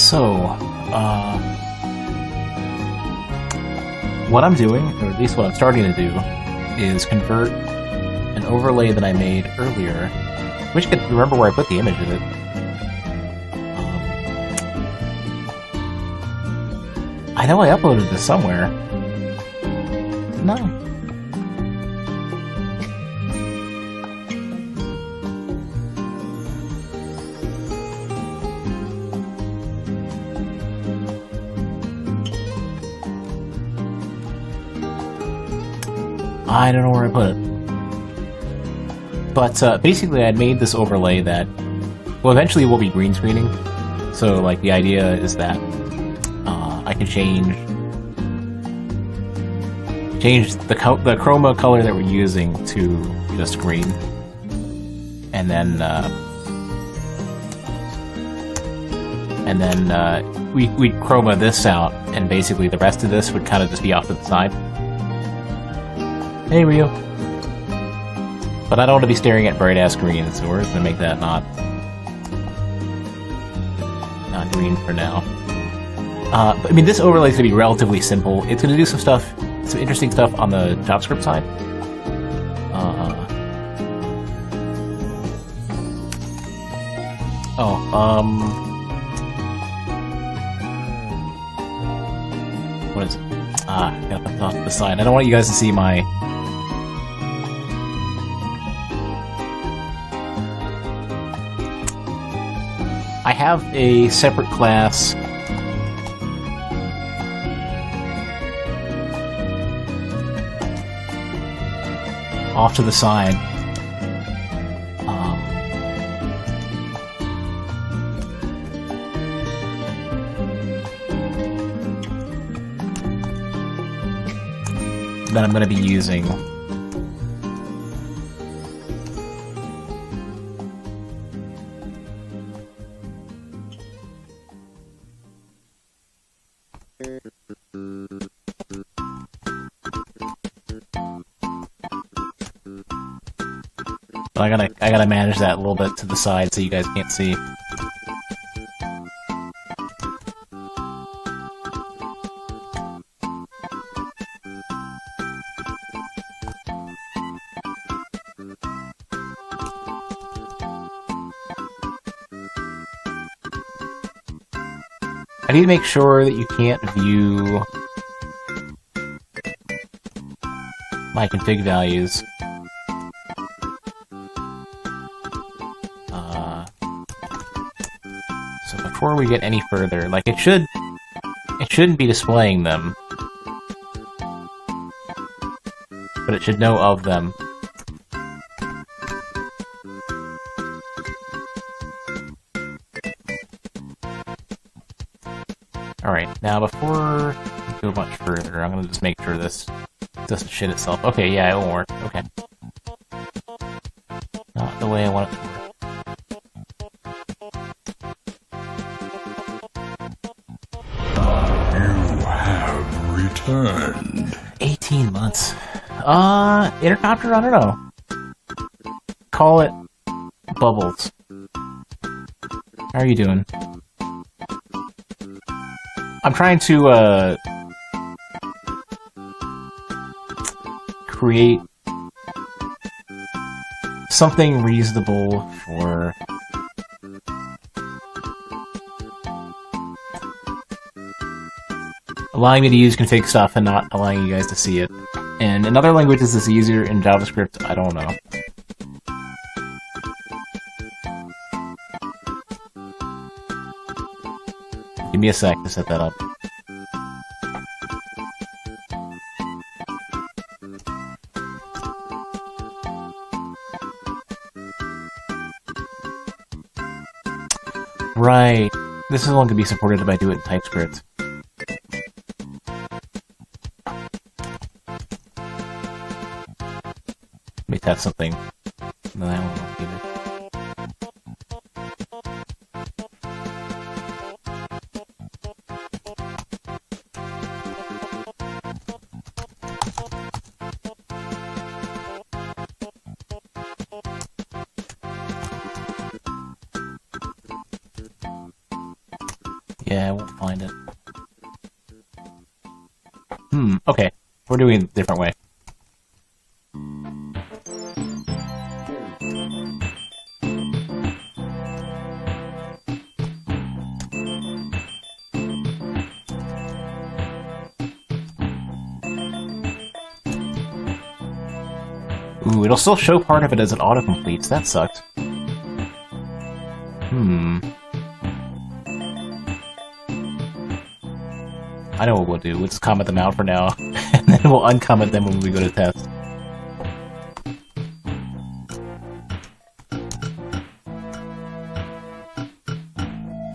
So, what I'm doing, or at least what I'm starting to do, is convert an overlay that I made earlier. I wish I could remember where I put the image of it. I know I uploaded this somewhere. No. I don't know where I put it. But basically I made this overlay that, well, eventually will be green screening. So, like, the idea is that I can change the chroma color that we're using to just green. And then we chroma this out, and basically the rest of this would kind of just be off to the side. Hey, Ryu. But I don't want to be staring at bright-ass green, so we're going to make that not green for now. But, I mean, this overlay is going to be relatively simple. It's going to do some stuff, some interesting stuff on the JavaScript side. What is it? I gotta put it off to the side. I don't want you guys to see my... I have a separate class off to the side that I'm going to be using. But I gotta manage that a little bit to the side so you guys can't see. I need to make sure that you can't view my config values. So before we get any further, like it shouldn't be displaying them, but it should know of them. Alright, now before we go much further, I'm gonna just make sure this doesn't shit itself. Okay, yeah, it won't work. Okay. Not the way I want it to work. You have returned. 18 months. Intercopter? I don't know. Call it Bubbles. How are you doing? I'm trying to, create something reasonable for allowing me to use config stuff and not allowing you guys to see it. And in other languages it's easier, in JavaScript, I don't know. Give me a sec to set that up. Right. This is only going to be supported if I do it in TypeScript. Let me test something. No, that won't work either. Yeah, I won't find it. Okay. We're doing it a different way. Ooh, it'll still show part of it as it autocompletes. That sucks. I know what we'll do. We'll just comment them out for now, and then we'll uncomment them when we go to test.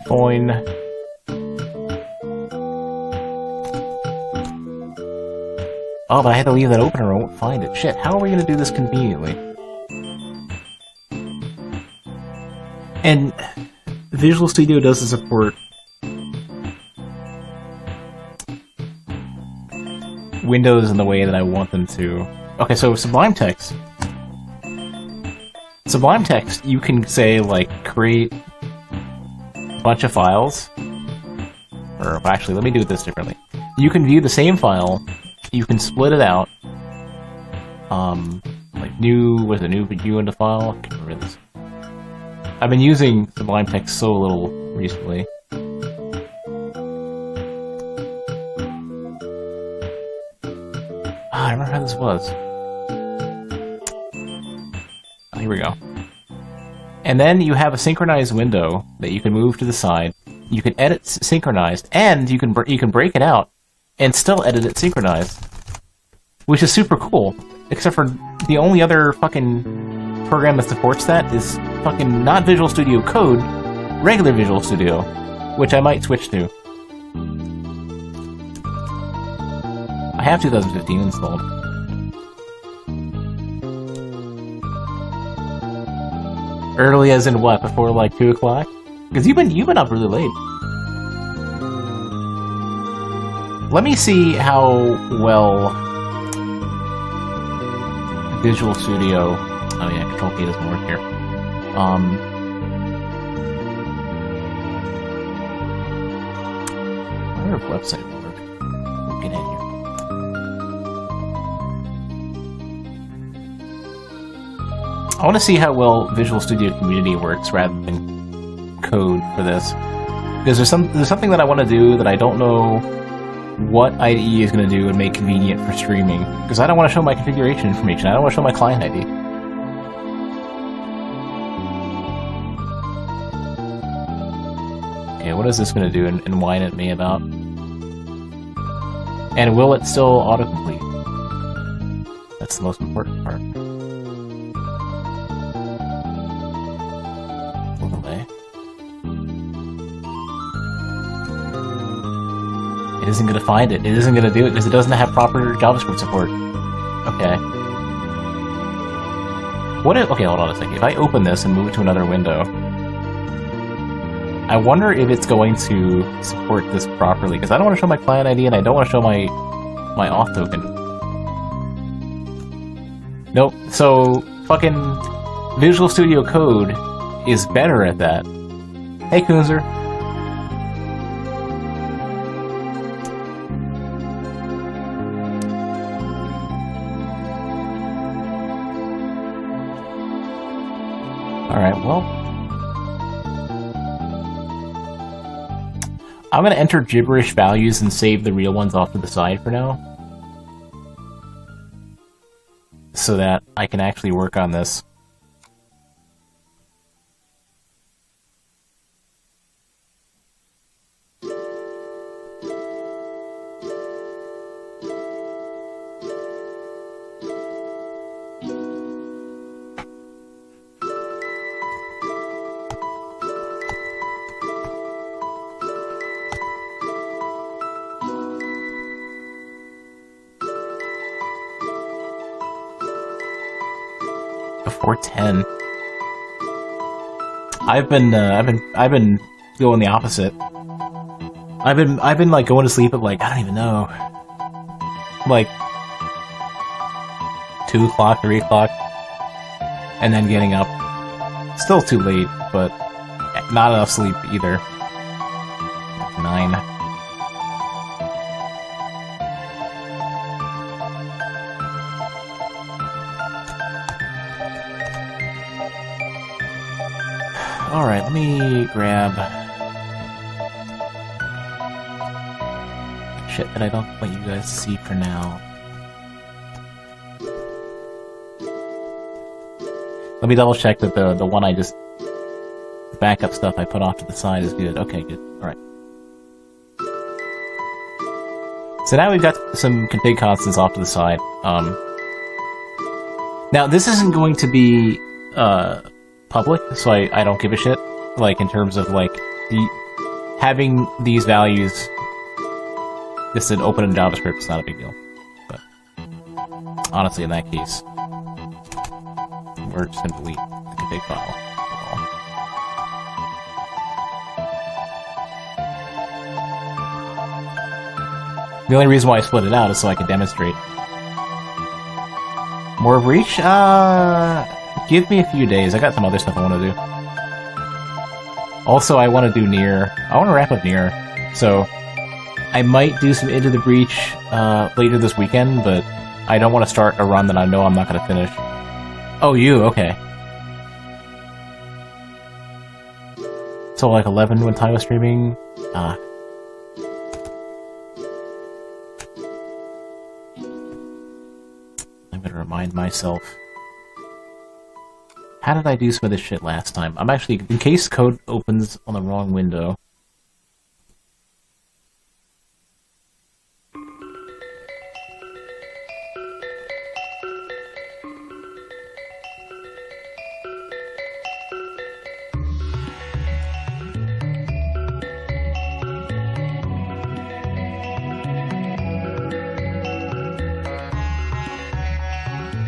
Fine. Oh, but I had to leave that open or I won't find it. Shit, how are we gonna do this conveniently? And Visual Studio doesn't support Windows in the way that I want them to. Okay, so Sublime Text. Sublime Text, you can say, like, create a bunch of files. Or, actually, let me do this differently. You can view the same file, you can split it out. Like new view into file? I can't remember this. I've been using Sublime Text so little recently. I remember how this was. Oh, here we go. And then you have a synchronized window that you can move to the side. You can edit synchronized, and you can break it out and still edit it synchronized, which is super cool. Except for the only other fucking program that supports that is fucking not Visual Studio Code, regular Visual Studio, which I might switch to. I have 2015 installed. Early as in what? Before like 2 o'clock? Because you've been up really late. Let me see how well Visual Studio. Oh yeah, Control K doesn't work here. I wonder if website will work. Looking at here. I want to see how well Visual Studio Community works rather than code for this. Because there's something that I want to do that I don't know what IDE is going to do and make convenient for streaming. Because I don't want to show my configuration information. I don't want to show my client ID. Okay, what is this going to do and whine at me about? And will it still autocomplete? That's the most important part. It isn't going to find it. It isn't going to do it because it doesn't have proper JavaScript support. Okay. What if... Okay, hold on a second. If I open this and move it to another window, I wonder if it's going to support this properly, because I don't want to show my client ID and I don't want to show my auth token. Nope. So, fucking Visual Studio Code is better at that. Hey, Kunzer. Alright, well... I'm gonna enter gibberish values and save the real ones off to the side for now. So that I can actually work on this. Before 10. I've been going the opposite. I've been like going to sleep at like, I don't even know, like 2 o'clock, 3 o'clock, and then getting up. Still too late, but not enough sleep either. 9. 9. Alright, let me grab... shit that I don't want you guys to see for now. Let me double check that the one I just... the backup stuff I put off to the side is good. Okay, good. Alright. So now we've got some config constants off to the side. Now, this isn't going to be public, so I don't give a shit. Like, in terms of, like, having these values just in open in JavaScript is not a big deal. But, honestly, in that case, we're just going to delete the config file. The only reason why I split it out is so I can demonstrate. More Reach? Give me a few days. I got some other stuff I want to do. Also, I want to do Nier. I want to wrap up Nier. So, I might do some Into the Breach later this weekend, but I don't want to start a run that I know I'm not going to finish. Oh, you? Okay. So, like 11 when Ty was streaming? I'm gonna remind myself. How did I do some of this shit last time? I'm actually, in case code opens on the wrong window.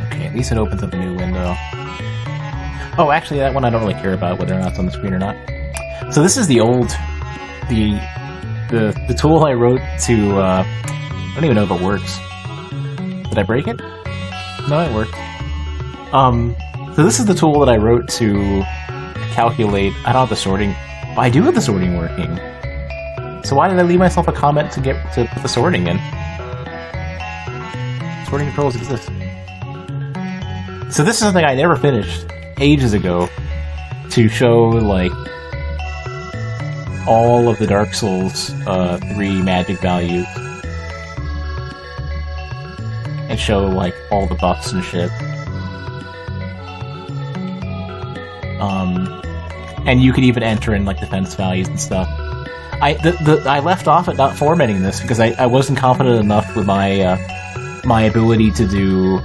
Okay, at least it opens up a new window. Oh, actually, that one I don't really care about, whether or not it's on the screen or not. So this is the old... the tool I wrote to... I don't even know if it works. Did I break it? No, it worked. So this is the tool that I wrote to calculate... I don't have the sorting... I do have the sorting working. So why did I leave myself a comment to put the sorting in? Sorting controls exist. So this is something I never finished ages ago to show, like, all of the Dark Souls 3 magic values and show, like, all the buffs and shit. And you could even enter in, like, defense values and stuff. I left off at not formatting this because I wasn't confident enough with my my ability to do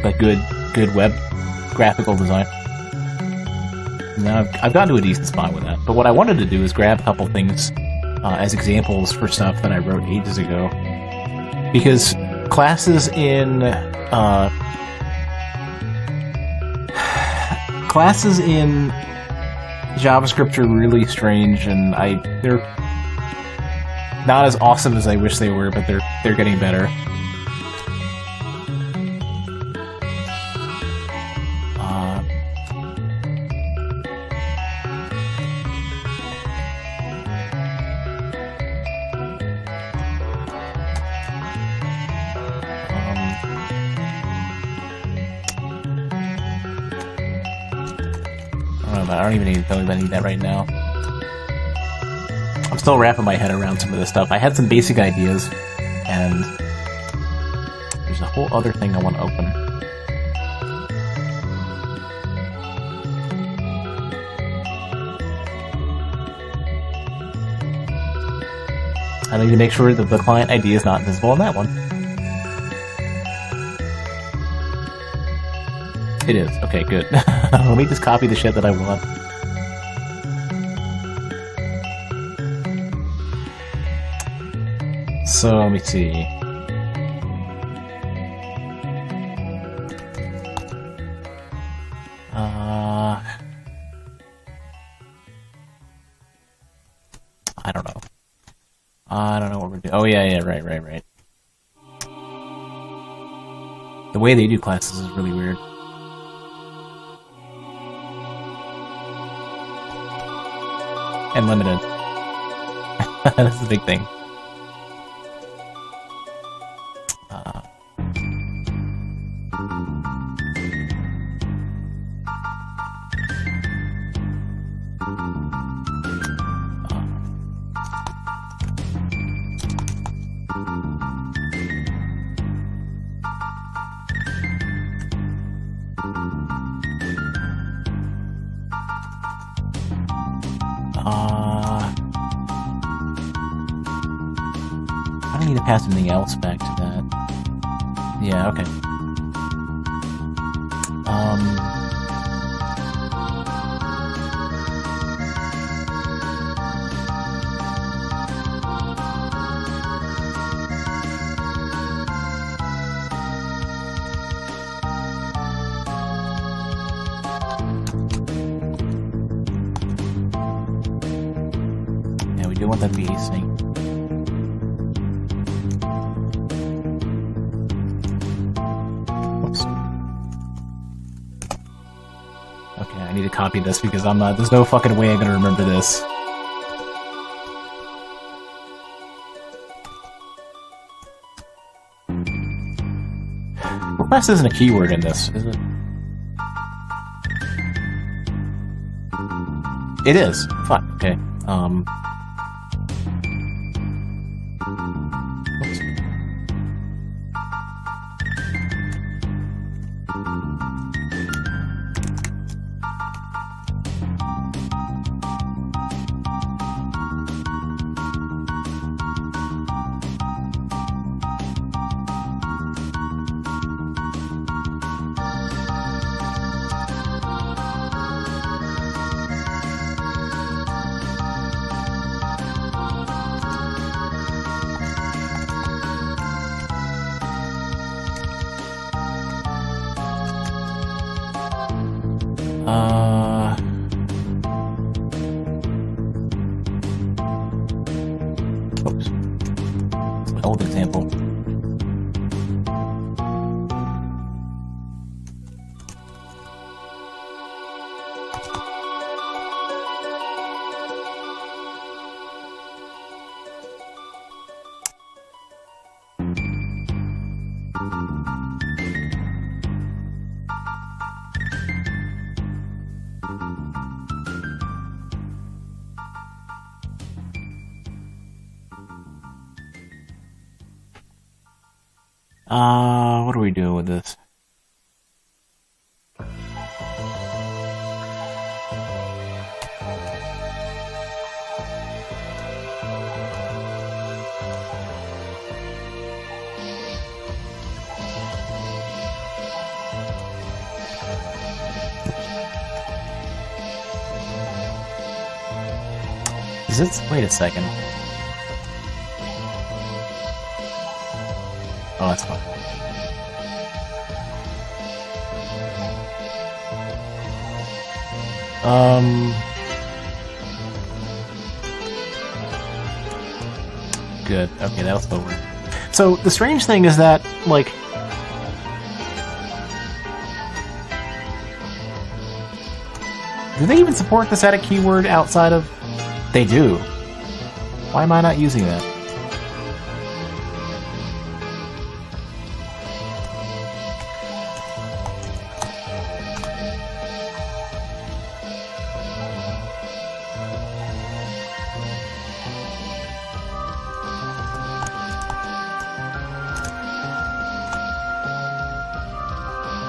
like good web graphical design. Now I've gotten to a decent spot with that. But what I wanted to do is grab a couple things as examples for stuff that I wrote ages ago, because classes in JavaScript are really strange, and they're not as awesome as I wish they were, but they're getting better. I don't even need that right now. I'm still wrapping my head around some of this stuff. I had some basic ideas, and there's a whole other thing I want to open. I need to make sure that the client ID is not visible on that one. It is. Okay, good. Let me just copy the shit that I want. So, let me see. I don't know. I don't know what we're doing. Oh, yeah, right. The way they do classes is really weird. And limited. That's the big thing. I don't need to pass anything else back to that. Yeah, okay. Yeah, we do want that to be async. Okay, I need to copy this because I'm not. There's no fucking way I'm gonna remember this. Request isn't a keyword in this, is it? It is. Fuck. Okay. Oops. Oops. That's my old example. What are we doing with this? Is it? Wait a second. Oh, that's fine. Good. Okay, that'll still work. So, the strange thing is that, like... do they even support the static keyword outside of... They do. Why am I not using that?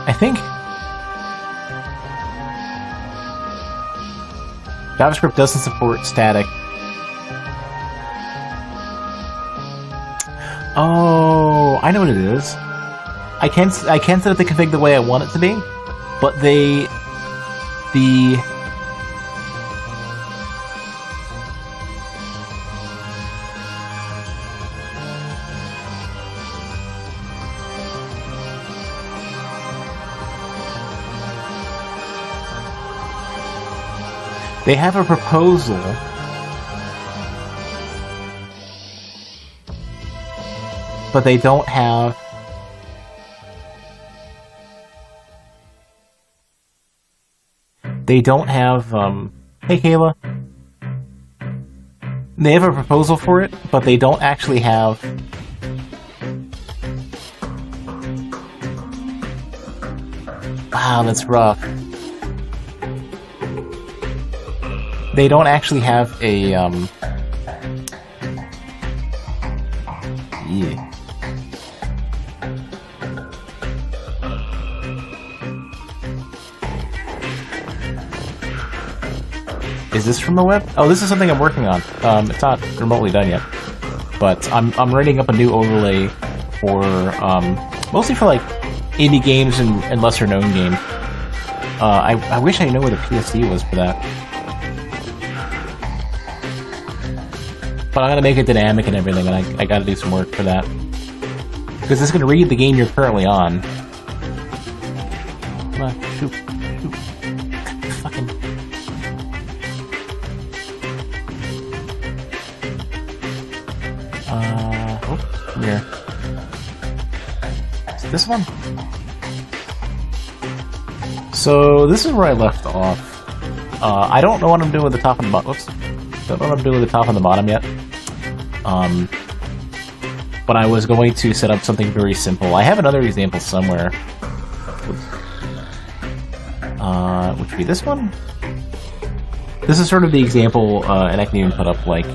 I think JavaScript doesn't support static. Oh, I know what it is. I can set up the config the way I want it to be, but they have a proposal but they don't have hey Kayla, They have a proposal for it, but they don't actually have... Wow, that's rough. They don't actually have a, Yeah. Is this from the web? Oh, this is something I'm working on. It's not remotely done yet, but I'm writing up a new overlay for mostly for like indie games and lesser known games. I wish I knew where the PSD was for that, but I'm gonna make it dynamic and everything, and I gotta do some work for that because it's gonna read the game you're currently on. Come on, shoot, shoot. Fucking. Come here. Is it this one? So, this is where I left off. I don't know what I'm doing with the top and the bottom. Whoops. Don't know what I'm doing with the top and the bottom yet. But I was going to set up something very simple. I have another example somewhere. Which would be this one? This is sort of the example, and I can even put up, like,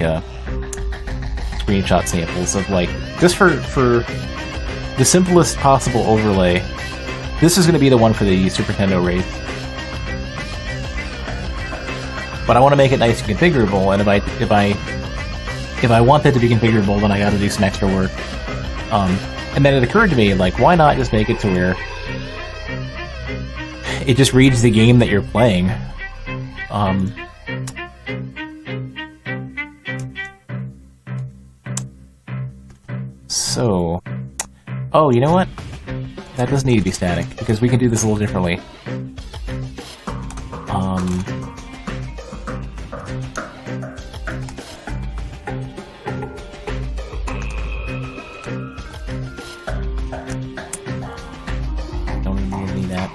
screenshot samples of, like, just for the simplest possible overlay. This is going to be the one for the Super Nintendo Wraith. But I want to make it nice and configurable, and if I want that to be configurable, then I got to do some extra work. And then it occurred to me, like, why not just make it to where it just reads the game that you're playing? So, oh, you know what? That doesn't need to be static, because we can do this a little differently. Don't even need that.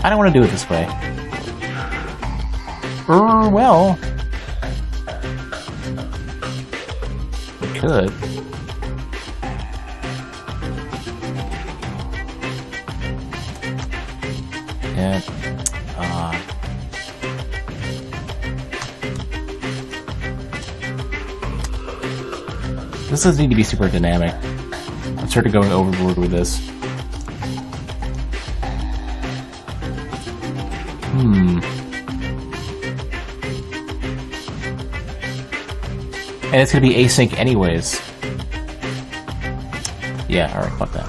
I don't want to do it this way. Well... we could. Yeah. This doesn't need to be super dynamic. I'm sort of going overboard with this. And it's gonna be async anyways. Yeah, alright, fuck that.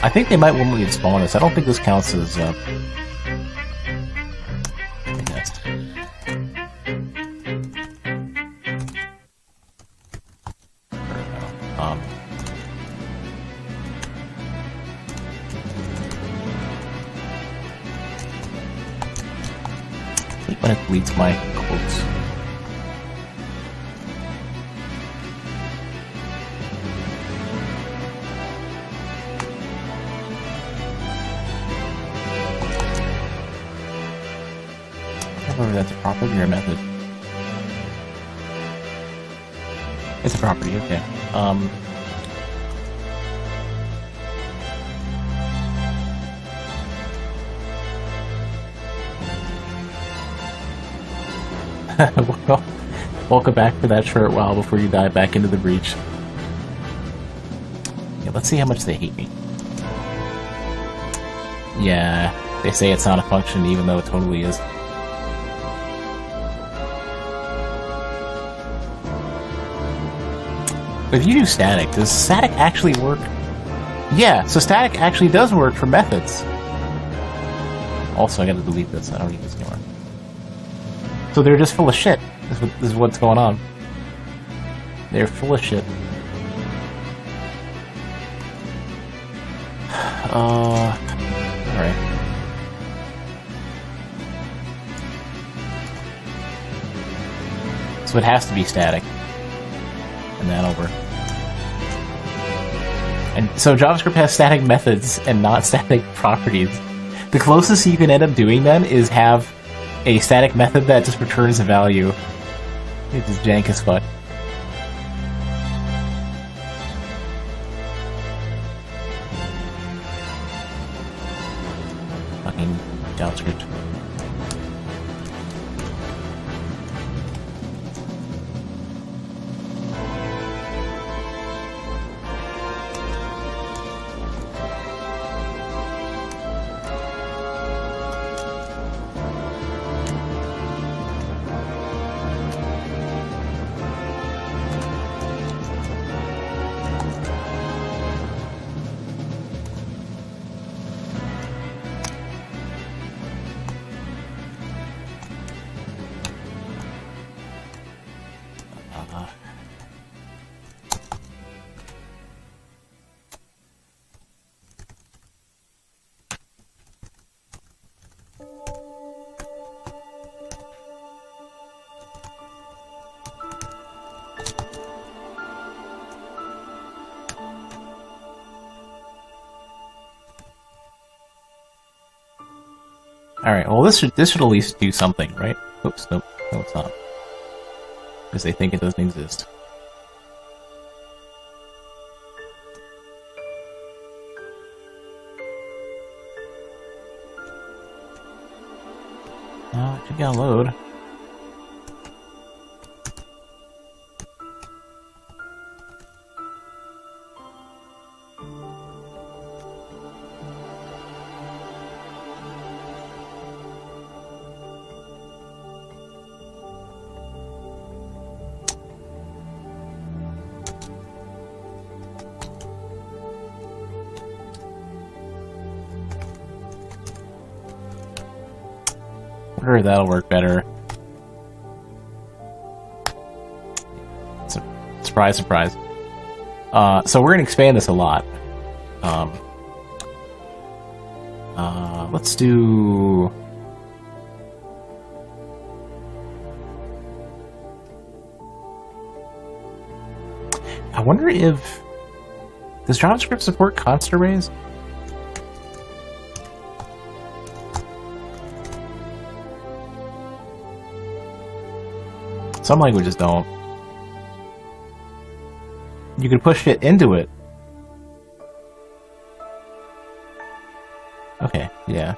I think they might want me to spawn this. I don't think this counts as, nest. I hate when it deletes my quotes. Whether that's a property or a method. It's a property, okay. Well, welcome back for that short while before you dive back into the breach. Yeah, let's see how much they hate me. Yeah. They say it's not a function, even though it totally is. But if you do static, does static actually work? Yeah, so static actually does work for methods. Also, I gotta delete this. I don't need this anymore. So they're just full of shit. This is what's going on. They're full of shit. Alright. So it has to be static. And that'll work. And so JavaScript has static methods and not static properties. The closest you can end up doing then is have a static method that just returns a value. It's just jank as fuck. Fucking JavaScript. Alright, well this should at least do something, right? Oops, nope, no it's not. Because they think it doesn't exist. No, it should get a load. Wonder if that'll work better. Surprise, surprise. So we're gonna expand this a lot. Let's do... I wonder if... Does JavaScript support const arrays? Some languages don't. You can push it into it. Okay, yeah.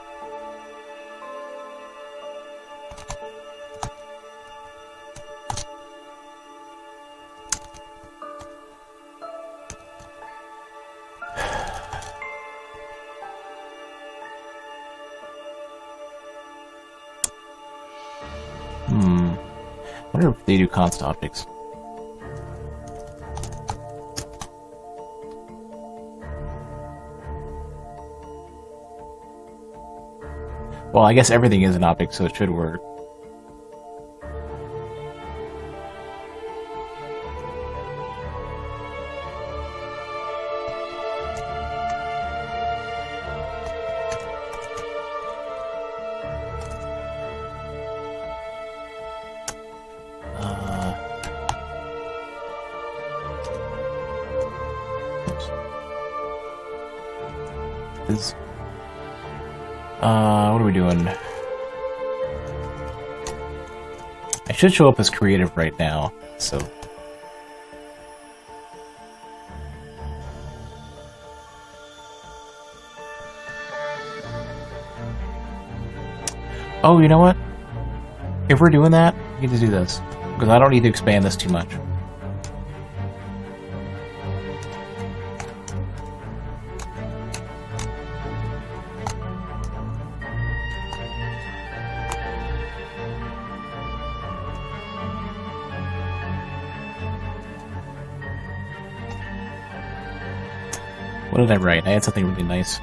I wonder if they do const objects. Well, I guess everything is an object, so it should work. What are we doing? I should show up as creative right now, so... Oh, you know what? If we're doing that, we can just do this. Because I don't need to expand this too much. What did I write? I had something really nice.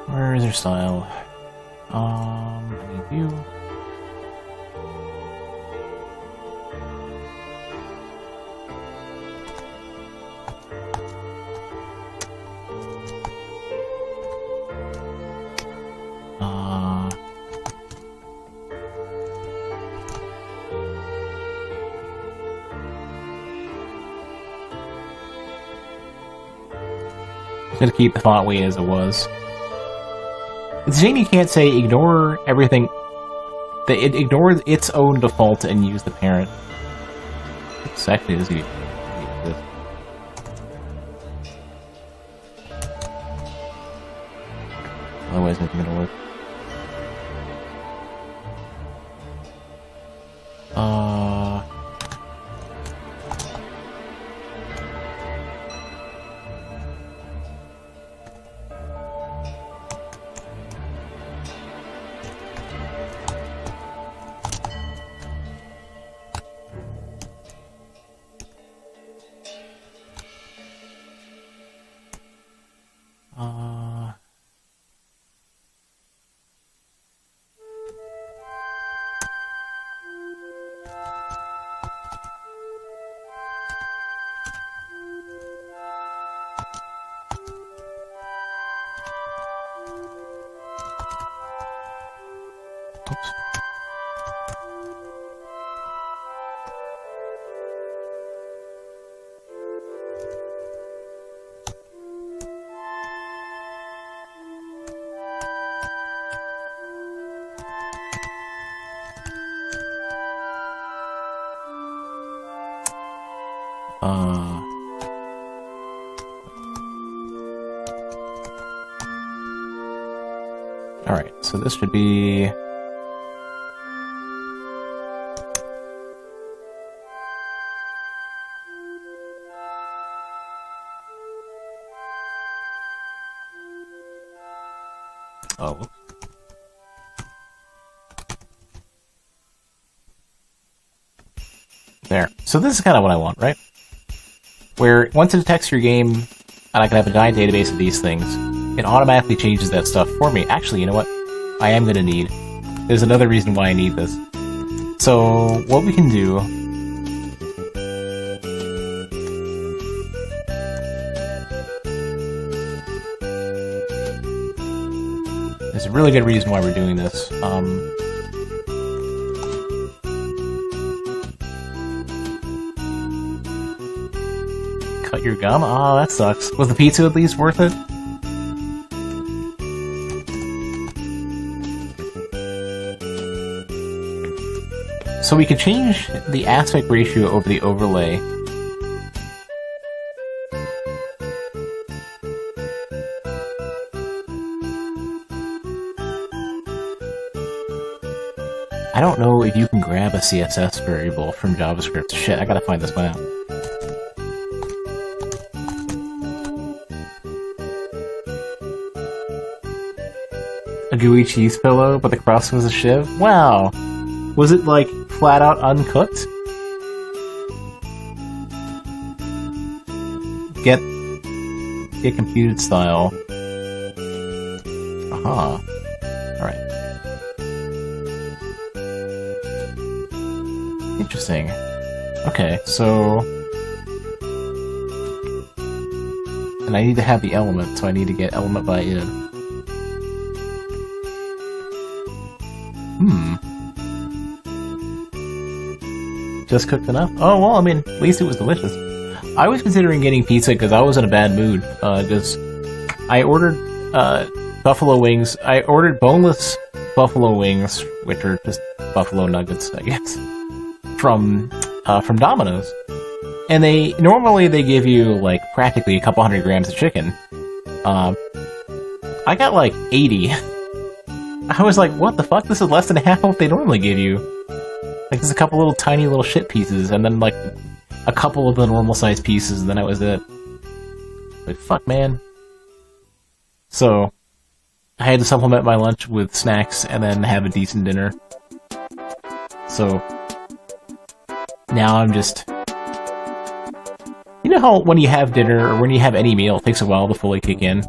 Where is your style? Review. I'm gonna keep the font weight as it was. It's a shame you can't say ignore everything. That it ignores its own default and use the parent. It's actually this easy. Otherwise, nothing gonna work. Oops. Alright, so this should be... Oh. There. So this is kind of what I want, right? Where once it detects your game, and I can have a giant database of these things, it automatically changes that stuff for me. Actually, you know what? I am going to need. There's another reason why I need this. So, what we can do... There's a really good reason why we're doing this. Cut your gum? Oh, that sucks. Was the pizza at least worth it? So we can change the aspect ratio over the overlay. I don't know if you can grab a CSS variable from JavaScript. Shit, I gotta find this one out. A gooey cheese pillow, but the crust was a shiv? Wow! Was it, like, flat out uncooked? Get computed style. Aha. Alright. Interesting. Okay, so... And I need to have the element, so I need to get element by id. Just cooked enough? Oh, well, I mean, at least it was delicious. I was considering getting pizza because I was in a bad mood. Because I ordered buffalo wings. I ordered boneless buffalo wings, which are just buffalo nuggets, I guess, from Domino's. And normally they give you, like, practically a couple 100 grams of chicken. I got, like, 80. I was like, what the fuck? This is less than half what they normally give you. Like, there's a couple little tiny little shit pieces, and then, like, a couple of the normal size pieces, and then that was it. Like, fuck, man. So, I had to supplement my lunch with snacks, and then have a decent dinner. So, now I'm just... You know how when you have dinner, or when you have any meal, it takes a while to fully kick in?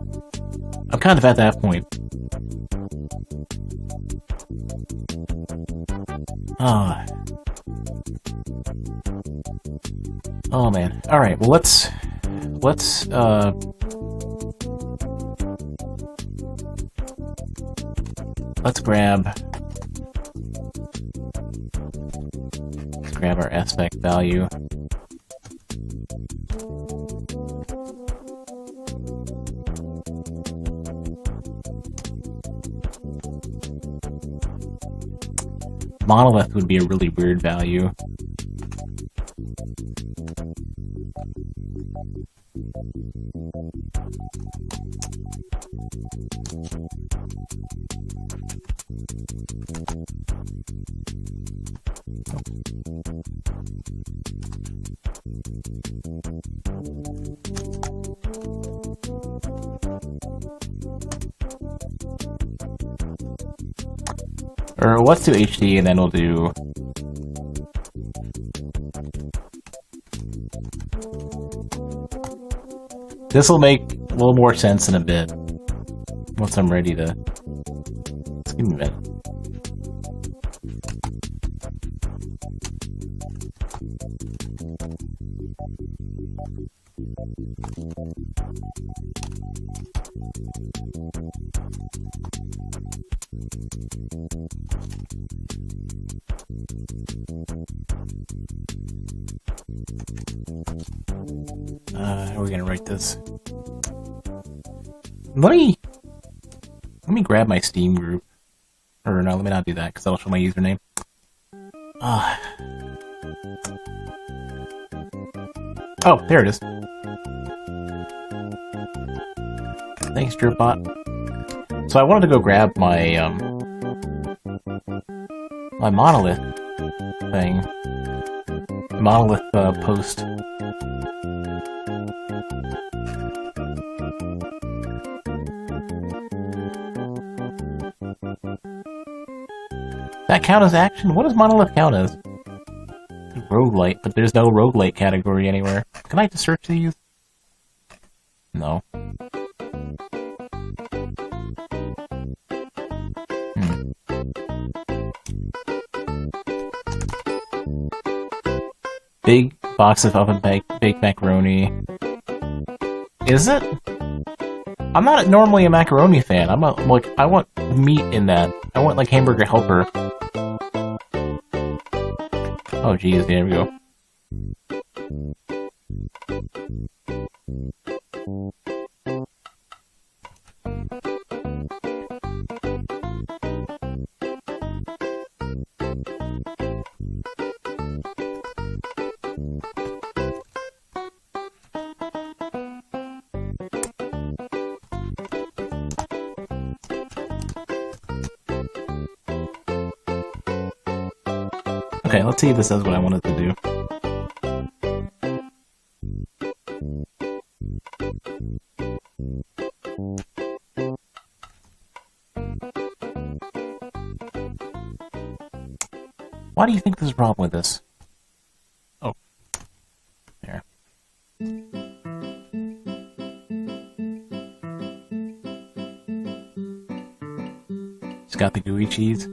I'm kind of at that point. Ah. Oh man. Alright, well let's grab our aspect value. Monolith would be a really weird value. Or let's do HD and then we'll do... This will make a little more sense in a bit. Once I'm ready to... Just give me a minute. How are we gonna write this? Let me grab my Steam group. Or no, let me not do that, because that'll show my username. Oh, there it is. Thanks, Jerp. So I wanted to go grab my, my monolith thing. Monolith, post. That count as action? What does monolith count as? Roguelite, but there's no roguelite category anywhere. Can I just search these? No. Big box of oven baked macaroni. Is it? I'm not normally a macaroni fan. I want meat in that. I want like hamburger helper. Oh geez, there we go. Okay, let's see if this does what I wanted to do. Why do you think there's a problem with this? Oh. There. It's got the gooey cheese.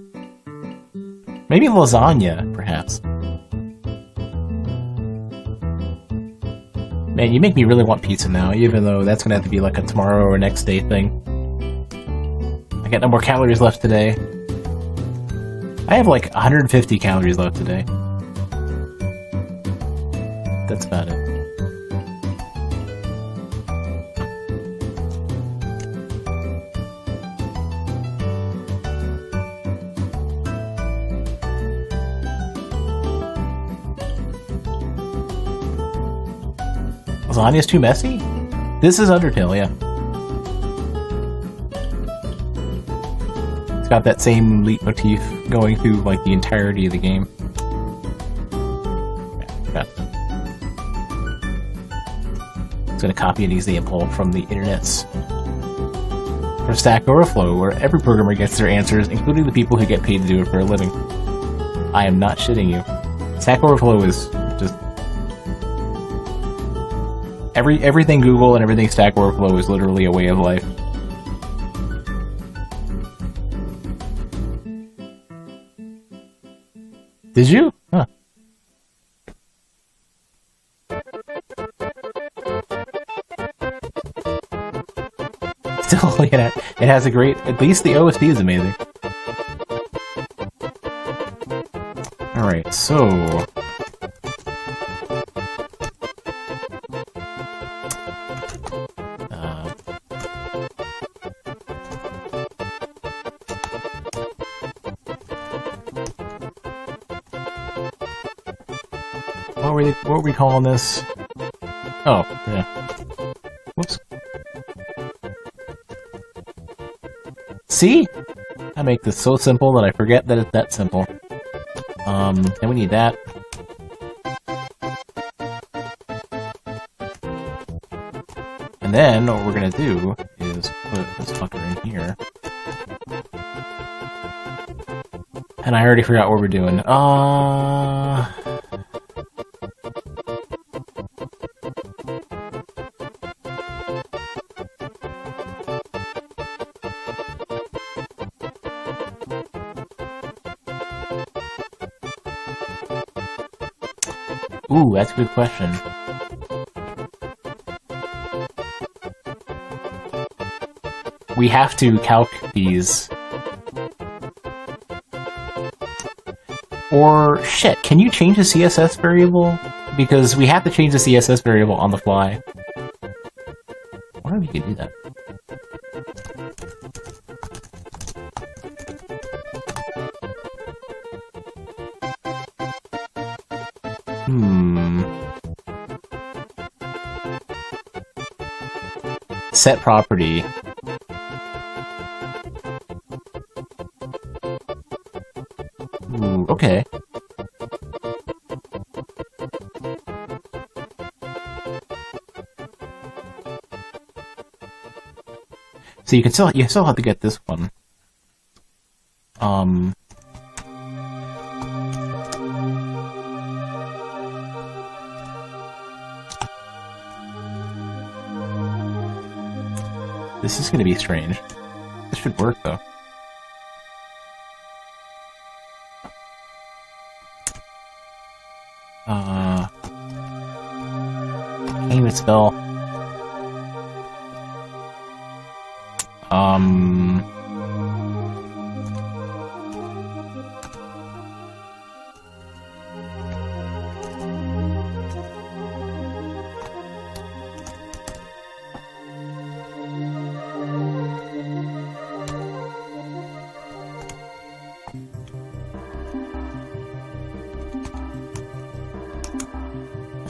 Maybe lasagna, perhaps. Man, you make me really want pizza now, even though that's gonna have to be like a tomorrow or next day thing. I got no more calories left today. I have like 150 calories left today. That's about it. Lasagna's too messy? This is Undertale, yeah. got that same leitmotif going through like the entirety of the game. Got It's going to copy an example from the internets. From Stack Overflow, where every programmer gets their answers, including the people who get paid to do it for a living. I am not shitting you. Stack Overflow is just... Everything Google and everything Stack Overflow is literally a way of life. Did you? Huh. Still, yeah, it has a great... At least the OSD is amazing. Alright, so... What were we calling this? Oh, yeah. Whoops. See? I make this so simple that I forget that it's that simple. Then we need that. And then what we're gonna do is put this fucker in here. And I already forgot what we're doing. Ooh, that's a good question. We have to calc these. Or, shit, can you change the CSS variable? Because we have to change the CSS variable on the fly. I wonder if you could do that. Set property. Ooh, okay. So you still have to get this one. This is gonna be strange. This should work though. Can't even spell.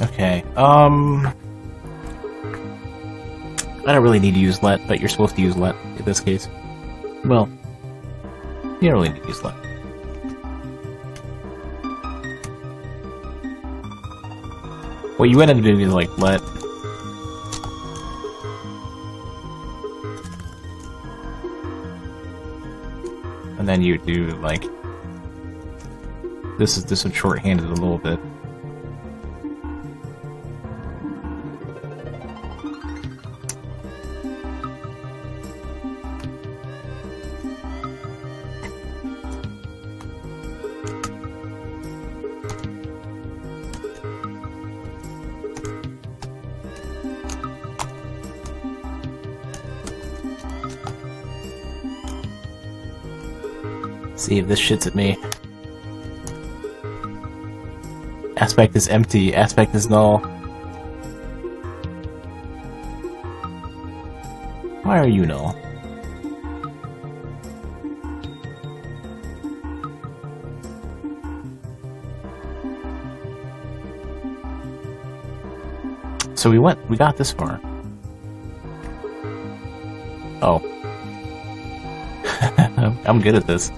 Okay, I don't really need to use let, but you're supposed to use let in this case. Well, you don't really need to use let. What you end up doing is like let. And then you do like this is shorthanded a little bit. See if this shits at me. Aspect is empty. Aspect is null. Why are you null? So we got this far. I'm good at this.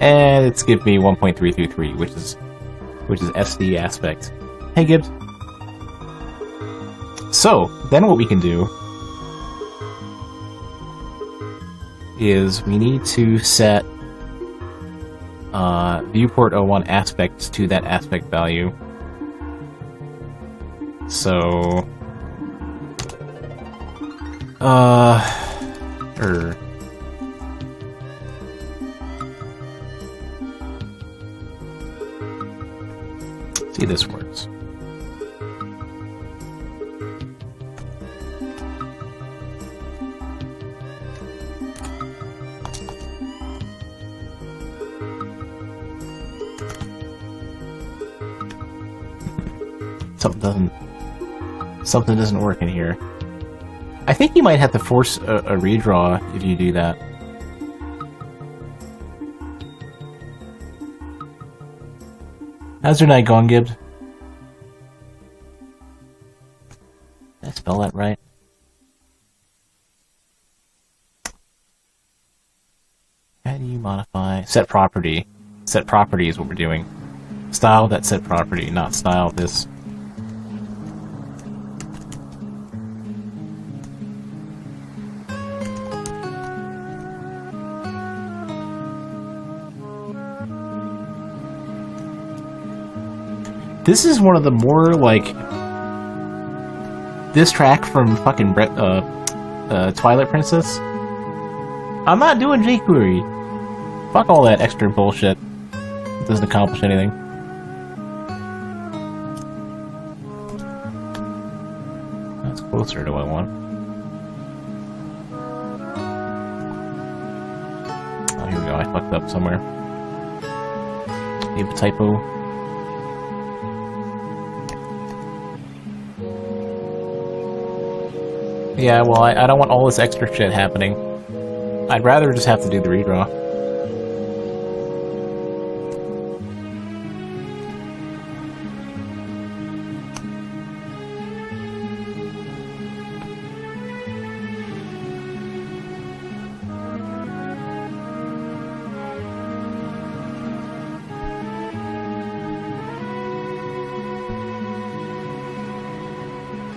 And it's give me 1.333, which is SD aspect. Hey, Gibbs. So, then what we can do is we need to set viewport 01 aspect to that aspect value. So, see, this works. Something doesn't work in here. I think you might have to force a redraw if you do that. How's your night going, Gibbs? Did I spell that right? How do you modify... Set property. Set property is what we're doing. Style that set property, not style this. This is one of the more, like... This track from fucking Twilight Princess. I'm not doing jQuery. Fuck all that extra bullshit. It doesn't accomplish anything. That's closer to what I want. Oh, here we go. I fucked up somewhere. Maybe a typo. Yeah, well, I don't want all this extra shit happening. I'd rather just have to do the redraw.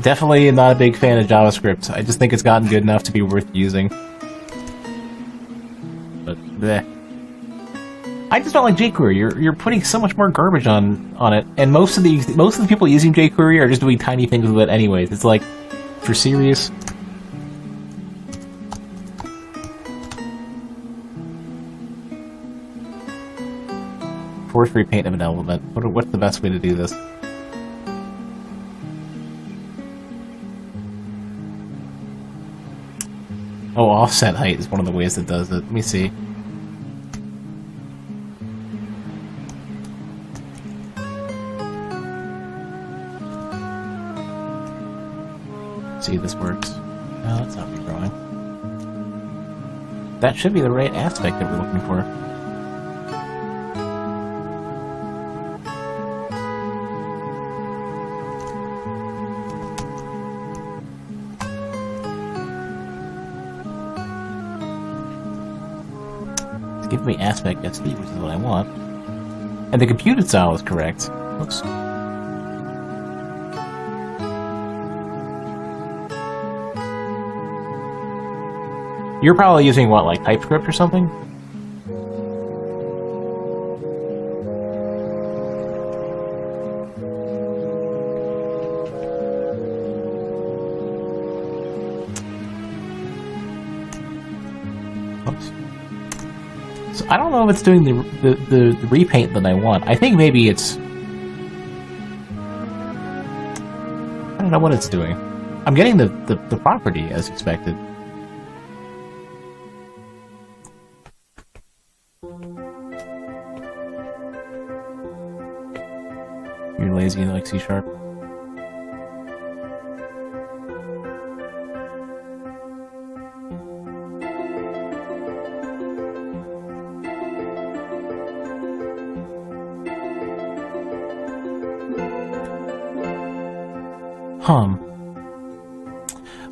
Definitely not a big fan of JavaScript. I just think it's gotten good enough to be worth using. But bleh. I just don't like jQuery. You're putting so much more garbage on it, and most of the people using jQuery are just doing tiny things with it anyways. It's like, for serious. Force repaint of an element. What's the best way to do this? Oh, offset height is one of the ways that does it. Let me see. See if this works. No, that's not redrawing. That should be the right aspect that we're looking for. Give me aspect SD, which is what I want. And the computed style is correct. Oops. You're probably using what, like TypeScript or something? Oops. So I don't know if it's doing the repaint that I want. I think maybe it's... I don't know what it's doing. I'm getting the property as expected. You're lazy and like C#.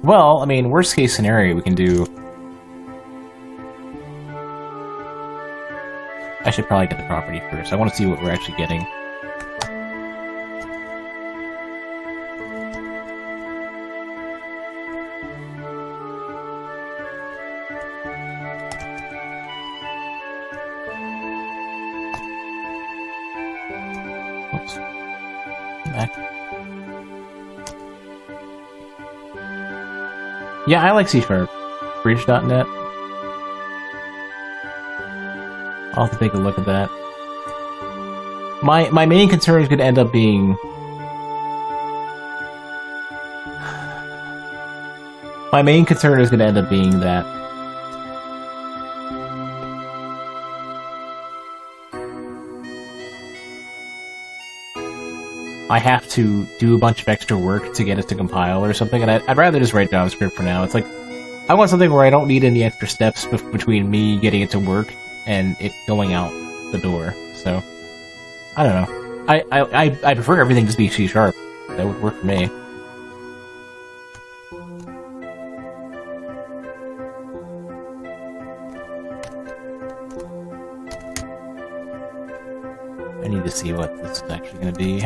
Well, I mean, worst case scenario, we can do... I should probably get the property first. I want to see what we're actually getting. Oops. Back. Yeah, I like C#. Bridge.net. I'll have to take a look at that. My main concern is going to end up being... My main concern is going to end up being that I have to do a bunch of extra work to get it to compile or something, and I'd rather just write JavaScript for now. It's like, I want something where I don't need any extra steps between me getting it to work and it going out the door. So, I don't know. I prefer everything to be C#. That would work for me. I need to see what this is actually going to be.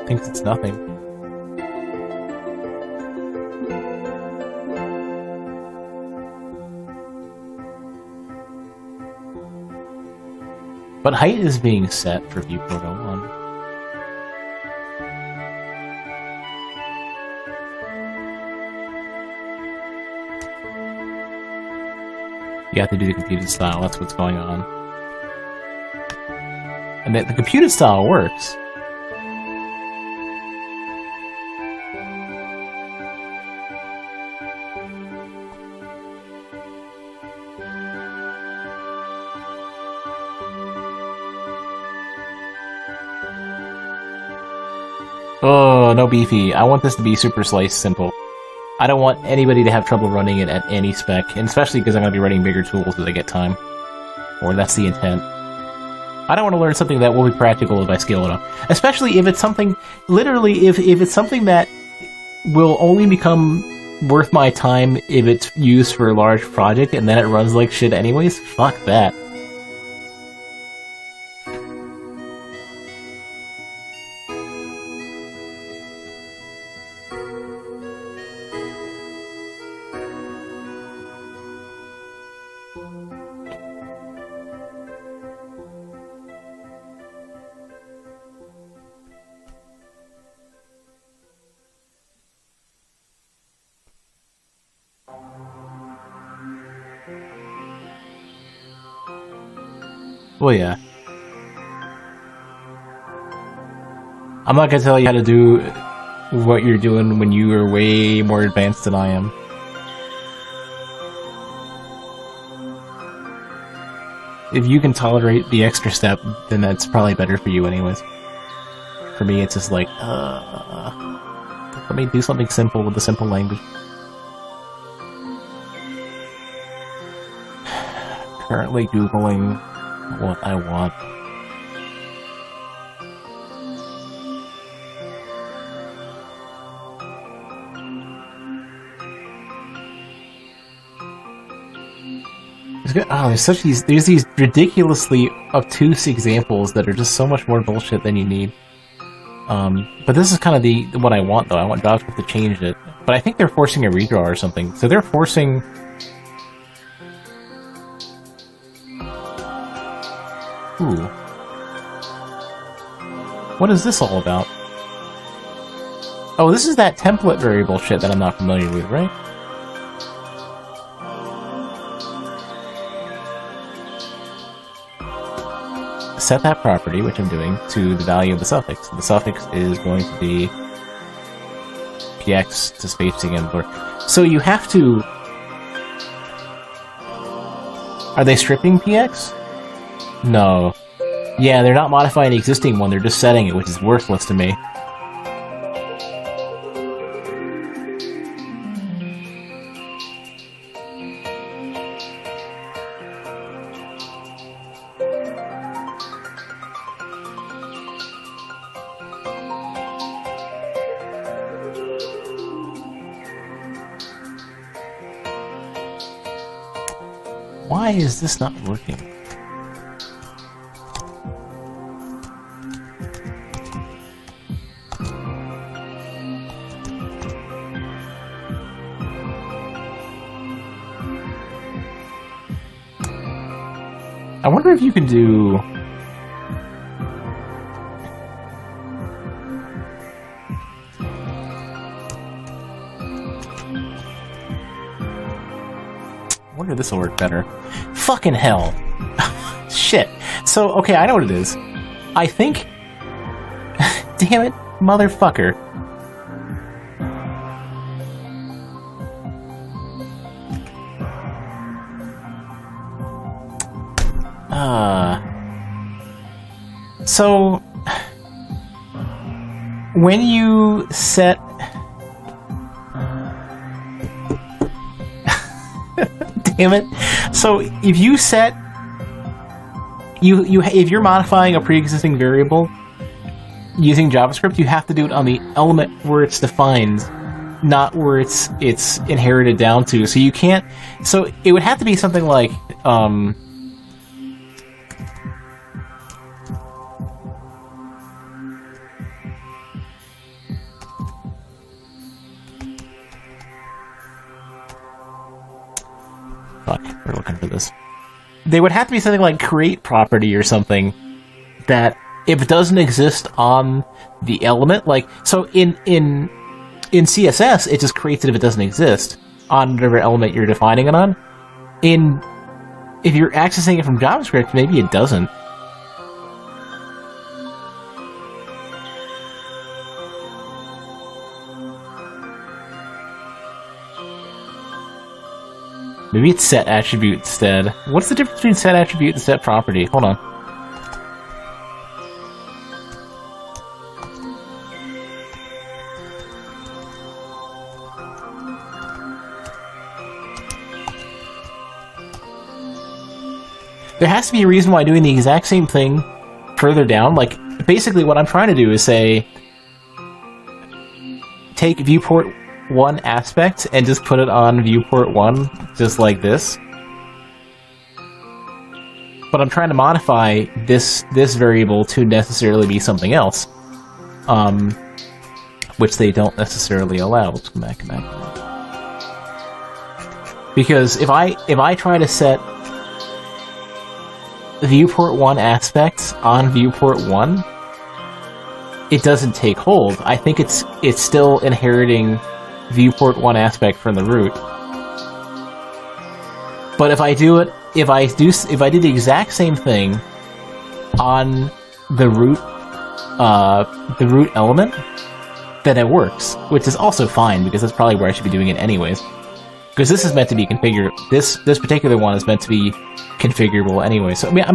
Thinks it's nothing. But height is being set for viewport 01. You have to do the computed style, that's what's going on. And the computed style works. Oh, no beefy. I want this to be super slice simple. I don't want anybody to have trouble running it at any spec, and especially because I'm going to be running bigger tools as I get time. Or that's the intent. I don't want to learn something that will be practical if I scale it up. Especially if it's something, literally, if it's something that will only become worth my time if it's used for a large project and then it runs like shit anyways, fuck that. Well, yeah. I'm not gonna tell you how to do what you're doing when you are way more advanced than I am. If you can tolerate the extra step, then that's probably better for you anyways. For me, it's just like, let me do something simple with a simple language. Currently Googling what I want. There's these ridiculously obtuse examples that are just so much more bullshit than you need. But this is kind of what I want though. I want JavaScript to change it. But I think they're forcing a redraw or something. So they're forcing... Ooh. What is this all about? Oh, this is that template variable shit that I'm not familiar with, right? Set that property, which I'm doing, to the value of the suffix. The suffix is going to be px to spacing and blur. So you have to... Are they stripping px? No. Yeah, they're not modifying the existing one, they're just setting it, which is worthless to me. Why is this not working? I wonder if you can do... I wonder if this will work better. Fucking hell. Shit. So, okay, I know what it is. I think... Damn it, motherfucker. So... When you set... Damn it. So if you set if you're modifying a pre-existing variable using JavaScript, you have to do it on the element where it's defined, not where it's inherited down to. So you can't. So it would have to be something like fuck, we're looking for this. They would have to be something like create property or something that if it doesn't exist on the element, like, so in CSS, it just creates it if it doesn't exist on whatever element you're defining it on. If you're accessing it from JavaScript, maybe it doesn't. Maybe it's set attribute instead. What's the difference between set attribute and set property? Hold on. There has to be a reason why doing the exact same thing further down, like, basically what I'm trying to do is say, take viewport 1 aspect and just put it on viewport 1, just like this. But I'm trying to modify this variable to necessarily be something else, which they don't necessarily allow. Let's come back. Because if I try to set viewport 1 aspects on viewport 1, it doesn't take hold. I think it's still inheriting viewport 1 aspect from the root. But if I do the exact same thing on the root element, then it works, which is also fine because that's probably where I should be doing it anyways. Because this is meant to be configured. This particular one is meant to be configurable anyway. So I mean,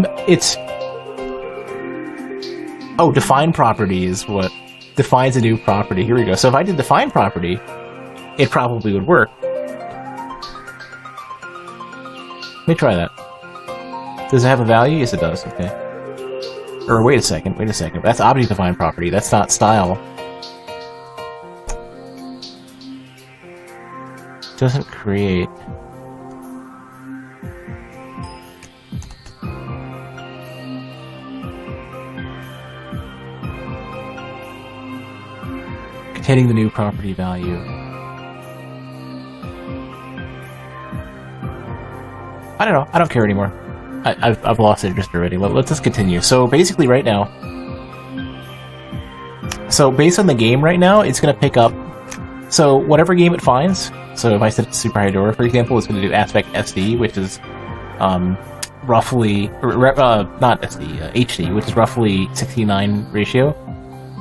define property is what defines a new property. Here we go. So if I did define property, it probably would work. Let me try that. Does it have a value? Yes, it does. Okay. Or wait a second. That's object defined property. That's not style. Doesn't create. Containing the new property value. I don't know. I don't care anymore. I've lost interest already. Let's just continue. So basically right now... So based on the game right now, it's going to pick up... So whatever game it finds... So if I set it to Super Hydora, for example, it's going to do aspect SD, which is roughly... not SD, HD, which is roughly 69 ratio.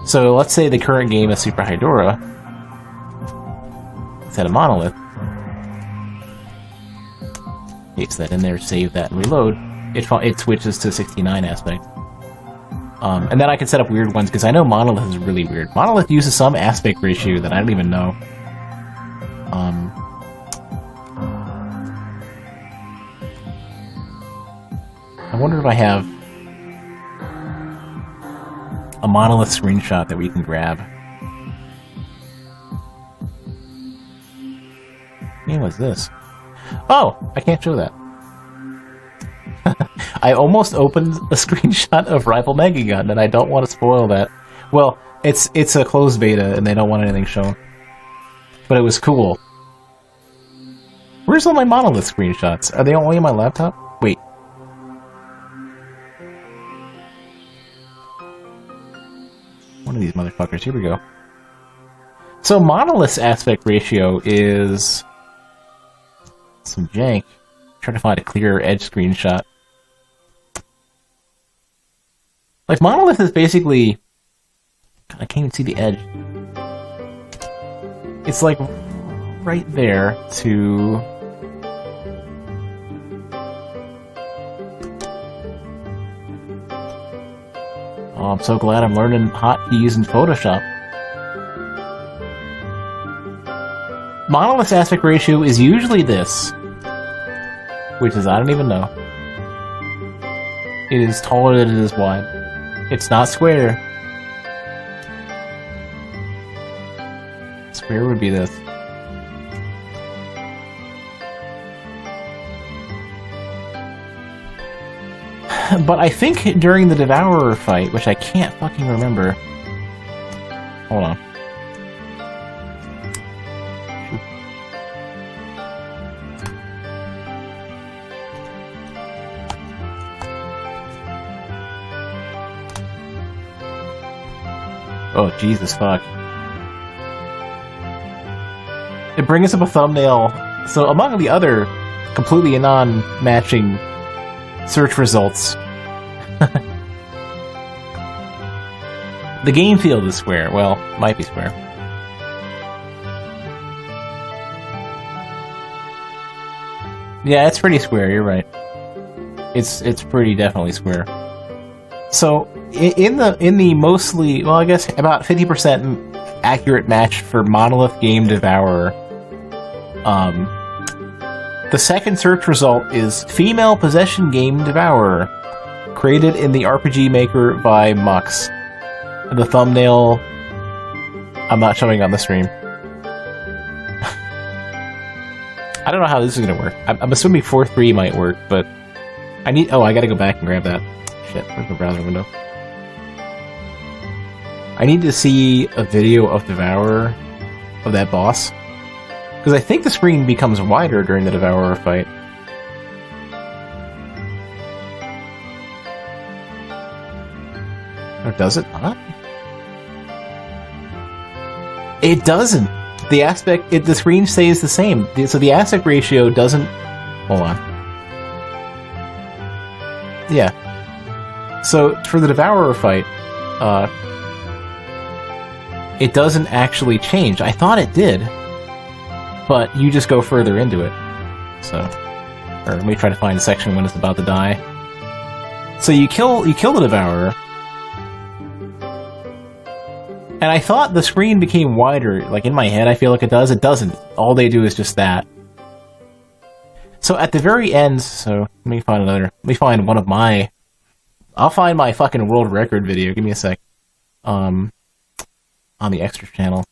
So let's say the current game is Super Hydora. Set a monolith. Paste that in there, save that, and reload. It switches to 69 aspect. And then I can set up weird ones, because I know Monolith is really weird. Monolith uses some aspect ratio that I don't even know. I wonder if I have a Monolith screenshot that we can grab. Hey, what's this? Oh! I can't show that. I almost opened a screenshot of Rival Mega Gun, and I don't want to spoil that. Well, it's a closed beta, and they don't want anything shown. But it was cool. Where's all my Monolith screenshots? Are they only on my laptop? Wait. One of these motherfuckers. Here we go. So Monolith's aspect ratio is some jank. Trying to find a clearer edge screenshot. Like, Monolith is basically... God, I can't even see the edge. It's like right there to... Oh, I'm so glad I'm learning hotkeys in Photoshop. Monolith's aspect ratio is usually this. Which is, I don't even know. It is taller than it is wide. It's not square. Square would be this. But I think during the Devourer fight, which I can't fucking remember... Hold on. Oh, Jesus fuck. It brings up a thumbnail. So among the other completely non-matching search results, the game field is square. Well, might be square. Yeah, it's pretty square, you're right. It's pretty definitely square. So, in the mostly, well, I guess about 50% accurate match for Monolith Game Devourer, the second search result is Female Possession Game Devourer, created in the RPG Maker by Mux. The thumbnail, I'm not showing on the stream. I don't know how this is gonna work. I'm assuming 4.3 might work, but I need... Oh, I gotta go back and grab that. Shit, where's my browser window? I need to see a video of Devourer, of that boss. Because I think the screen becomes wider during the Devourer fight. Or does it not? It doesn't! The screen stays the same. So the aspect ratio doesn't... Hold on. Yeah. So, for the Devourer fight, it doesn't actually change. I thought it did, but you just go further into it. So, or let me try to find a section when it's about to die. So you kill the Devourer, and I thought the screen became wider. Like in my head, I feel like it does. It doesn't. All they do is just that. So at the very end, so let me find another. Let me find one of my. I'll find my fucking world record video. Give me a sec. On the extra channel.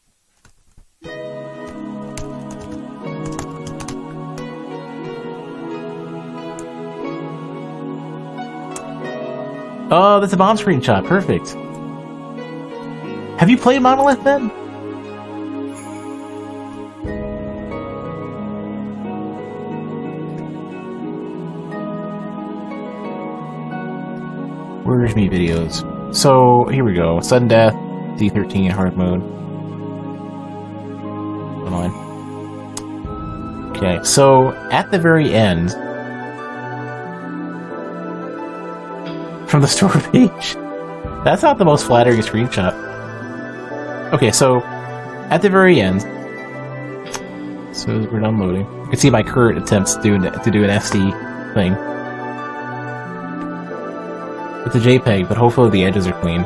Oh, that's a bomb screenshot. Perfect. Have you played Monolith then? Where's me videos? So, here we go. Sudden Death, D13 hard mode. Come on. Okay, so at the very end, from the store page, that's not the most flattering screenshot. Okay, so at the very end, so we're done loading. You can see my current attempts to do an SD thing. It's a JPEG, but hopefully the edges are clean.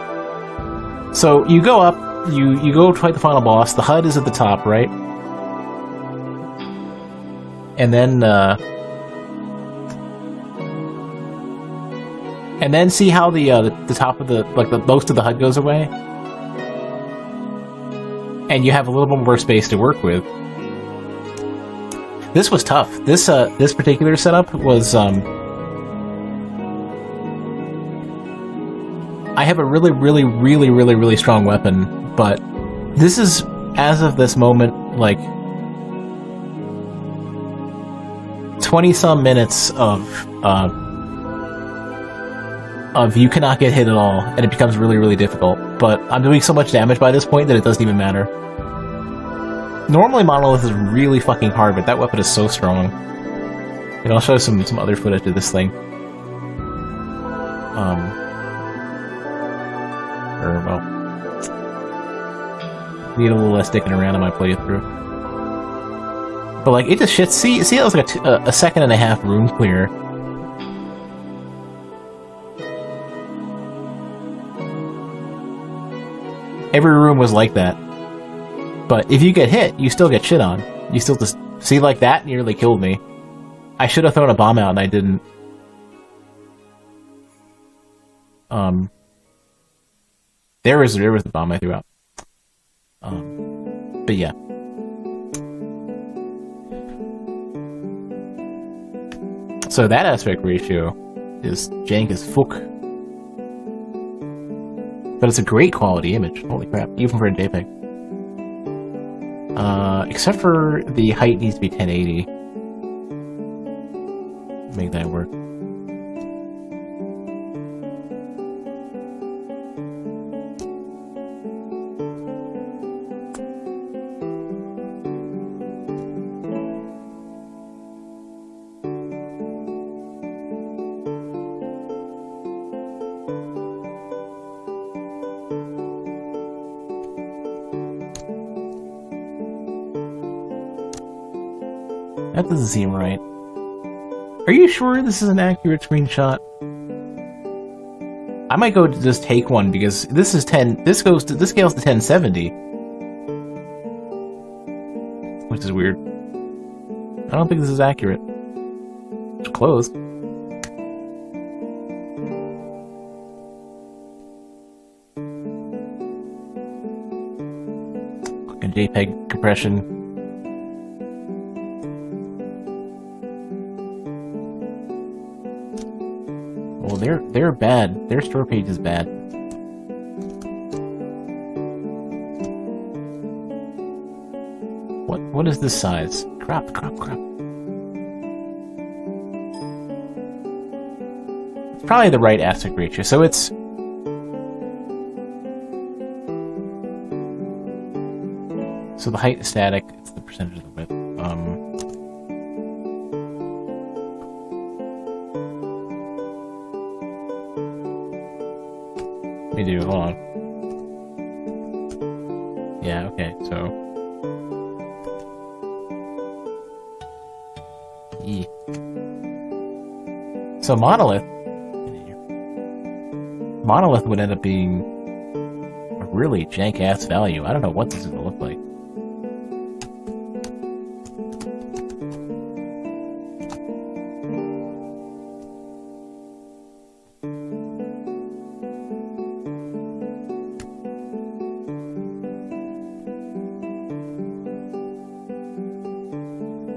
So you go up, you go to fight the final boss. The HUD is at the top, right? And then see how the top of the most of the HUD goes away, and you have a little bit more space to work with. This was tough. This particular setup was I have a really, really, really, really, really strong weapon, but this is, as of this moment, like 20-some minutes of you cannot get hit at all, and it becomes really, really difficult. But I'm doing so much damage by this point that it doesn't even matter. Normally, Monolith is really fucking hard, but that weapon is so strong. And I'll show some other footage of this thing. Well, need a little less sticking around in my playthrough. But like, it just shits. See, that was like a second and a half room clear. Every room was like that. But if you get hit, you still get shit on. You still just see like that nearly killed me. I should have thrown a bomb out and I didn't. There was the bomb I threw out. But yeah. So that aspect ratio is jank as fuck. But it's a great quality image. Holy crap, even for a JPEG. Except for the height needs to be 1080. Make that work. That doesn't seem right. Are you sure this is an accurate screenshot? I might go to just take one because this is 10. This scales to 1070, which is weird. I don't think this is accurate. It's close. Fucking JPEG compression. Well, they're bad. Their store page is bad. What is this size? Crap. It's probably the right aspect ratio. So it's the height is static. It's the percentage of the width. Let me do, hold on. Yeah, okay, so... So Monolith would end up being a really jank-ass value. I don't know what this is going to look like.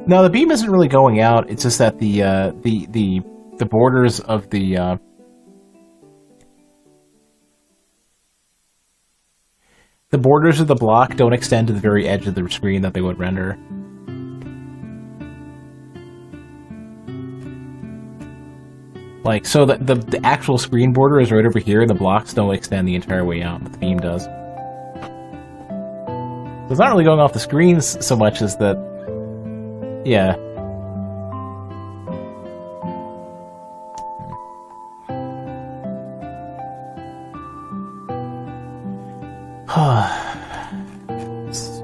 No, the beam isn't really going out. It's just that the borders of the borders of the block don't extend to the very edge of the screen that they would render. Like, so the actual screen border is right over here, and the blocks don't extend the entire way out, but the beam does. So it's not really going off the screens so much as that. Yeah. Let's see.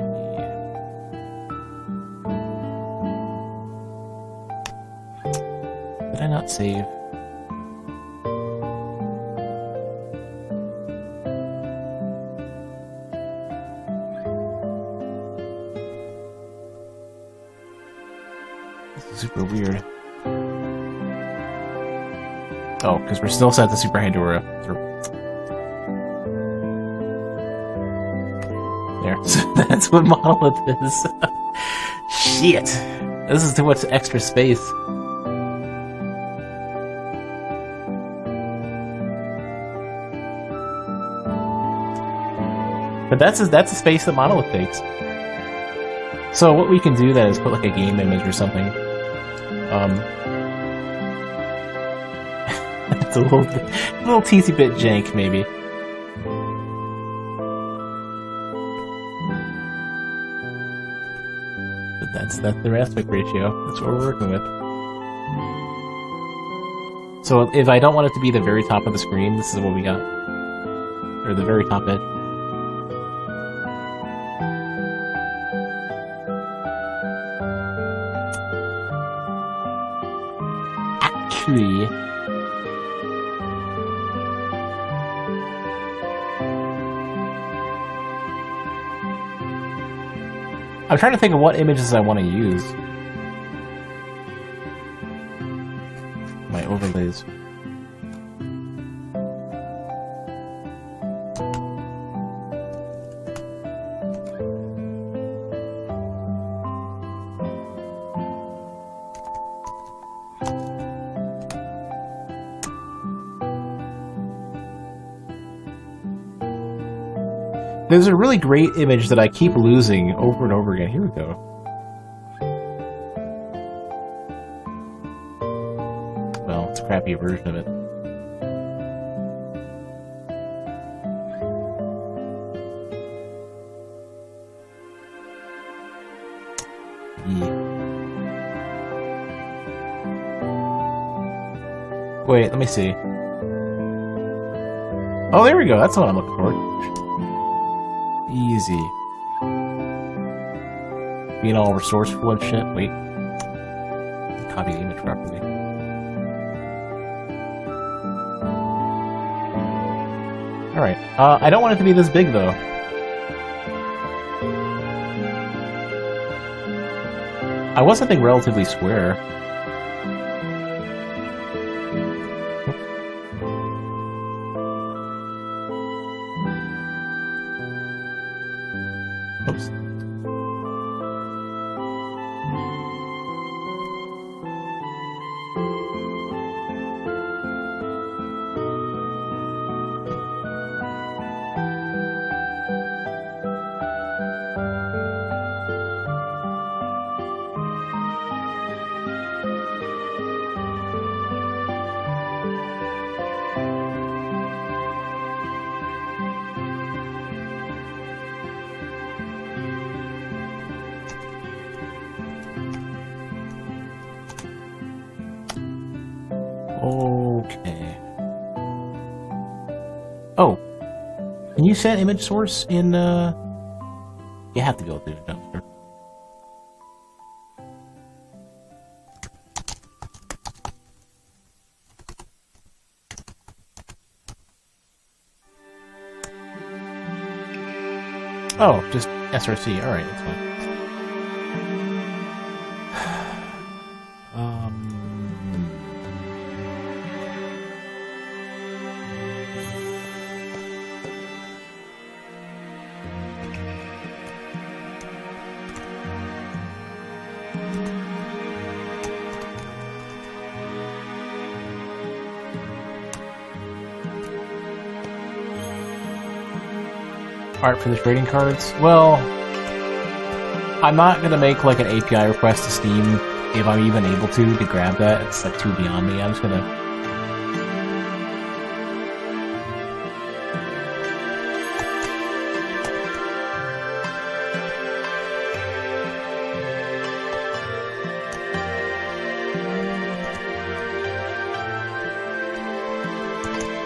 Did I not save? Super weird. Oh, because we're still set to Super Pandora. There. So that's what Monolith is. Shit! This is too much extra space. But that's the space that Monolith takes. So what we can do then is put like a game image or something. It's a little teensy bit jank, maybe. But that's the aspect ratio. That's what we're working with. So if I don't want it to be the very top of the screen, this is what we got. Or the very top edge. Actually... I'm trying to think of what images I want to use. My overlays. There's a really great image that I keep losing over and over again. Here we go. Well, it's a crappy version of it. Yeah. Wait, let me see. Oh, there we go. That's what I'm looking for. Easy. Being all resourceful and shit. Wait. Copy the image properly. Alright. I don't want it to be this big, though. I want something relatively square. Oops. Okay. Oh, can you set image source in? You have to be able to do it. No, sure. Oh, just SRC. All right, that's fine. Art for the trading cards? Well, I'm not gonna make like an API request to Steam if I'm even able to grab that. It's like too beyond me. I'm just gonna...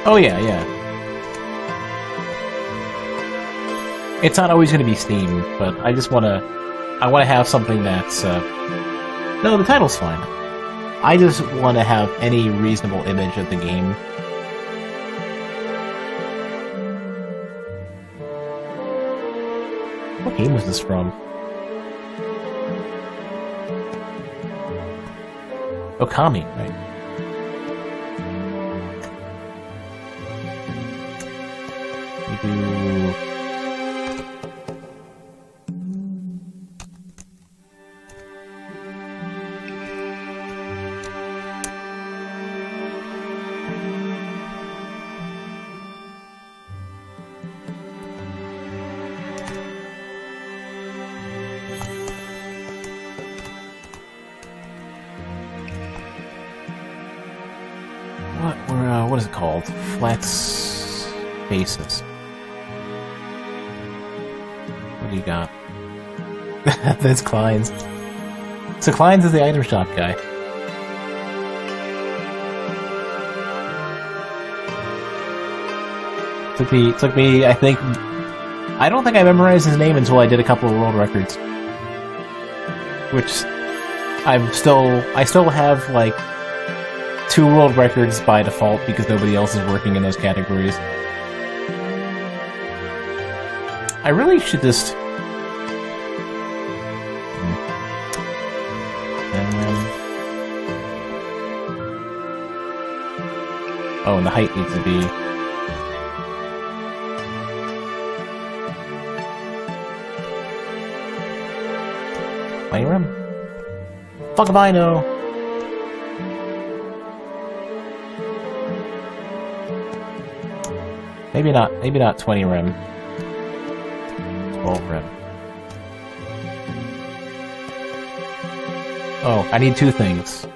Oh yeah, yeah. It's not always going to be Steam, but I just want to... I want to have something that's... No, the title's fine. I just want to have any reasonable image of the game. What game was this from? Okami, right? We do... What is it called? Flex basis. What do you got? That's Klein's. So Klein's is the item shop guy. Took me, I think... I don't think I memorized his name until I did a couple of world records. Which... I still have, like, 2 world records by default because nobody else is working in those categories. I really should just... Oh, and the height needs to be... 20 rem? Fuck if I know! Maybe not 20 rem. 12 rem. Oh, I need 2 things.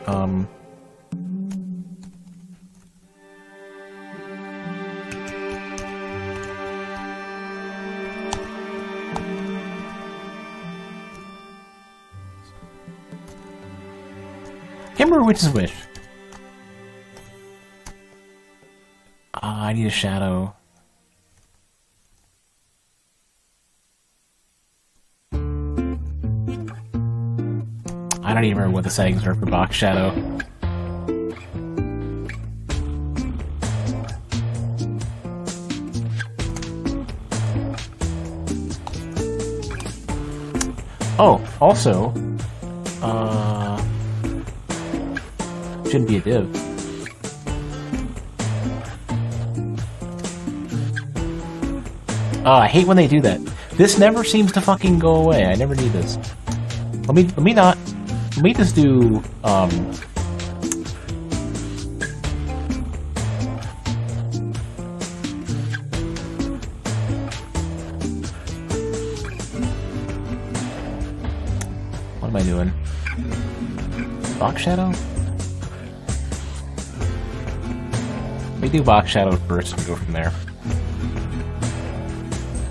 Can't remember which is which. I need a shadow. I don't even remember what the settings are for box shadow. Oh, also, shouldn't be a div. Oh, I hate when they do that. This never seems to fucking go away. I never need this. Let me just do, what am I doing? Box shadow? Let me do box shadow first and go from there.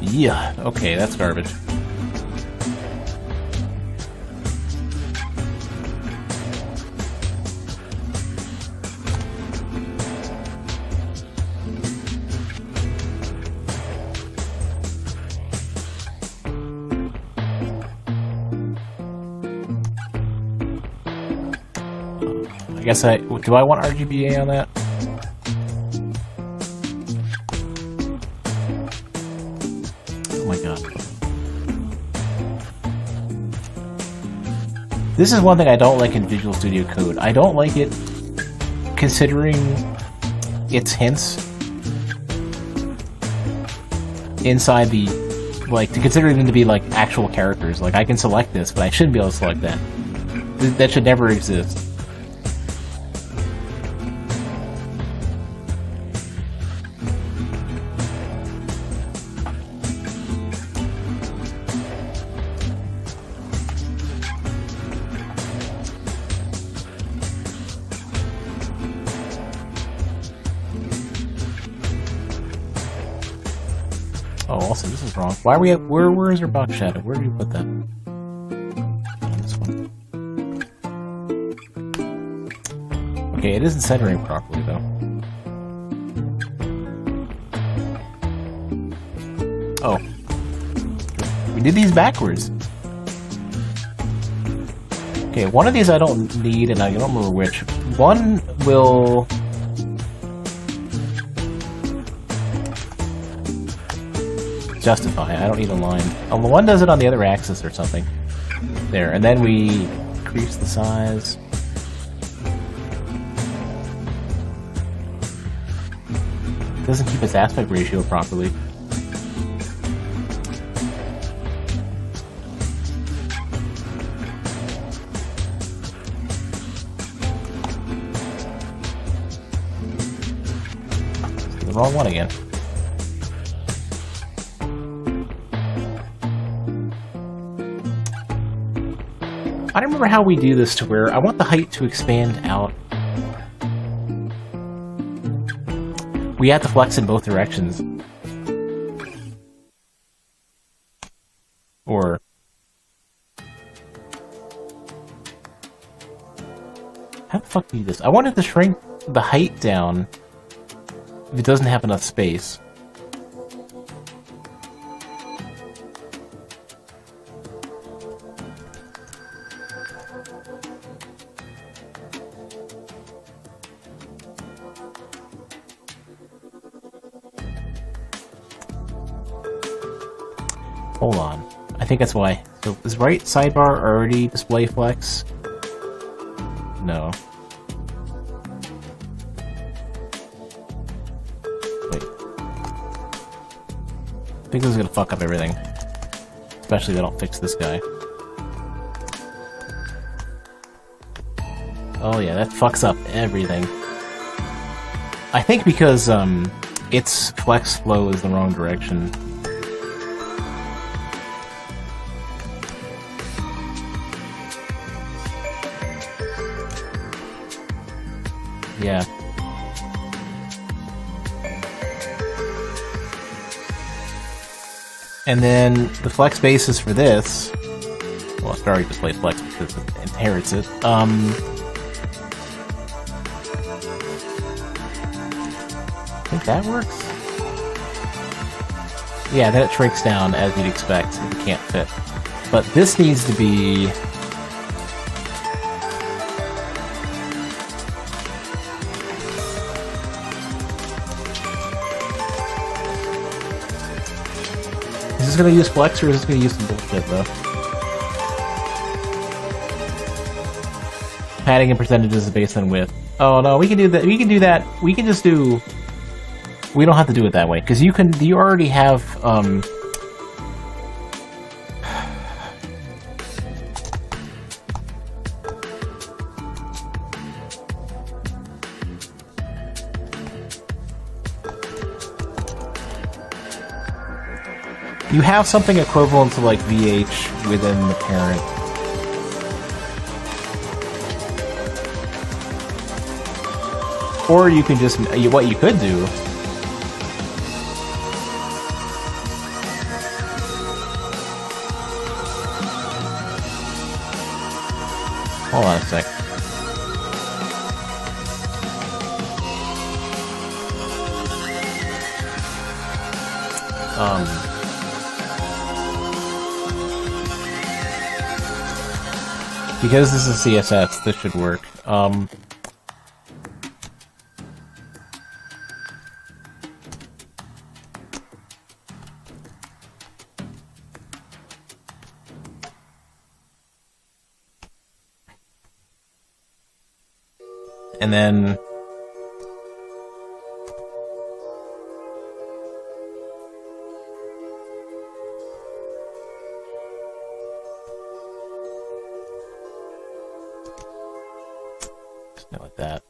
Yeah, okay, that's garbage. I guess do I want RGBA on that? Oh my god. This is one thing I don't like in Visual Studio Code. I don't like it considering its hints inside the, like, to consider them to be like actual characters. Like, I can select this, but I shouldn't be able to select that. That should never exist. Oh, also, this is wrong. Why are we at... Where is your box shadow? Where did you put that? Oh, this one. Okay, it isn't centering properly, though. Oh. We did these backwards. Okay, one of these I don't need, and I don't remember which. One will... justify. I don't need a line. Oh, the one does it on the other axis or something. There, and then we increase the size. It doesn't keep its aspect ratio properly. It's the wrong one again. I don't remember how we do this to where I want the height to expand out. We have to flex in both directions. Or... how the fuck do you do this? I wanted to shrink the height down if it doesn't have enough space. Hold on. I think that's why. So, is right sidebar already display flex? No. Wait. I think this is gonna fuck up everything. Especially if they don't fix this guy. Oh yeah, that fucks up everything. I think because, its flex flow is the wrong direction. Yeah. And then the flex basis for this, well, it's already displayed flex because it inherits it. I think that works. Yeah, then it shrinks down as you'd expect if it can't fit. But this needs to be... is this gonna use flex or is this gonna use some bullshit though? Padding and percentages is based on width. Oh no, we can do that. We can do that. We can just do. We don't have to do it that way because you can. You already have. You have something equivalent to like VH within the parent. Or you can just, what you could do hold on a sec. Because this is CSS, this should work. And then... like that.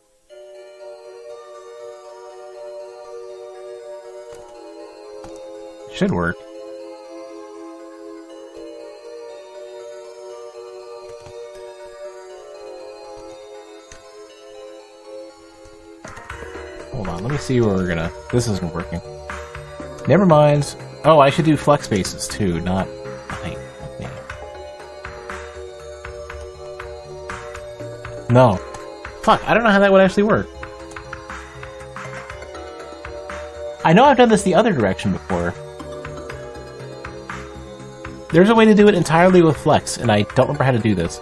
Should work. Hold on, let me see where we're gonna... This isn't working. Never mind. Oh, I should do flex bases too, not height. Okay. No. Fuck, I don't know how that would actually work. I know I've done this the other direction before. There's a way to do it entirely with flex, and I don't remember how to do this.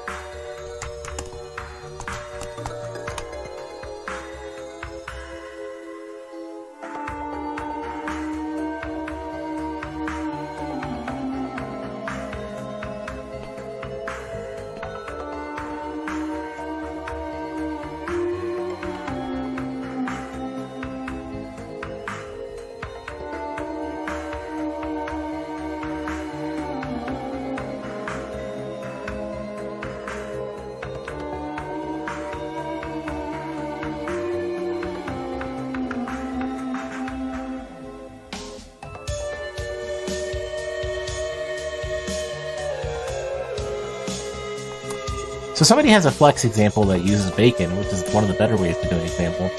So somebody has a flex example that uses bacon, which is one of the better ways to do an example.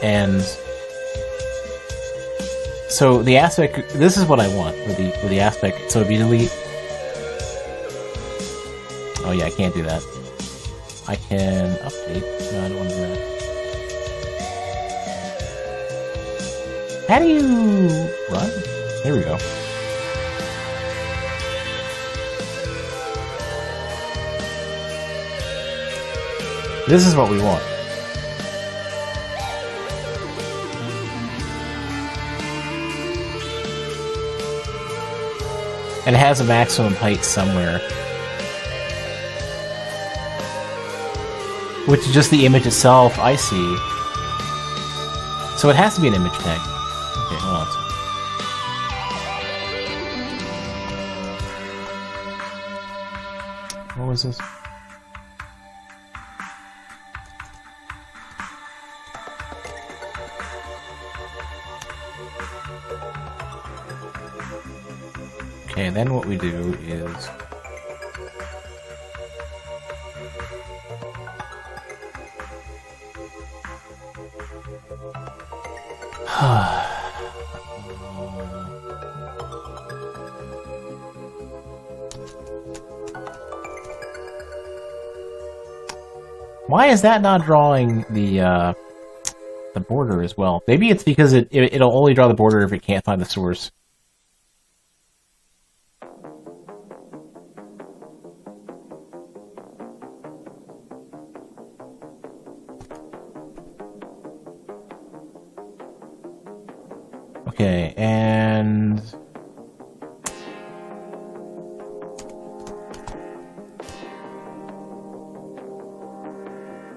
And so the aspect, this is what I want for the aspect. So if you delete, oh yeah, I can't do that. I can update. No, I don't want to do that. How do you run? Here we go. This is what we want. And it has a maximum height somewhere. Which is just the image itself, I see. So it has to be an image tag. Okay, hold on. What was this? Okay, then what we do is... Why is that not drawing the border as well? Maybe it's because it'll only draw the border if it can't find the source. Okay, and...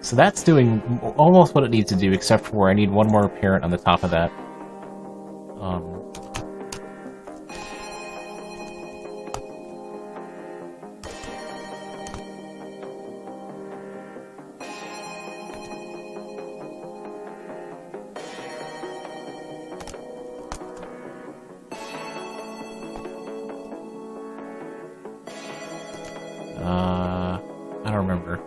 so that's doing almost what it needs to do, except for I need one more parent on the top of that. I don't remember.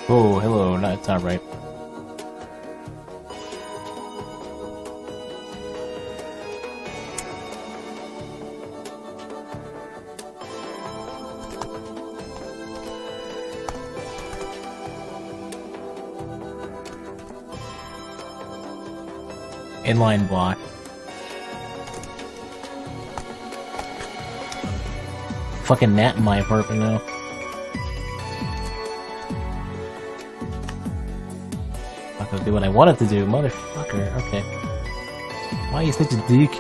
Oh, hello. No, it's not right. Inline block. Fucking gnat in my apartment now. Not gonna do what I wanted to do, motherfucker. Okay. Why are you such a dick?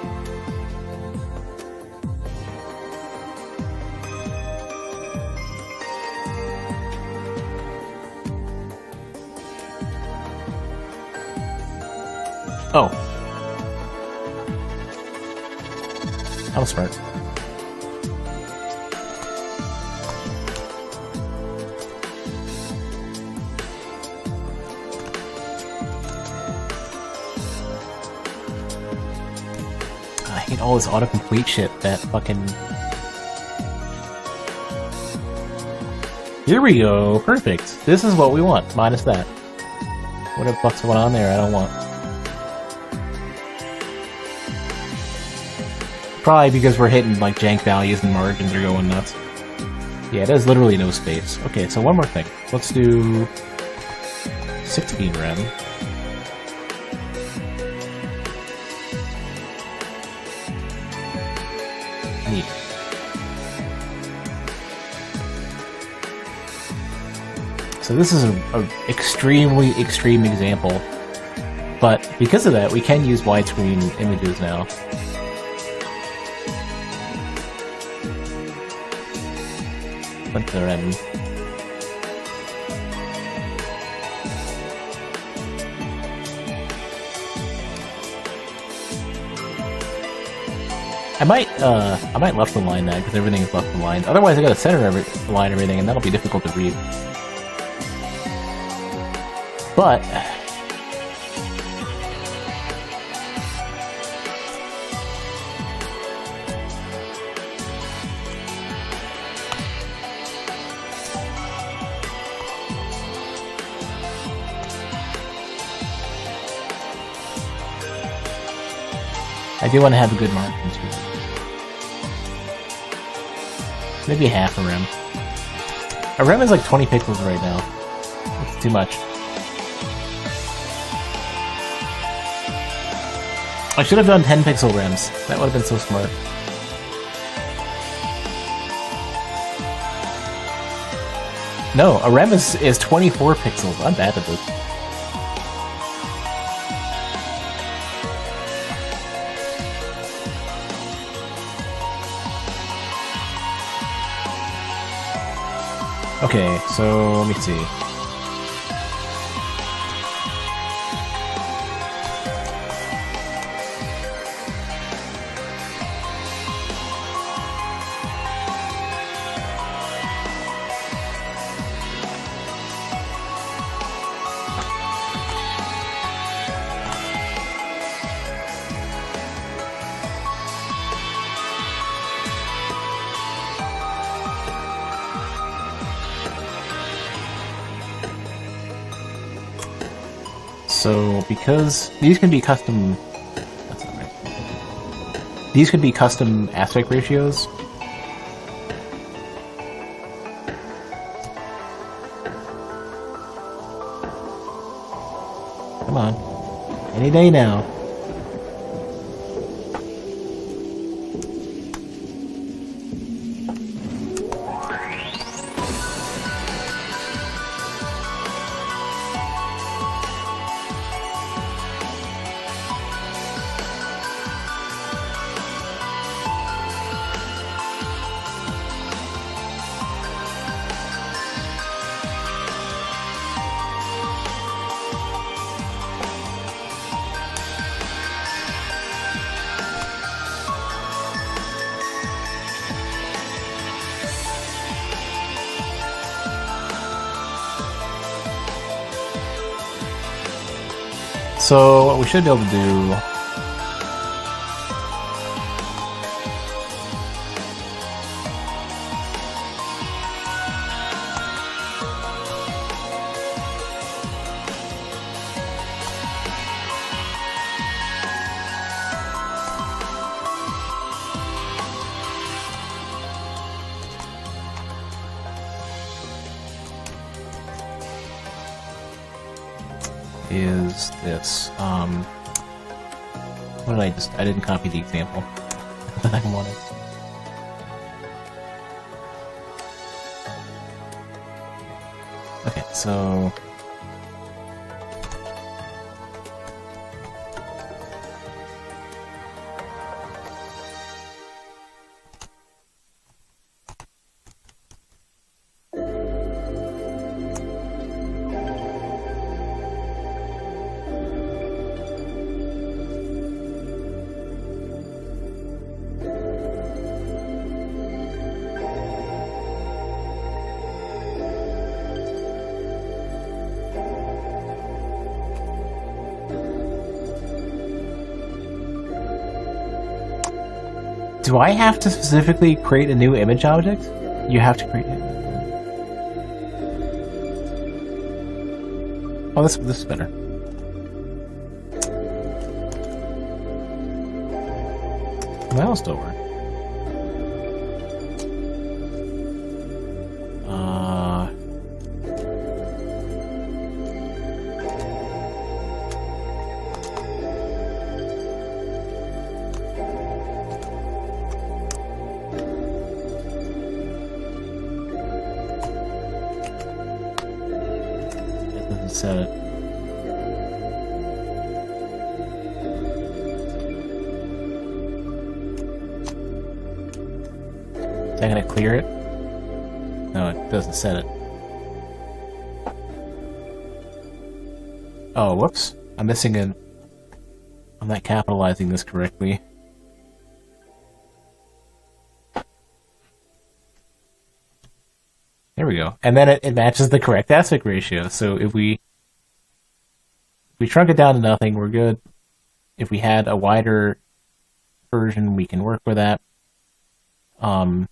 Oh. That was smart. I hate all this autocomplete shit, that fucking... Here we go! Perfect! This is what we want, minus that. What the fuck's going on there I don't want. Probably because we're hitting like jank values and margins are going nuts. Yeah, there's literally no space. Okay, so one more thing. Let's do 16 rem. Neat. So this is a extremely extreme example, but because of that, we can use widescreen images now. And I might left align that because everything is left aligned. Otherwise, I gotta center align everything, and that'll be difficult to read. But I do want to have a good margin too. Maybe half a rem. A rem is like 20 pixels right now. It's too much. I should have done 10 pixel rems. That would have been so smart. No, a rem is 24 pixels. I'm bad at this. Okay, so let me see. So, because these can be custom... That's not right. These could be custom aspect ratios. Come on. Any day now. So, what we should be able to do... is this. What did I didn't copy the example that I wanted. Okay, so... Do I have to specifically create a new image object? You have to create it. Oh, this is better. That'll still work. Set it. Is that gonna clear it? No, it doesn't set it. Oh, whoops. I'm missing a... I'm not capitalizing this correctly. There we go. And then it matches the correct aspect ratio. So if we shrunk it down to nothing, we're good. If we had a wider version, we can work with that. And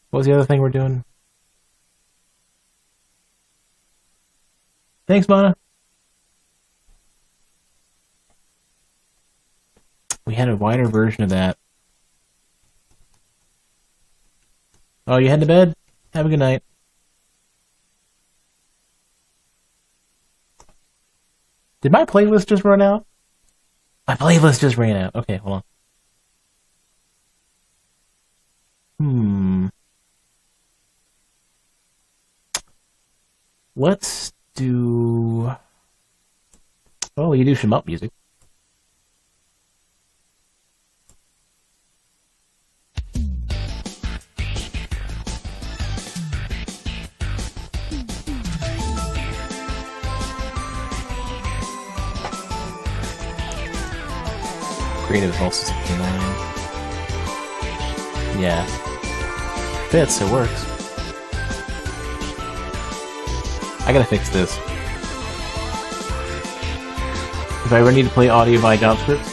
what was the other thing we're doing? Thanks, Mana. had a wider version of that. Oh, you head to bed? Have a good night. Did my playlist just run out? My playlist just ran out. Okay, hold on. Let's do... Well, you do some up music. Creative is also 69. Yeah. Fits, it works. I gotta fix this. If I ever need to play audio by JavaScript,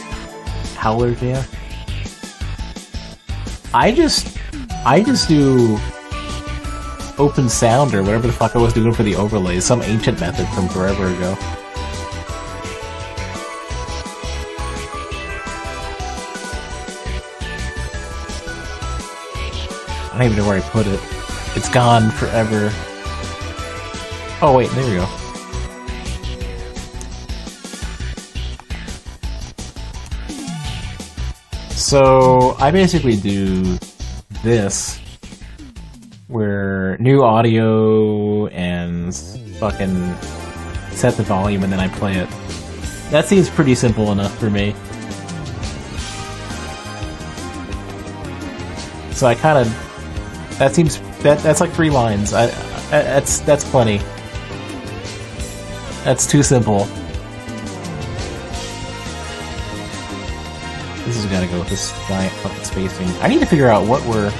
Howlers, yeah. I just do open sound or whatever the fuck I was doing for the overlays, some ancient method from forever ago. I don't even know where I put it. It's gone forever. Oh wait, there we go. So I basically do this, where new audio and fucking set the volume and then I play it. That seems pretty simple enough for me. So I kind of... That's like 3 lines. That's plenty. That's too simple. This has got to go with this giant fucking spacing. I need to figure out what we're...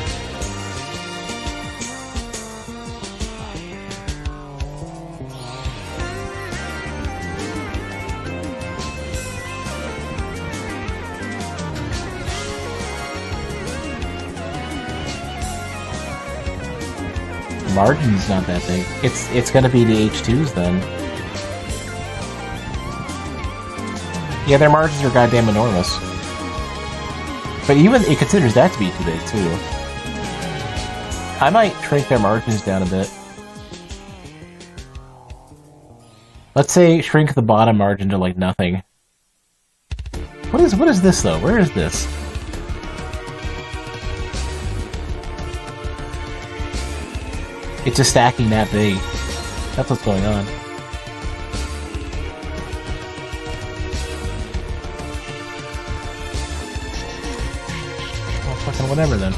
Margin's not that big. It's gonna be the H2s then. Yeah, their margins are goddamn enormous. But even it considers that to be too big too. I might shrink their margins down a bit. Let's say shrink the bottom margin to like nothing. What is this though? Where is this? It's just stacking that big. That's what's going on. Oh, fucking whatever then.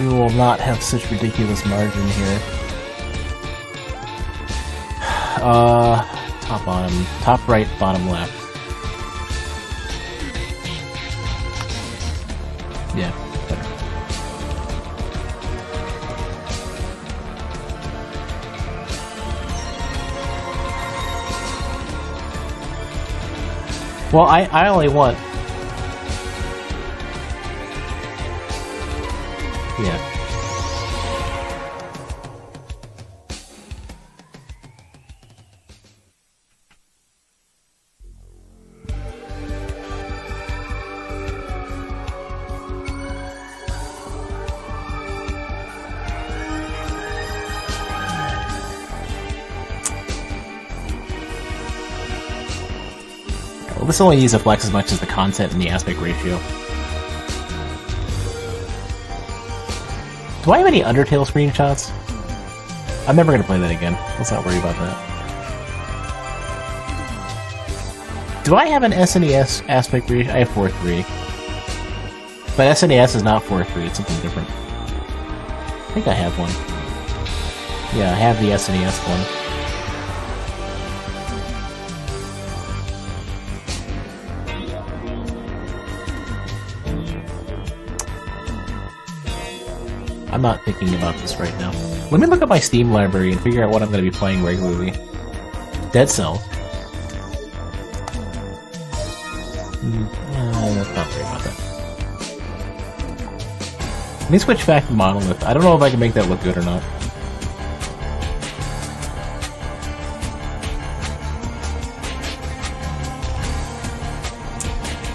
We will not have such ridiculous margin here. Top bottom, top right, bottom left. Yeah, better. Well, I only want... Yeah. Well, this only needs to flex as much as the content and the aspect ratio. Do I have any Undertale screenshots? I'm never going to play that again. Let's not worry about that. Do I have an SNES aspect ratio? I have 4:3. But SNES is not 4:3, it's something different. I think I have one. Yeah, I have the SNES one. I'm not thinking about this right now. Let me look at my Steam library and figure out what I'm going to be playing regularly. Dead Cells. Let's not worry about that. Let me switch back to Monolith. I don't know if I can make that look good or not.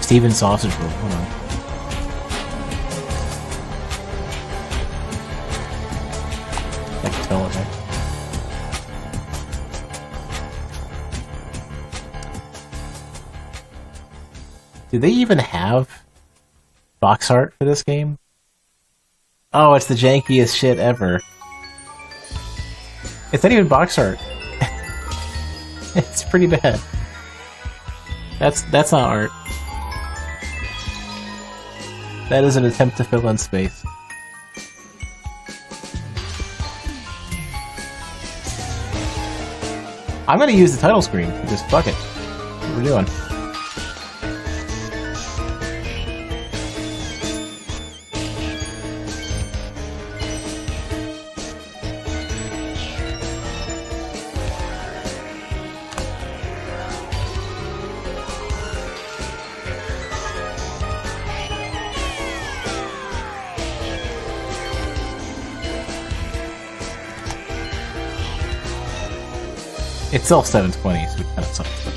Steven Sausage Roll. Hold on. I can tell it there. Do they even have box art for this game? Oh, it's the jankiest shit ever. It's not even box art. It's pretty bad. That's not art. That is an attempt to fill in space. I'm gonna use the title screen. Just fuck it. What we're doing. It's still 720, so it kind of sucks.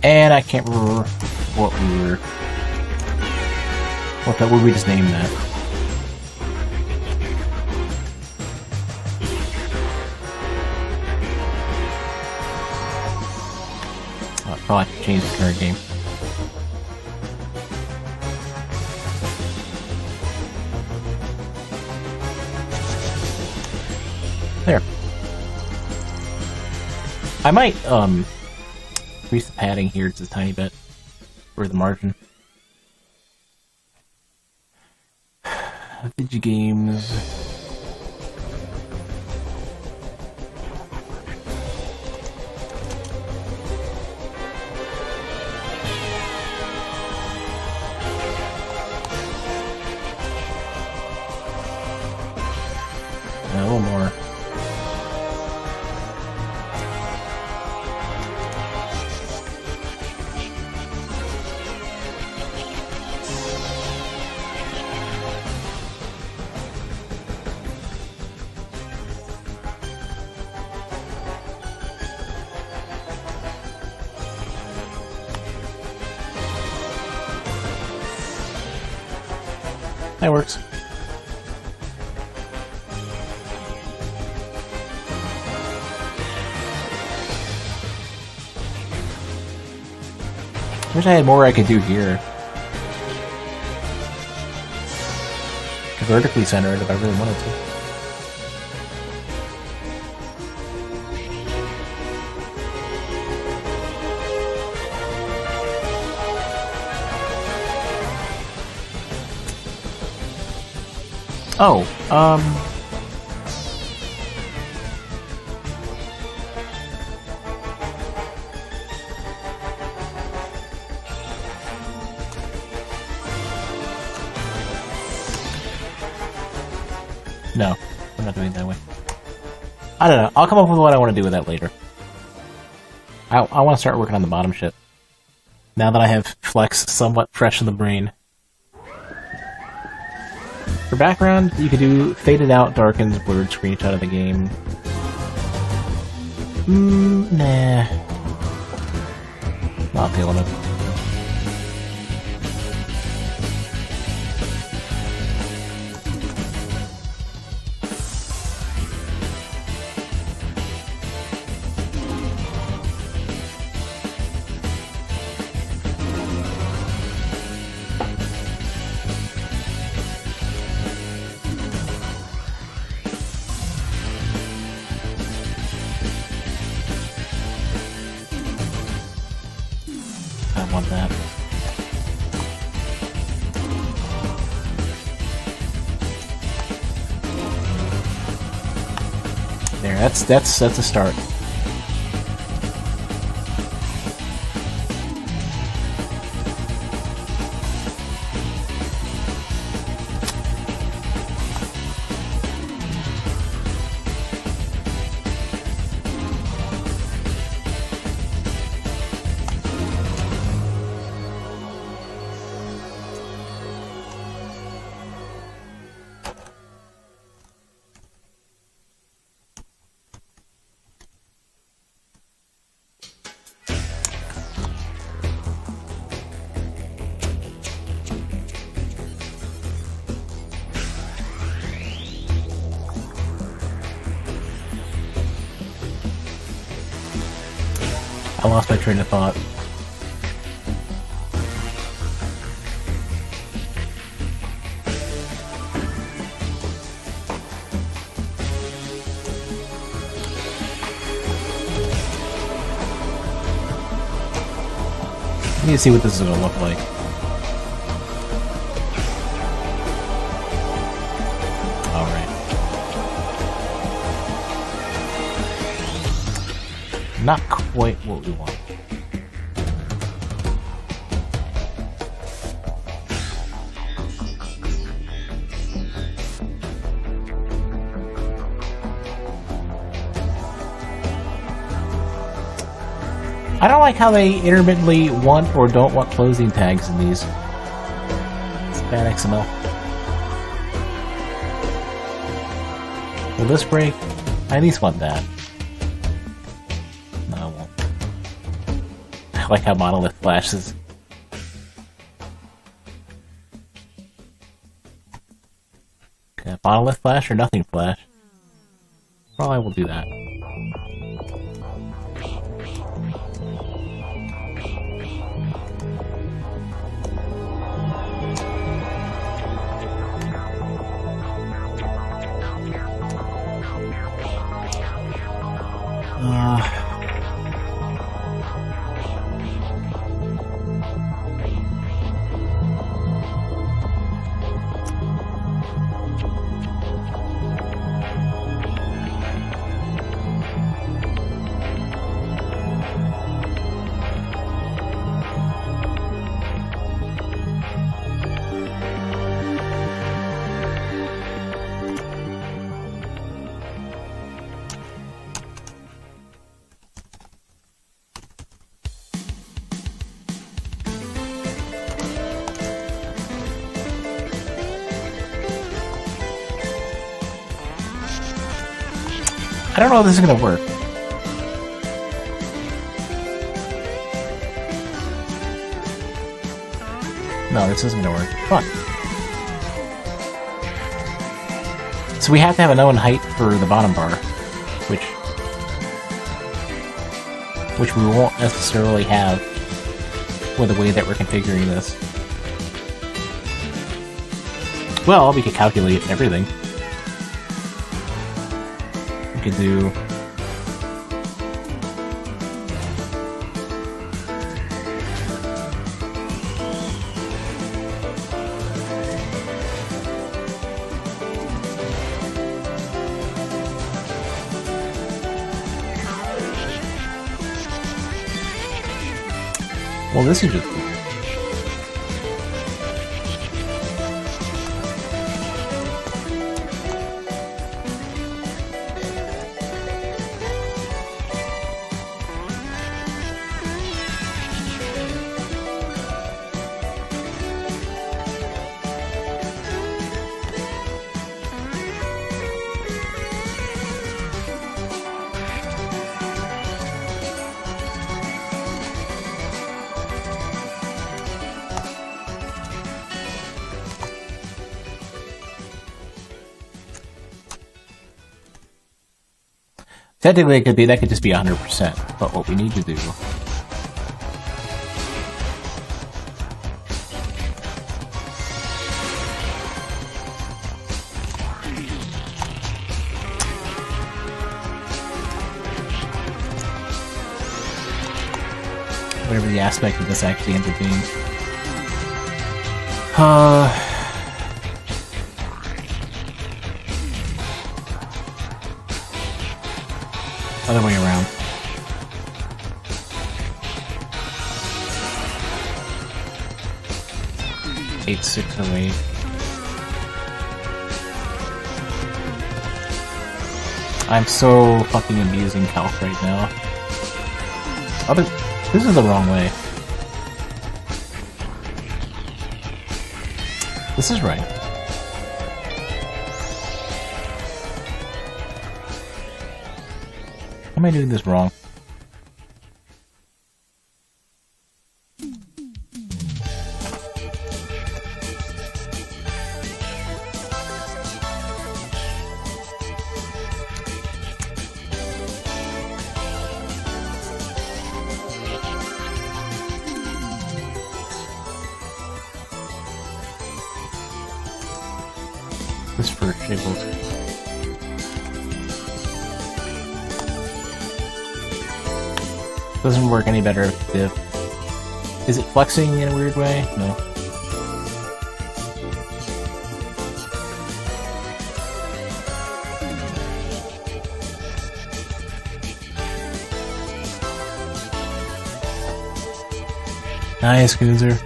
And I can't remember what we were... What would we just name that? Oh, I'll have to change the current game. There. I might, increase the padding here just a tiny bit for the margin. Video games. A little more. That works. Wish I had more I could do here. Could vertically center it if I really wanted to. Oh, no, I'm not doing it that way. I don't know. I'll come up with what I want to do with that later. I want to start working on the bottom shit. Now that I have Flex somewhat fresh in the brain. For background, you could do faded out, darkens, blurred screenshot of the game. Nah. Not feeling it. want that. There, that's a start. I lost my train of thought. I need to see what this is going to look like. Alright. Not quite what we want. I don't like how they intermittently want or don't want closing tags in these. It's bad XML. Will this break? I at least want that. No, I won't. I like how monolith flashes. Okay, monolith flash or nothing flash? Well, I will do that. I don't know if this is going to work. No, this isn't going to work. Fuck. So we have to have a known height for the bottom bar, which we won't necessarily have with the way that we're configuring this. Well, we could calculate everything. We could do... Well, this is just... Technically, that could just be 100%, but what we need to do Whatever the aspect of this actually ends up being. Other way around. Eight, 608. I'm so fucking abusing calc right now. This is the wrong way. This is right. How am I doing this wrong? This for tables. Doesn't work any better with div. Is it flexing in a weird way? No. Nice, Goonzer.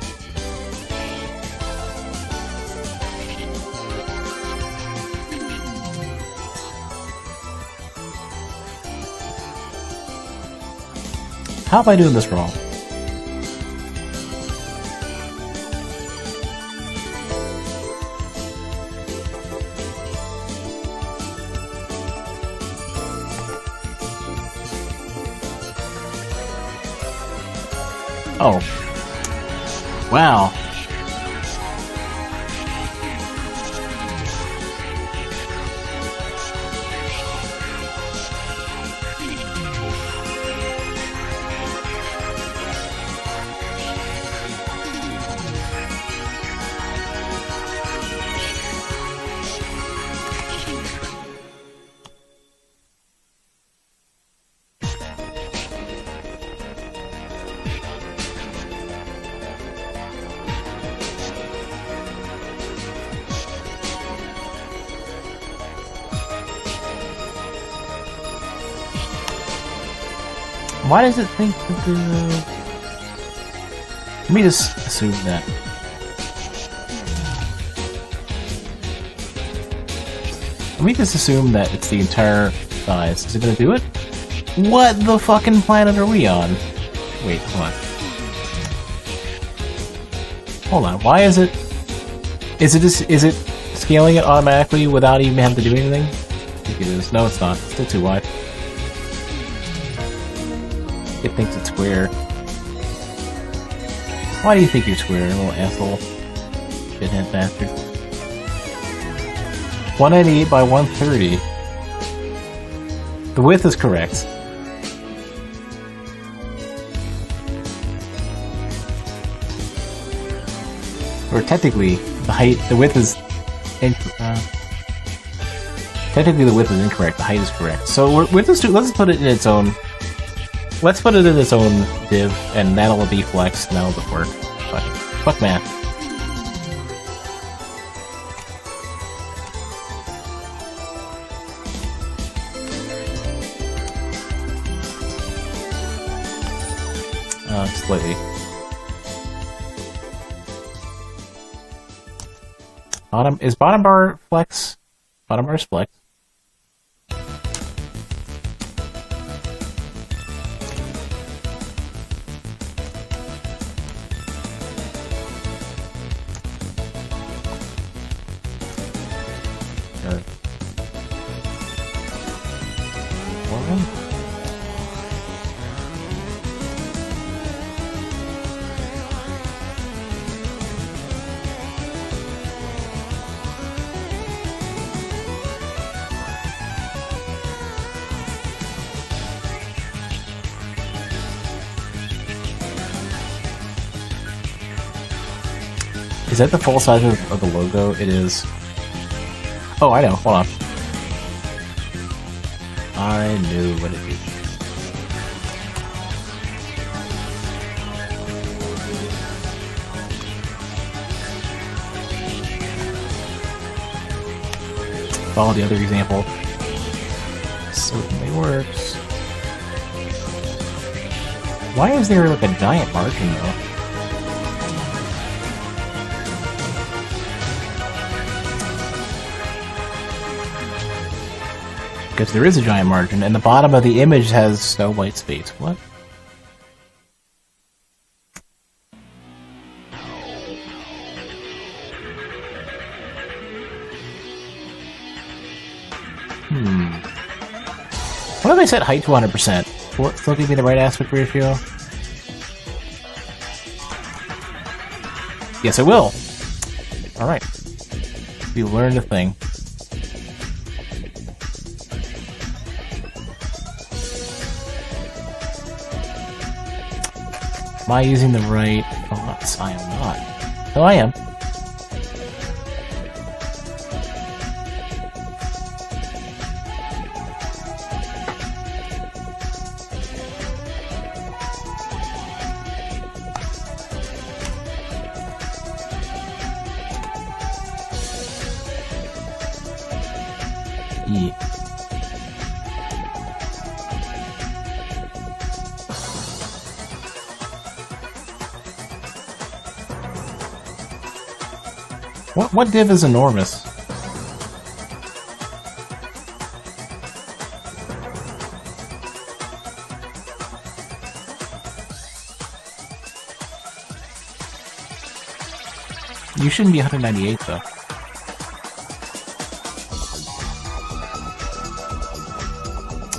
How am I doing this wrong? Oh. Wow. Why does it think that the... Let me just assume that. Let me just assume that it's the entire size. Is it gonna do it? What the fucking planet are we on? Wait, hold on. Hold on, why is it... Is it scaling it automatically without even having to do anything? I think it is. No, it's not. It's still too wide. It thinks it's square. Why do you think you're square, little asshole? Shithead bastard. 198 by 130. The width is correct. Or technically, the width is... technically the width is incorrect, the height is correct. So let's put it in its own... Let's put it in its own div, and that'll be flexed, and that'll work. Fuck math. Slightly. Is bottom bar flex? Bottom bar is flex. Is that the full size of the logo? It is. Oh, I know. Hold on. I knew what it follow the other example. Certainly works. Why is there like a giant margin though? Because there is a giant margin, and the bottom of the image has no white space. What? What if I set height to 100%? Will it still give me the right aspect ratio? Yes, it will. Alright. We learned a thing. Am I using the right fonts? I am not. No, I am. Yeah. What div is enormous? You shouldn't be 198 though.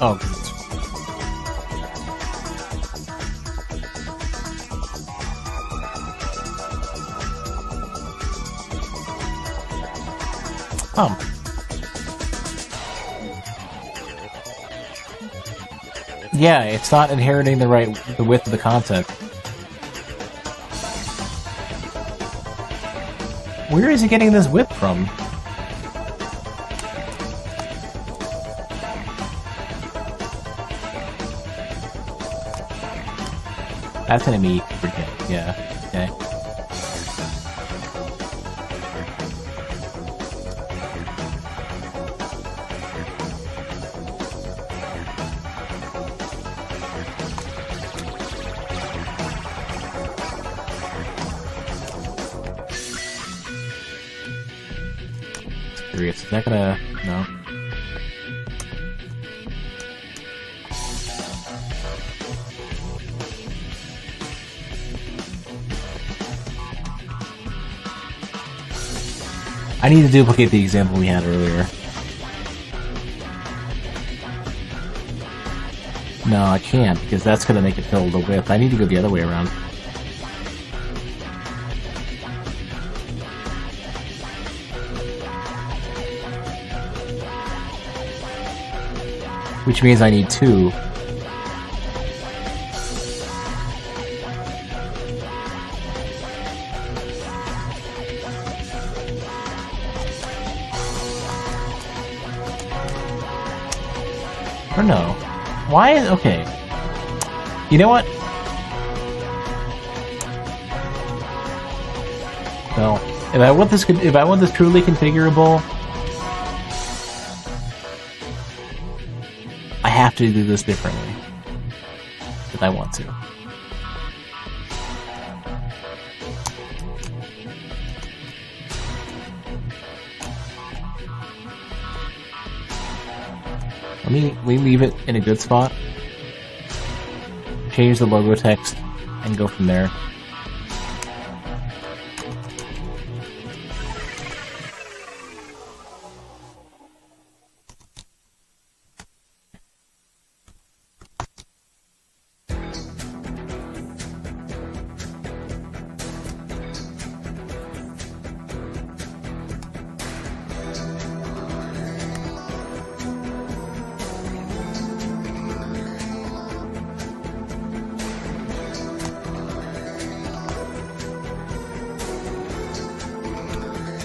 Oh, 'cause it's... Yeah, it's not inheriting the width of the content. Where is he getting this width from? That's gonna be freaking, yeah, okay. Curious, is that gonna... no. I need to duplicate the example we had earlier. No, I can't, because that's going to make it fill the width. I need to go the other way around. Which means I need two. Or no. Why is... okay. You know what? Well, if I want this truly configurable, I have to do this differently. If I want to. Let me leave it in a good spot. Change the logo text and go from there.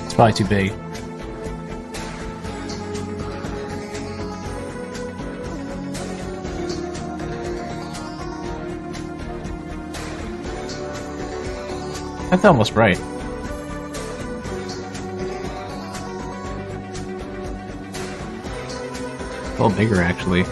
It's probably too big. That's almost right. a little bigger, actually.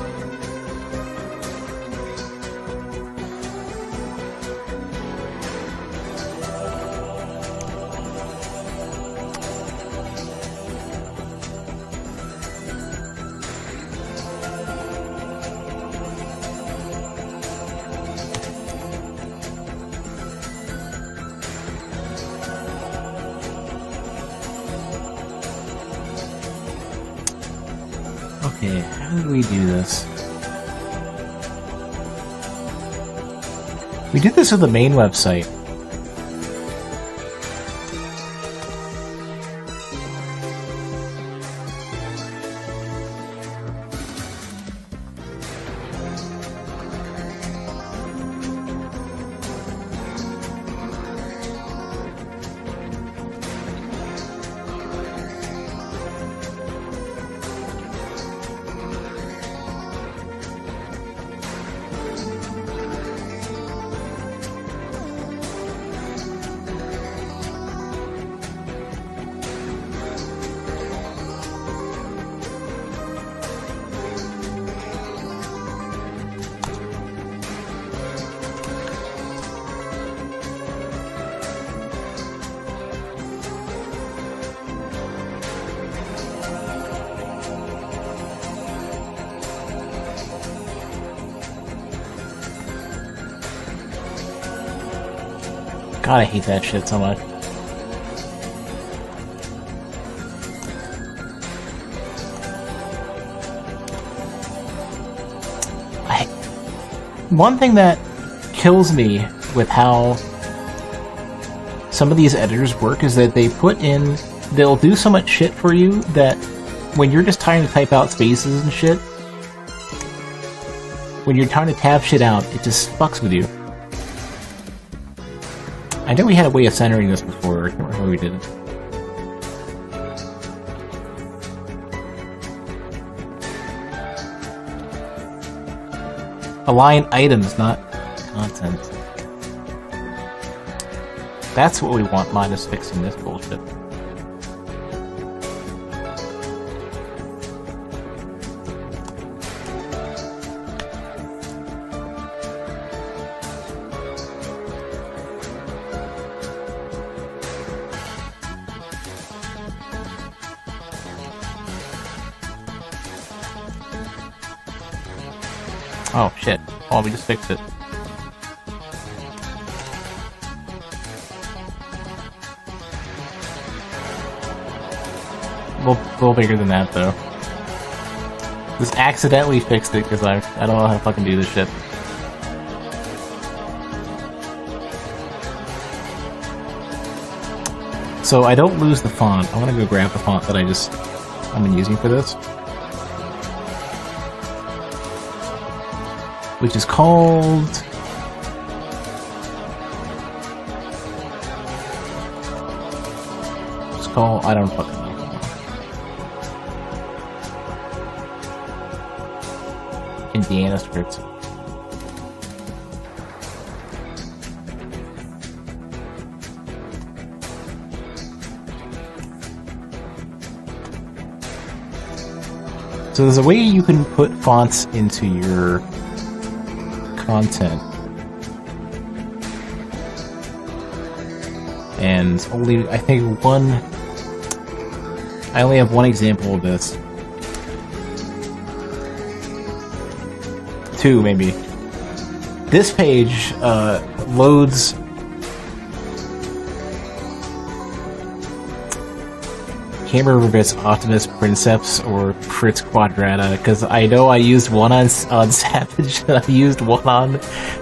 Okay, how do we do this? We did this with the main website. God, I hate that shit so much. One thing that kills me with how some of these editors work is that they'll do so much shit for you that when you're just trying to type out spaces and shit, when you're trying to tab shit out, it just fucks with you. I know we had a way of centering this before, I can't remember how we did it. Align items, not content. That's what we want, minus fixing this bullshit. Oh shit. Oh, we just fixed it. A little bigger than that, though. Just accidentally fixed it because I don't know how to fucking do this shit. So I don't lose the font. I want to go grab the font that I've been using for this. Which is called... It's called... I don't fucking know. Indiana scripts. So there's a way you can put fonts into your content. And only, I think I only have one example of this. Two, maybe. This page loads Camera Optimus Princeps or Fritz Quadrata, because I know I used one on Savage and I used one on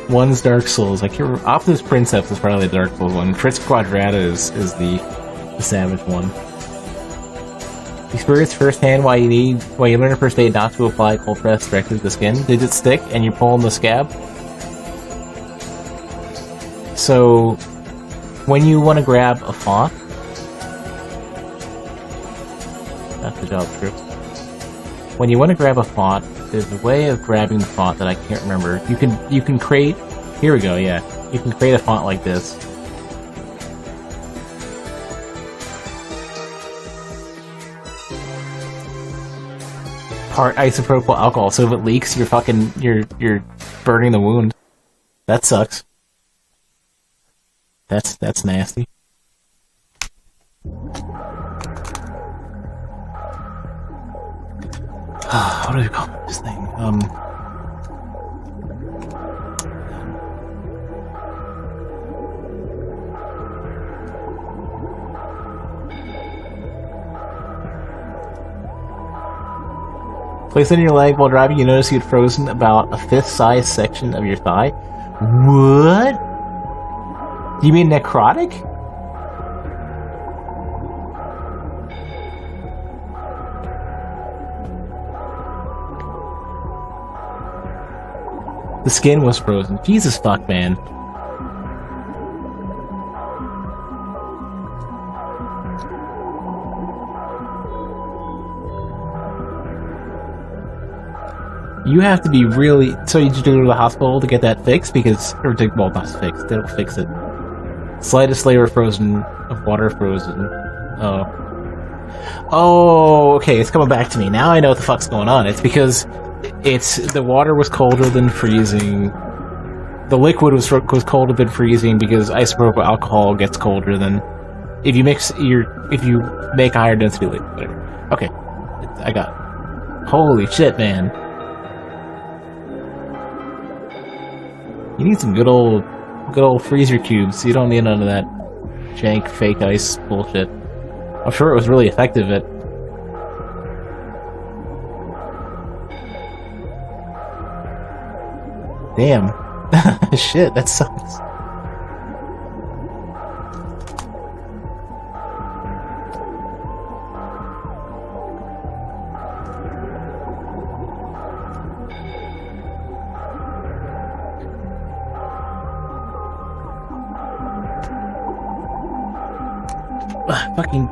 one's Dark Souls. I can't remember. Optimus Princeps is probably the Dark Souls one. Fritz Quadrata is the Savage one. Experience firsthand why you learn at first aid not to apply cold press directly to the skin. Did it stick and you're pulling the scab? So when you want to grab a font, that's the JavaScript. When you want to grab a font, there's a way of grabbing the font that I can't remember. You can create. Here we go. Yeah, you can create a font like this. part isopropyl alcohol, so if it leaks, you're burning the wound. That sucks. That's nasty. What do we call this thing? Placed on your leg while driving, you notice you had frozen about a fist-sized section of your thigh. What? You mean necrotic? The skin was frozen. Jesus fuck, man. You have to be really... So you just go to the hospital to get that fixed? Because... Or to, well, not fixed. They don't fix it. Slightest layer of water frozen. Oh. Oh, okay, it's coming back to me. Now I know what the fuck's going on. It's because... the water was colder than freezing. The liquid was colder than freezing because isopropyl alcohol gets colder than... If you make a higher density liquid. Okay. I got it. Holy shit, man. You need some good old freezer cubes. You don't need none of that jank fake ice bullshit. I'm sure it was really effective at... Damn. Shit, that sucks. Fucking...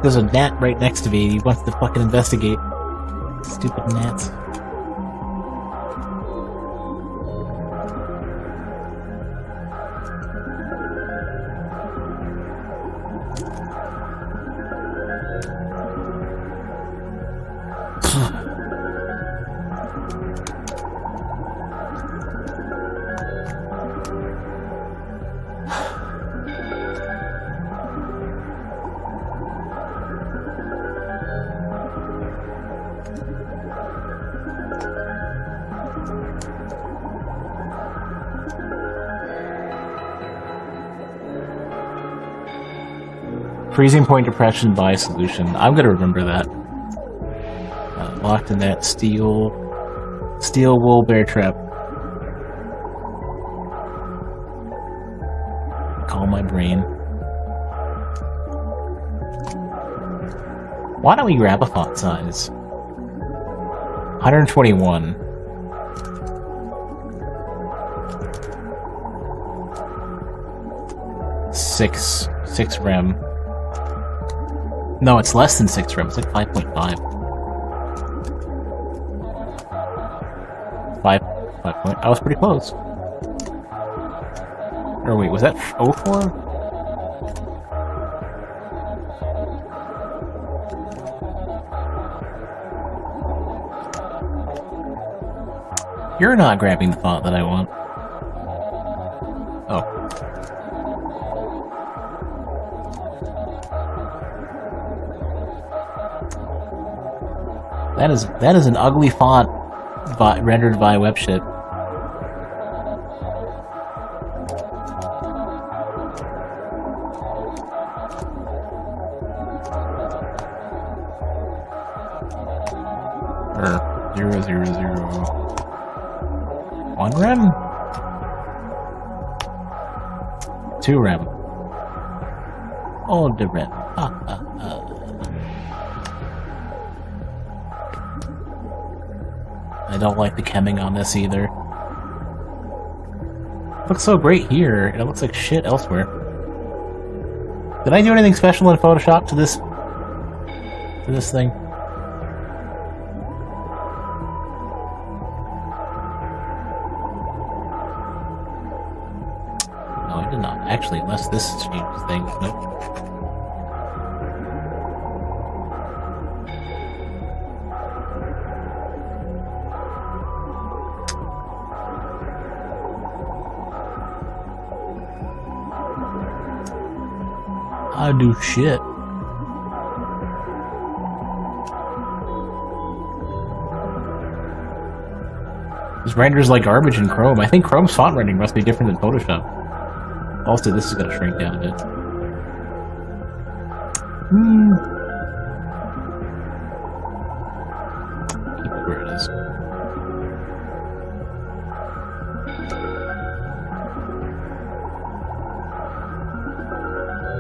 There's a gnat right next to me. He wants to fucking investigate. Stupid gnats. Freezing point depression by solution. I'm gonna remember that. Locked in that steel wool bear trap. Calm my brain. Why don't we grab a font size? 121. Six rem. No, it's less than 6 rem. It's like 5.5. 5 point. I was pretty close. Or wait, was that 04? You're not grabbing the font that I want. Oh. That is an ugly font rendered by webshit. Or 0.001 rem? 2 rem. Oh, the rem. I don't like the chemming on this either. It looks so great here, and it looks like shit elsewhere. Did I do anything special in Photoshop to this thing? No, I did not. Actually, unless this changes things. Nope. I do shit. This renders like garbage in Chrome. I think Chrome's font rendering must be different than Photoshop. Also, this is going to shrink down a bit. Keep it where it is.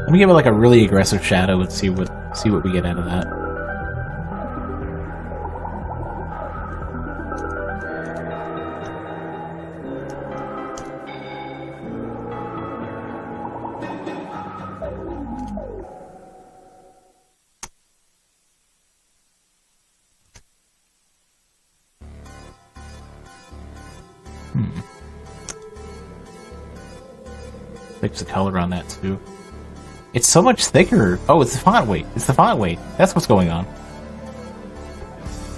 Let me give it like a really aggressive shadow and see what we get out of that. Fix the color on that too. It's so much thicker. Oh, it's the font weight. It's the font weight. That's what's going on.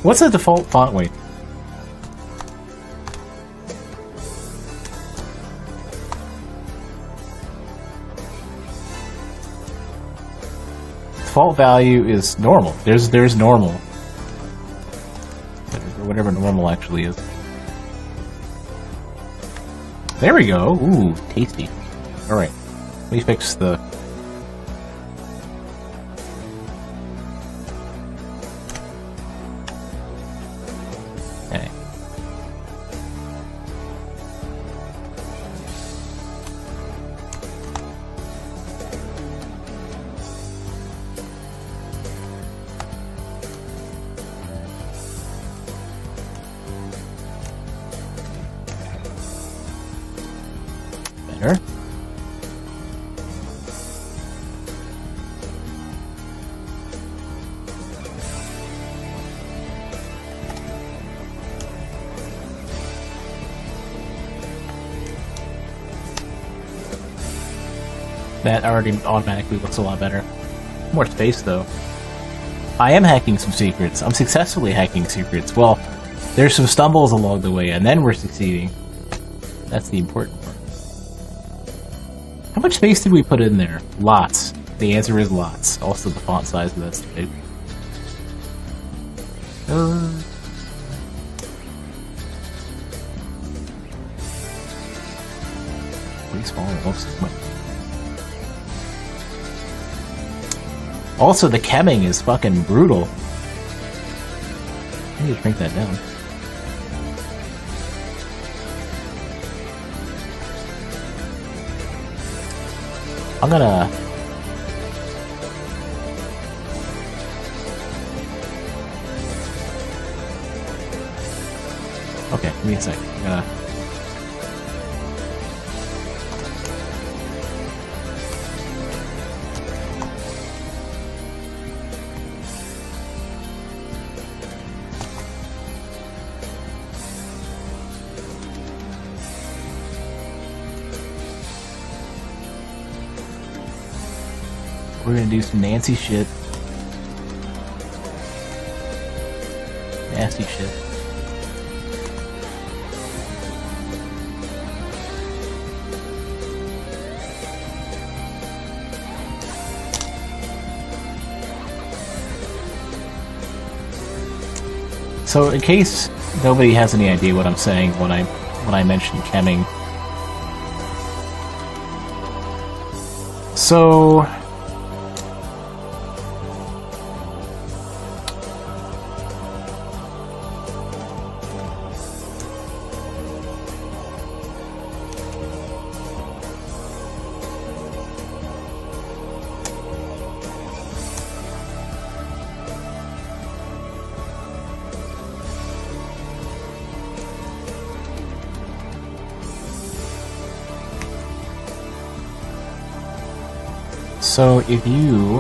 What's the default font weight? Default value is normal. There's normal. Whatever normal actually is. There we go. Ooh, tasty. Alright. Let me fix the... Okay. Better. That already automatically looks a lot better. More space, though. I am hacking some secrets. I'm successfully hacking secrets. Well, there's some stumbles along the way, and then we're succeeding. That's the important part. How much space did we put in there? Lots. The answer is lots. Also, the font size of that's too big. Way smaller. Looks like also, the chemming is fucking brutal. I need to shrink that down. I'm gonna... Okay, give me a sec. I'm gonna... We're gonna do some Nancy shit. Nasty shit. So, in case nobody has any idea what I'm saying when I mention chemming, so. So if you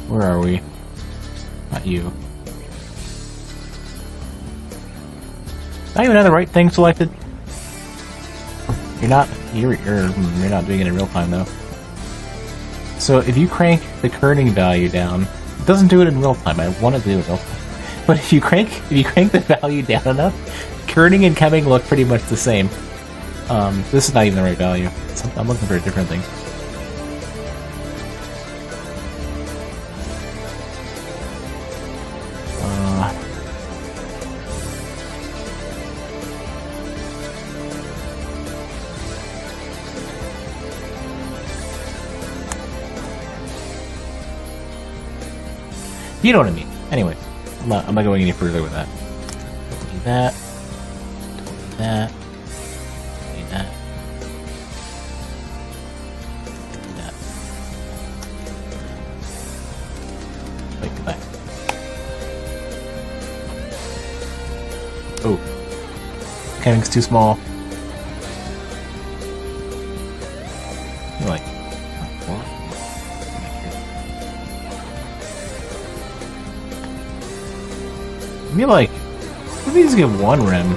where are we? Not you. Not even have the right thing selected. You're not doing it in real time though. So if you crank the kerning value down, it doesn't do it in real time. I want to do it in real time. But if you crank the value down enough, kerning and chemming look pretty much the same. This is not even the right value. I'm looking for a different thing. You know what I mean. Anyway, I'm not going any further with that. Don't need that. Don't need that. Don't need that. Don't need that. Wait, come back. Oh. Cabin's too small. You're like, what? I mean, like, let me just get one rem. 1.5?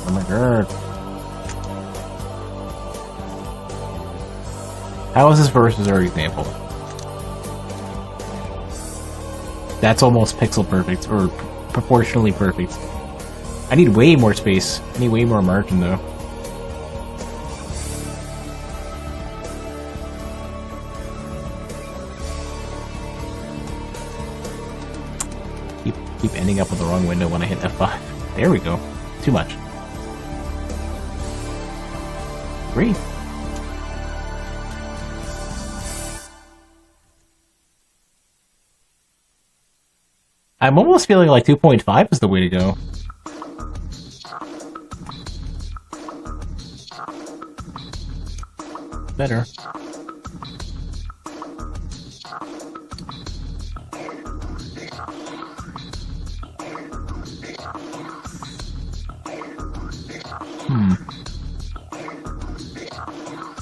Oh my god. How is this versus our example? That's almost pixel perfect, or proportionally perfect. I need way more space. I need way more margin, though. Keep ending up with the wrong window when I hit F5. There we go. Too much. Great. I'm almost feeling like 2.5 is the way to go. Better.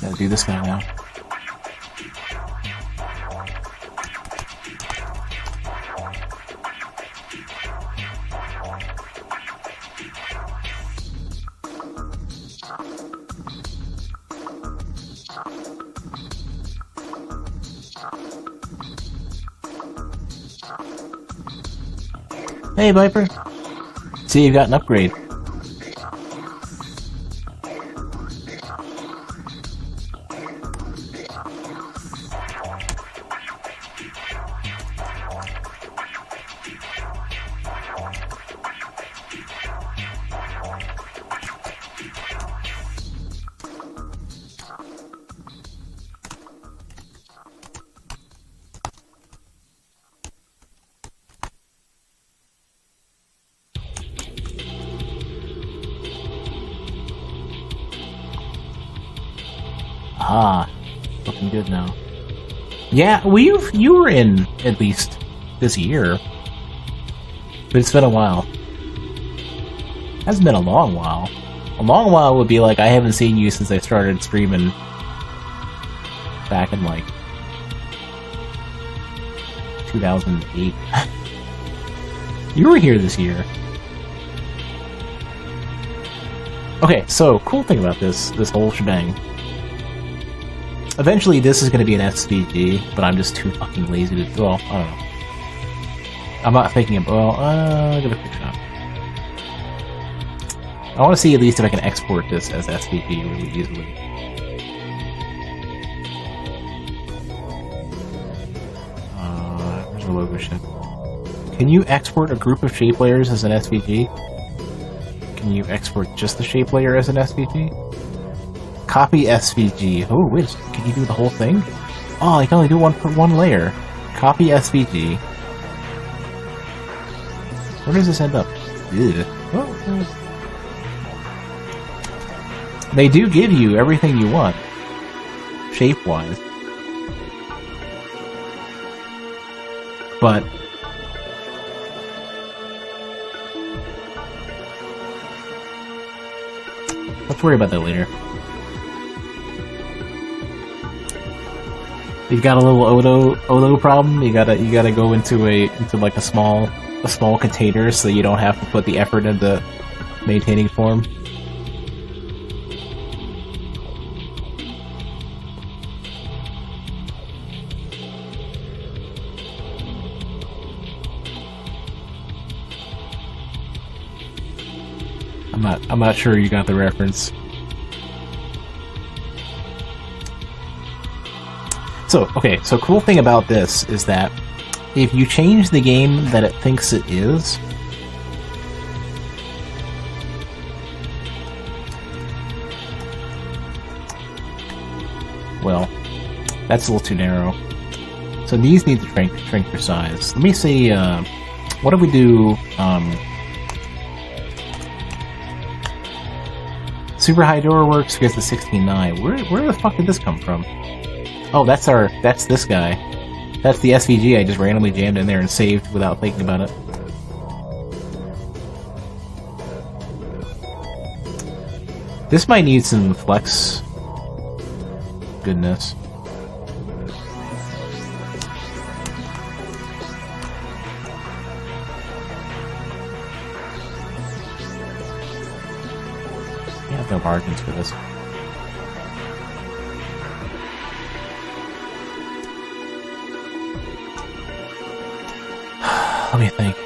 Gotta do this guy now. Hey, Viper. See, you've got an upgrade. Ah, looking good now. Yeah, well, you were in at least this year, but it's been a while. It hasn't been a long while. A long while would be like I haven't seen you since I started streaming back in like 2008. You were here this year. Okay, so cool thing about this whole shebang. Eventually, this is going to be an SVG, but I'm just too fucking lazy to. Well, I don't know. I'm not thinking of. Well, I'll give it a quick shot. I want to see at least if I can export this as SVG really easily. Where's the logo ship? Can you export a group of shape layers as an SVG? Can you export just the shape layer as an SVG? Copy SVG. Oh, wait, can you do the whole thing? Oh, I can only do one per one layer. Copy SVG. Where does this end up? Ugh. Oh. They do give you everything you want, shape-wise. But let's worry about that later. You've got a little Odo problem. You gotta go into like a small container so you don't have to put the effort into maintaining form. I'm not sure you got the reference. So, okay, so cool thing about this is that if you change the game that it thinks it is, well, that's a little too narrow. So these need to shrink their size. Let me see, what if we do, Super High Door Works gets the 16.9. Where the fuck did this come from? Oh, that's this guy. That's the SVG I just randomly jammed in there and saved without thinking about it. This might need some flex goodness. I have no margins for this. Let me think.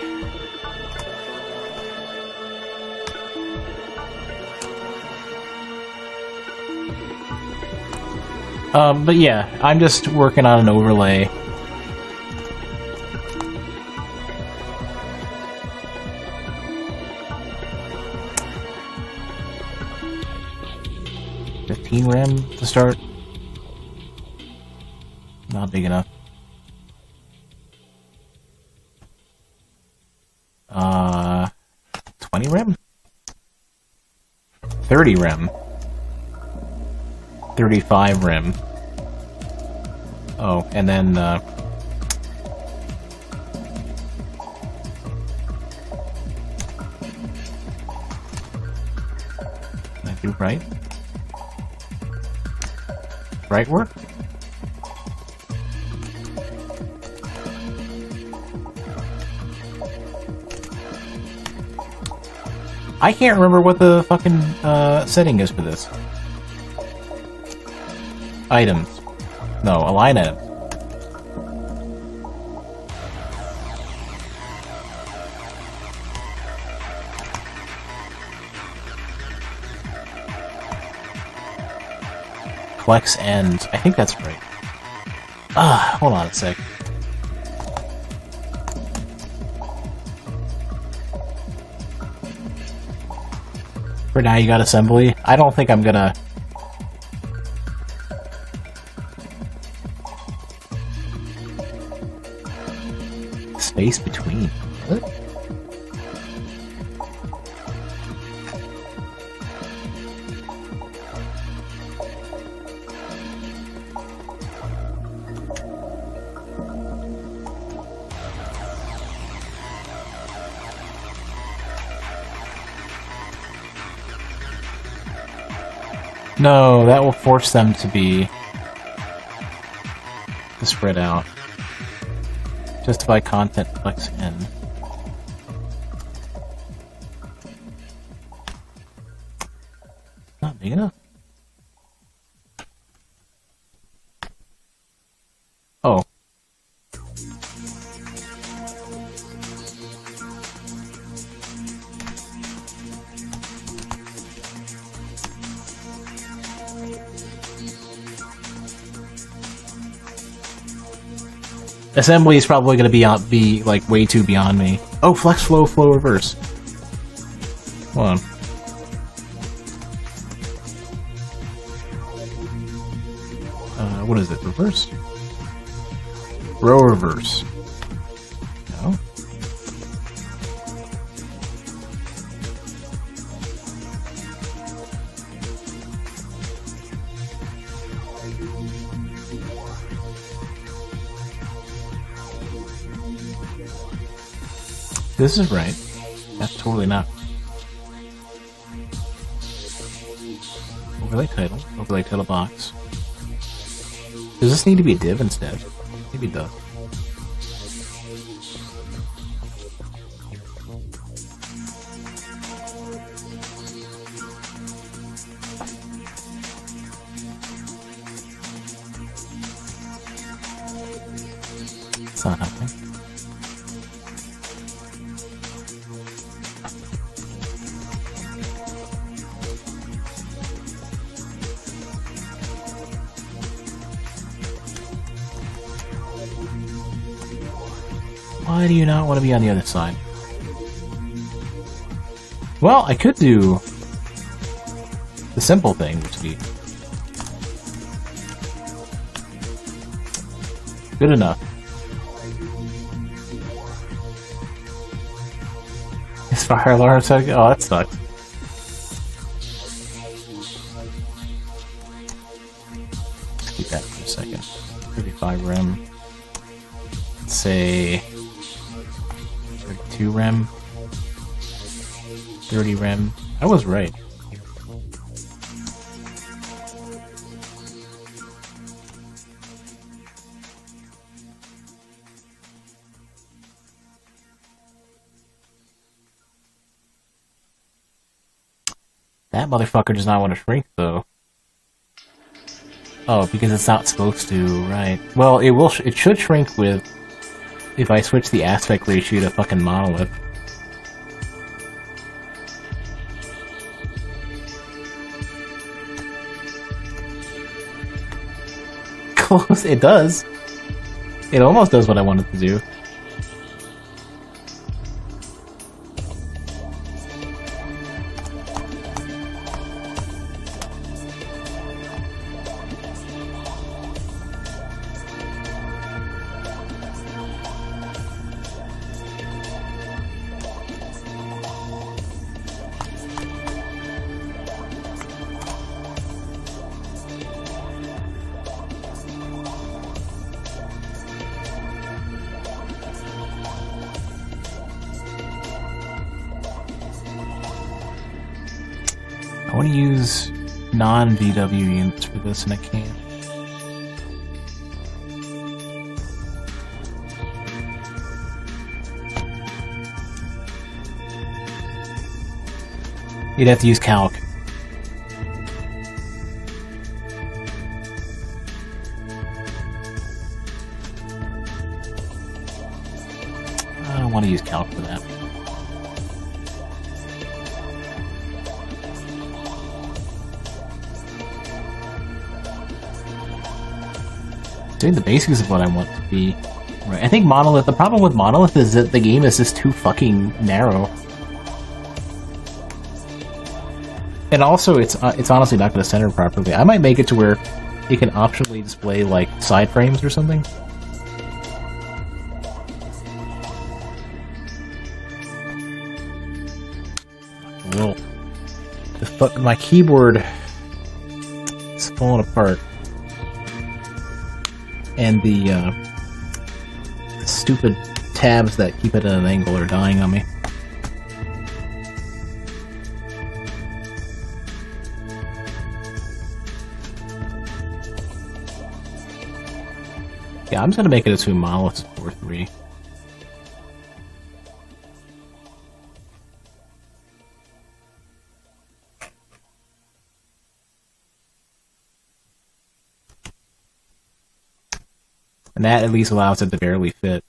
But yeah, I'm just working on an overlay. RAM to start. Not big enough. 20 RAM? 30 RAM. 35 RAM. Oh, and then, can I do right? Right work? I can't remember what the fucking setting is for this. Items. No, align items. Flex ends. I think that's right. Ah, hold on a sec. For now, you got assembly. I don't think I'm gonna... Space between. What? No, that will force them to spread out. Justify content flex in. Not big enough. Oh. Assembly is probably going to be like way too beyond me. Oh, flex flow reverse. Hold on. What is it? Reverse? Row reverse. No. This is right. That's totally not. Overlay title box. Does this need to be a div instead? Maybe it does. It's not happening. Why do you not want to be on the other side? Well, I could do the simple thing, which would be good enough. Is fire alarm set? Oh, that sucks. Let's keep that for a second. 35 rem. Let's say 32 rem. 30 rem. I was right. That motherfucker does not want to shrink, though. Oh, because it's not supposed to, right. Well, it will. It should shrink with... if I switch the aspect ratio to fucking monolith. Close. It does. It almost does what I wanted to do. I want to use non-VW units for this, and I can't. You'd have to use calc. I don't want to use calc for that. Doing the basics of what I want to be. Right. I think Monolith, the problem with Monolith is that the game is just too fucking narrow. And also, it's honestly not going to center properly. I might make it to where it can optionally display, like, side frames or something. Well, the fuck, my keyboard is falling apart. And the stupid tabs that keep it at an angle are dying on me. Yeah, I'm just gonna make it a 2 monoliths 4-3. And that at least allows it to barely fit.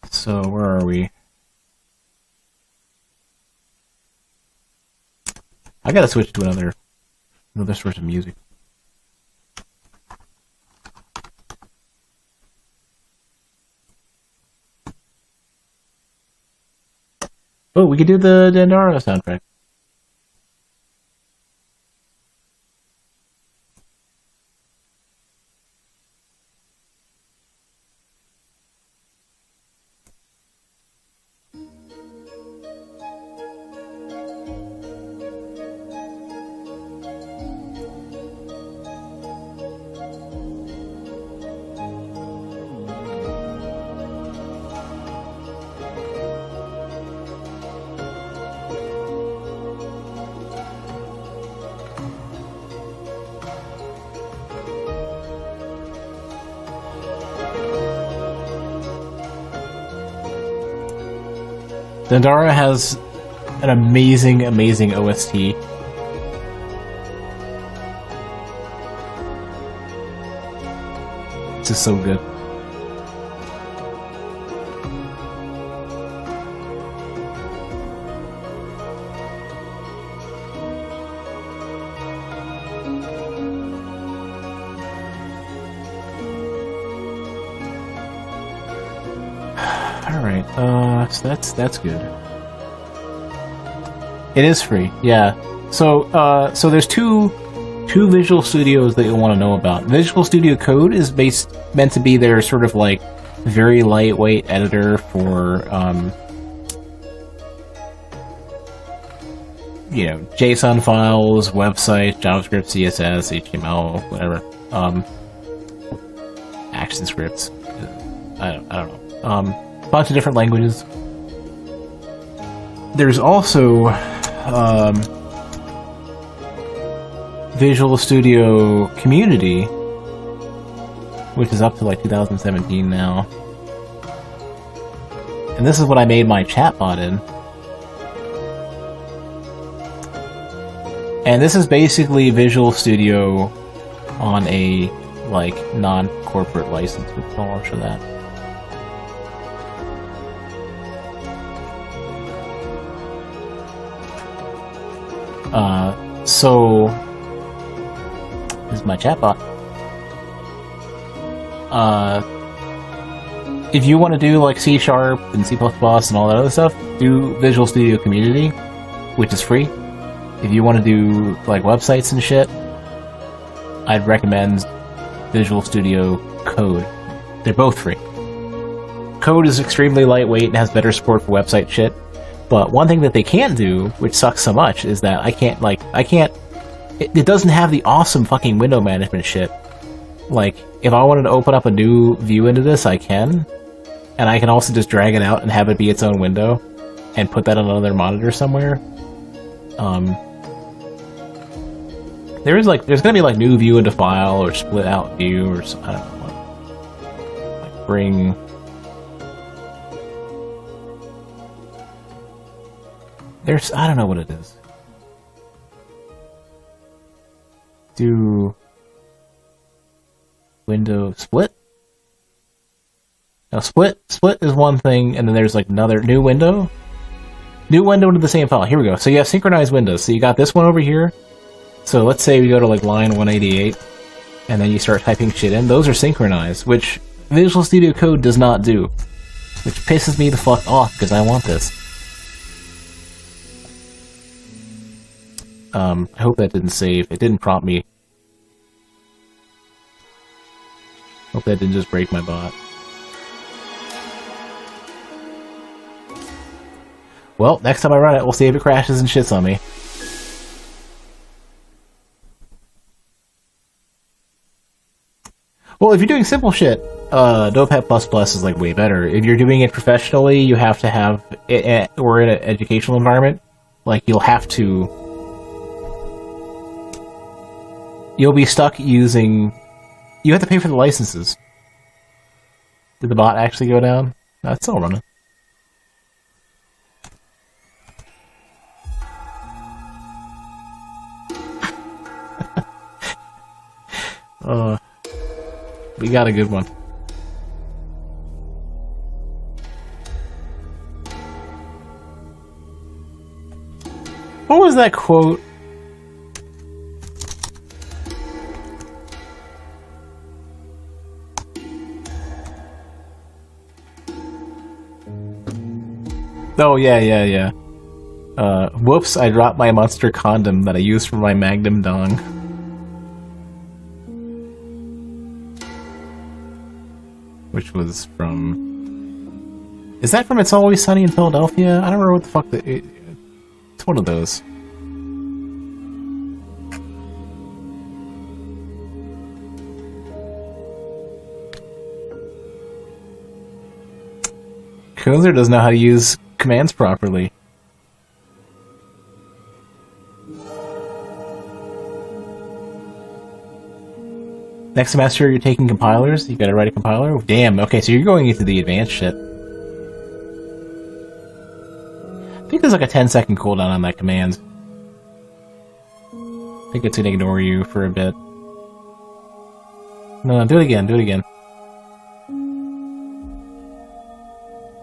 So, where are we? I gotta switch to another source of music. Oh, we could do the Dandara soundtrack. Dandara has an amazing, amazing OST. It's just so good. Alright, so that's good. It is free, yeah. So, so there's two Visual Studios that you'll want to know about. Visual Studio Code is meant to be their sort of like very lightweight editor for, you know, JSON files, websites, JavaScript, CSS, HTML, whatever. Action scripts. I don't know. A bunch of different languages. There's also Visual Studio Community, which is up to like 2017 now. And this is what I made my chatbot in. And this is basically Visual Studio on a like non-corporate license. I'll show that. So this is my chatbot. If you want to do like C# and C++ and all that other stuff, do Visual Studio Community, which is free. If you want to do like websites and shit, I'd recommend Visual Studio Code. They're both free. Code is extremely lightweight and has better support for website shit. But one thing that they can't do, which sucks so much, is that it doesn't have the awesome fucking window management shit. Like, if I wanted to open up a new view into this, I can. And I can also just drag it out and have it be its own window and put that on another monitor somewhere. There's gonna be like new view into file or split out view or something. I don't know what. Like bring. I don't know what it is. Do window split? Now split is one thing, and then there's like another new window into the same file. Here we go. So you have synchronized windows. So you got this one over here. So let's say we go to like line 188, and then you start typing shit in. Those are synchronized, which Visual Studio Code does not do, which pisses me the fuck off because I want this. I hope that didn't save. It didn't prompt me. Hope that didn't just break my bot. Well, next time I run it, we'll see if it crashes and shits on me. Well, if you're doing simple shit, Notepad++ is like way better. If you're doing it professionally, you have to have it, or in an educational environment, like you'll be stuck using. You have to pay for the licenses. Did the bot actually go down? No, it's still running. We got a good one. What was that quote? Oh, yeah. Whoops, I dropped my monster condom that I used for my Magnum dong. Which was from... Is that from It's Always Sunny in Philadelphia? I don't remember what the fuck it's one of those. Kozer doesn't know how to use commands properly. Next semester you're taking compilers? You gotta write a compiler? Damn, okay, so you're going into the advanced shit. I think there's like a 10-second cooldown on that command. I think it's gonna ignore you for a bit. No, do it again.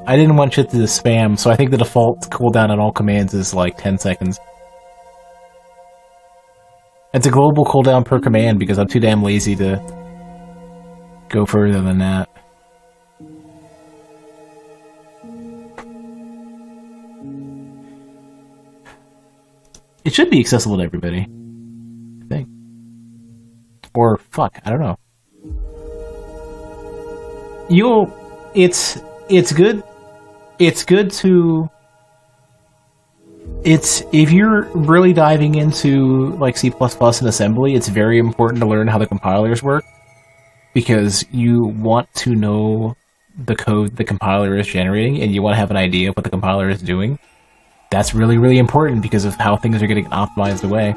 I didn't want shit to spam, so I think the default cooldown on all commands is like 10 seconds. It's a global cooldown per command because I'm too damn lazy to go further than that. It should be accessible to everybody, I think. Or fuck, I don't know. It's good. It's good to. If you're really diving into like C++ and assembly, it's very important to learn how the compilers work, because you want to know the code the compiler is generating, and you want to have an idea of what the compiler is doing. That's really, really important because of how things are getting optimized away.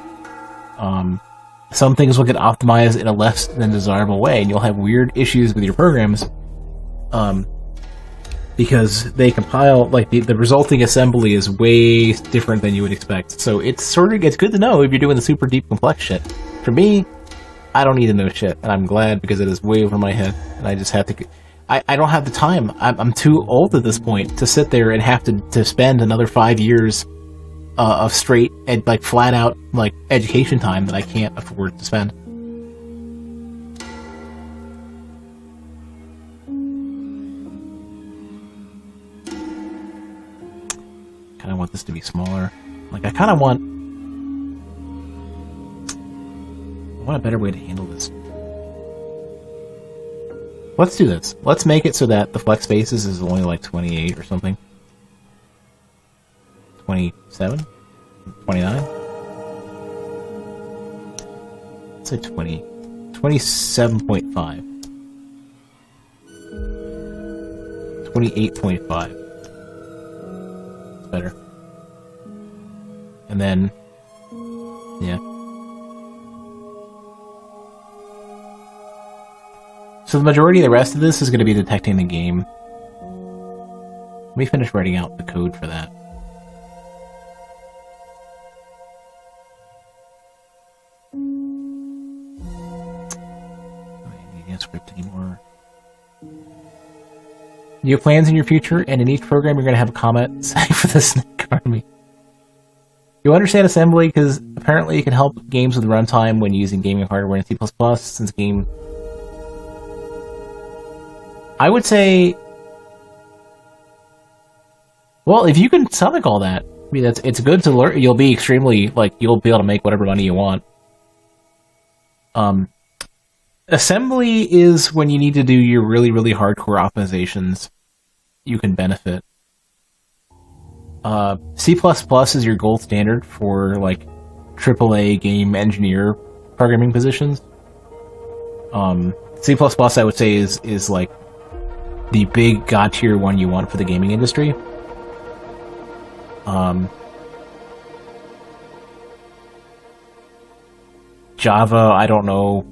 Some things will get optimized in a less than desirable way, and you'll have weird issues with your programs, because they compile, like, the resulting assembly is way different than you would expect. So it's good to know if you're doing the super deep complex shit. For me, I don't need to know shit, and I'm glad, because it is way over my head, and I just have to... I don't have the time. I'm too old at this point to sit there and have to spend another 5 years of straight, like, flat-out, like, education time that I can't afford to spend. Kind of want this to be smaller. Like, I kind of want a better way to handle this. Let's do this. Let's make it so that the flex spaces is only like 28 or something. 27? 29? Let's say 20. 27.5. 28.5. It's better. And then, yeah. So the majority of the rest of this is going to be detecting the game. Let me finish writing out the code for that. I can't script anymore. You have plans in your future, and in each program you're going to have a comment saying for the snake army. You understand assembly because apparently it can help games with runtime when using gaming hardware in C++, since game... I would say, well, if you can stomach all that, I mean, it's good to learn. You'll be extremely, like, you'll be able to make whatever money you want. Assembly is when you need to do your really, really hardcore optimizations. You can benefit. C++ is your gold standard for, like, AAA game engineer programming positions. C++, I would say, is like, the big god tier one you want for the gaming industry. Java, I don't know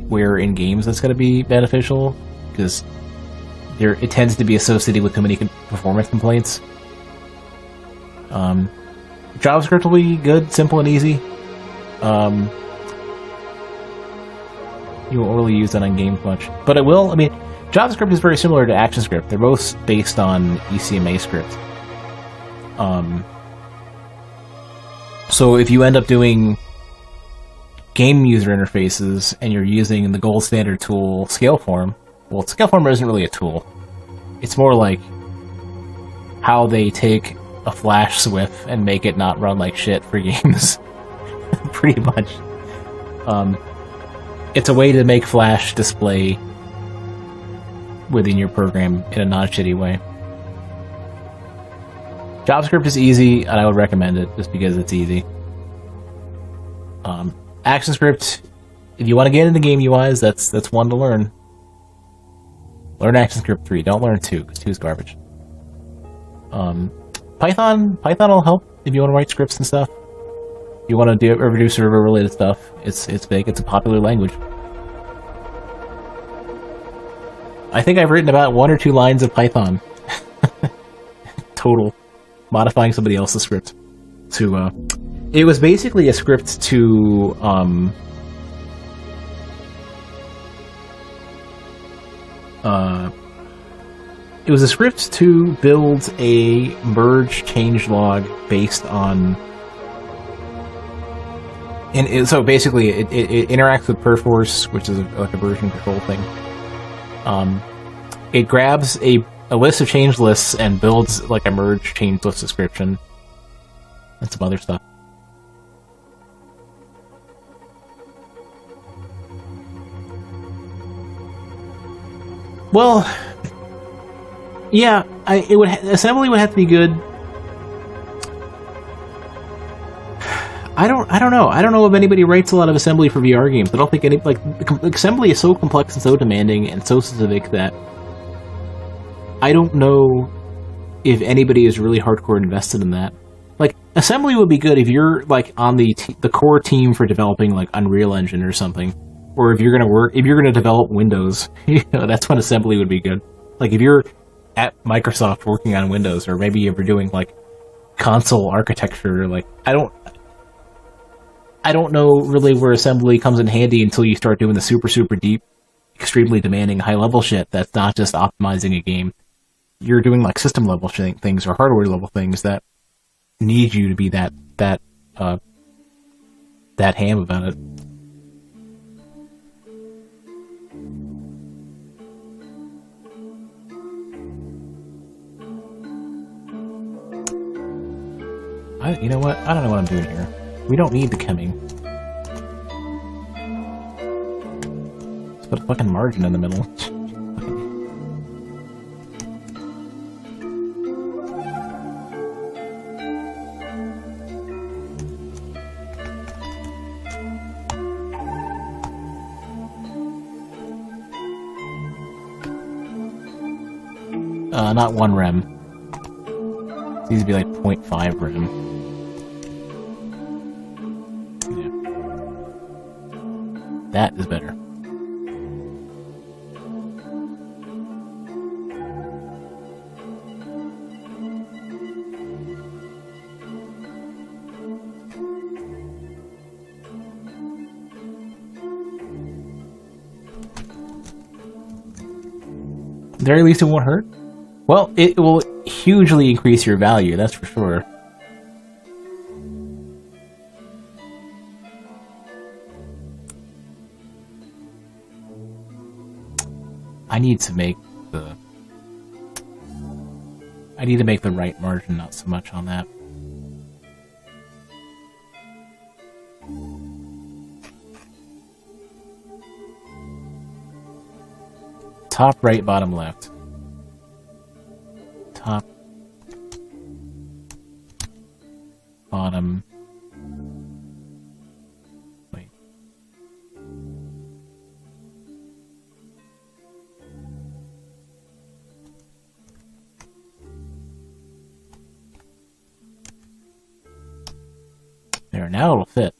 where in games that's going to be beneficial, because it tends to be associated with too many performance complaints. JavaScript will be good, simple, and easy. You won't really use that on games much, but it will. I mean, JavaScript is very similar to ActionScript. They're both based on ECMA script. So if you end up doing game user interfaces and you're using the gold standard tool Scaleform, well, Scaleform isn't really a tool. It's more like how they take a Flash SWF and make it not run like shit for games. Pretty much. It's a way to make Flash display within your program in a non-shitty way. JavaScript is easy, and I would recommend it just because it's easy. ActionScript, if you want to get into game UIs, that's one to learn. Learn ActionScript 3. Don't learn 2, because 2 is garbage. Python will help if you want to write scripts and stuff. If you want to do server-related stuff, it's big. It's a popular language. I think I've written about 1 or 2 lines of Python. Total. Modifying somebody else's script. It was basically a script to, it was a script to build a merge changelog based on... so basically, it interacts with Perforce, which is like a version control thing. It grabs a a list of change lists and builds like a merge change list description and some other stuff. Well, yeah, assembly would have to be good. I don't know. I don't know if anybody writes a lot of assembly for VR games. I don't think any assembly is so complex and so demanding and so specific that I don't know if anybody is really hardcore invested in that. Like, assembly would be good if you're like on the core team for developing like Unreal Engine or something, or if you're gonna develop Windows. That's when assembly would be good. Like if you're at Microsoft working on Windows, or maybe if you're doing like console architecture. Like I don't know really where assembly comes in handy until you start doing the super deep, extremely demanding high level shit. That's not just optimizing a game. You're doing like system level things or hardware level things that need you to be that ham about it. You know what? I don't know what I'm doing here. We don't need the chemming. Let's put a fucking margin in the middle. Not 1 rem. It needs to be like 0.5 rem. Yeah. That is better. At the very least, it won't hurt. Well, it will hugely increase your value, that's for sure. I need to make the right margin, not so much on that. Top right, bottom left. Top, bottom, wait. There, now it'll fit.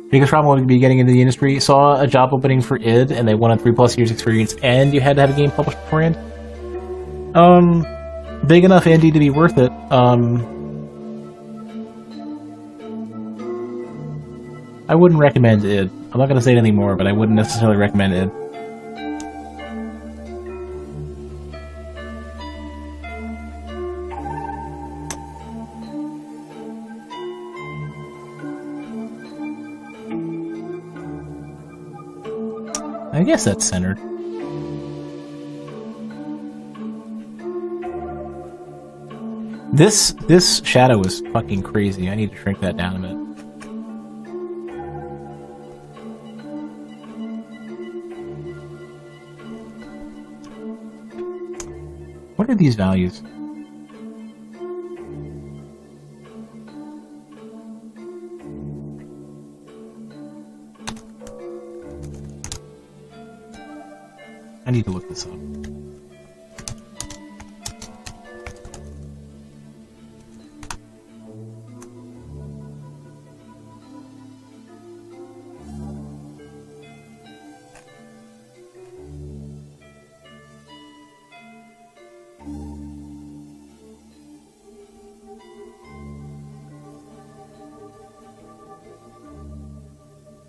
Biggest problem would be getting into the industry. Saw a job opening for id, and they wanted 3+ years experience, and you had to have a game published beforehand. Big enough indie to be worth it. I wouldn't recommend id. I'm not gonna say anything more, but I wouldn't necessarily recommend id. I guess that's centered. This shadow is fucking crazy. I need to shrink that down a bit. What are these values? I need to look this up.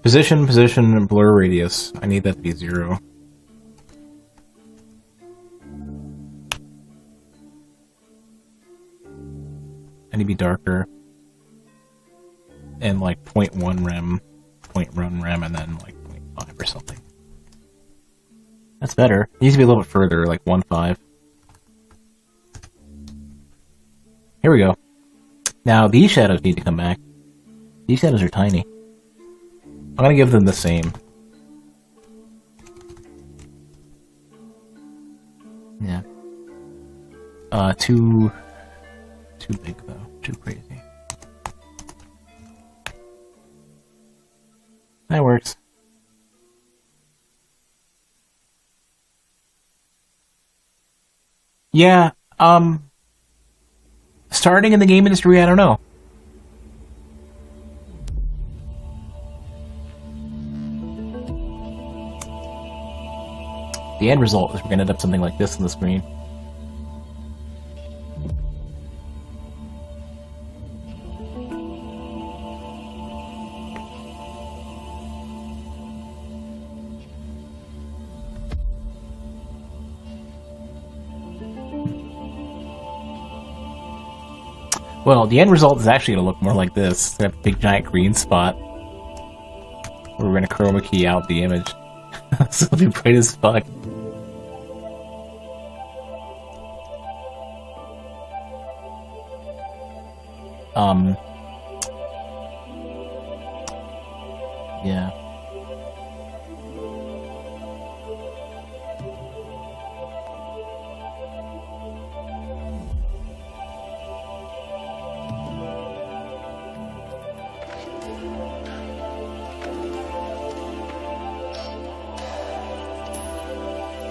Position, and blur radius. I need that to be 0. I need to be darker. and like 0.1 rem, 0.1 rem, and then like 0.5 or something. That's better. It needs to be a little bit further, like 1.5. Here we go. Now these shadows need to come back. These shadows are tiny. I'm gonna give them the same. Yeah. Too big though. Too crazy. That works. Yeah, starting in the game industry, I don't know. The end result is we're gonna end up something like this on the screen. Well, the end result is actually going to look more like this. That big giant green spot. Where we're going to chroma key out the image. So it'll be bright as fuck. Yeah.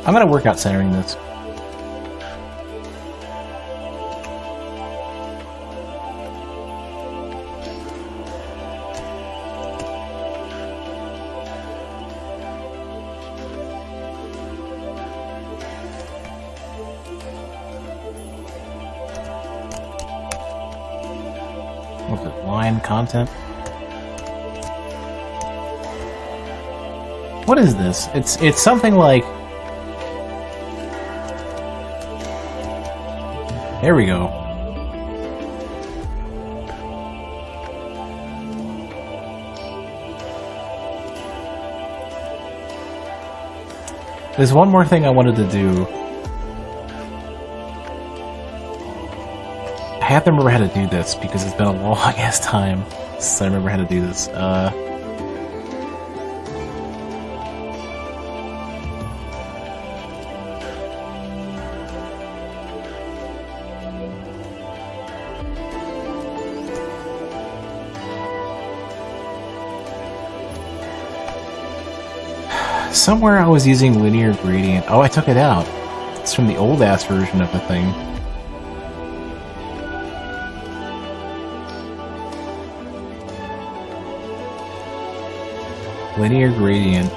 I'm gonna work out centering this. What's it? Line content? What is this? It's something like... There we go. There's one more thing I wanted to do. I have to remember how to do this because it's been a long ass time since I remember how to do this. Somewhere I was using linear gradient. Oh, I took it out. It's from the old ass version of the thing. Linear gradient.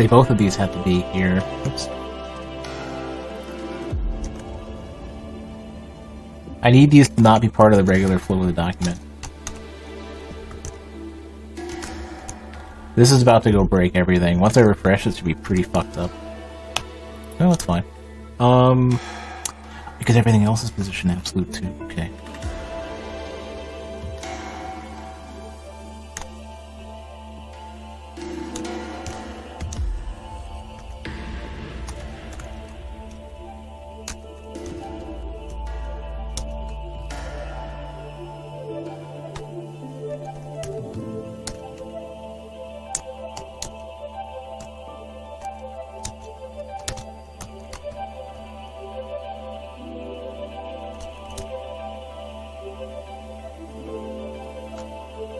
Both of these have to be here. Oops. I need these to not be part of the regular flow of the document. This is about to go break everything. Once I refresh, it should be pretty fucked up. No, that's fine. Because everything else is position absolute too. Okay.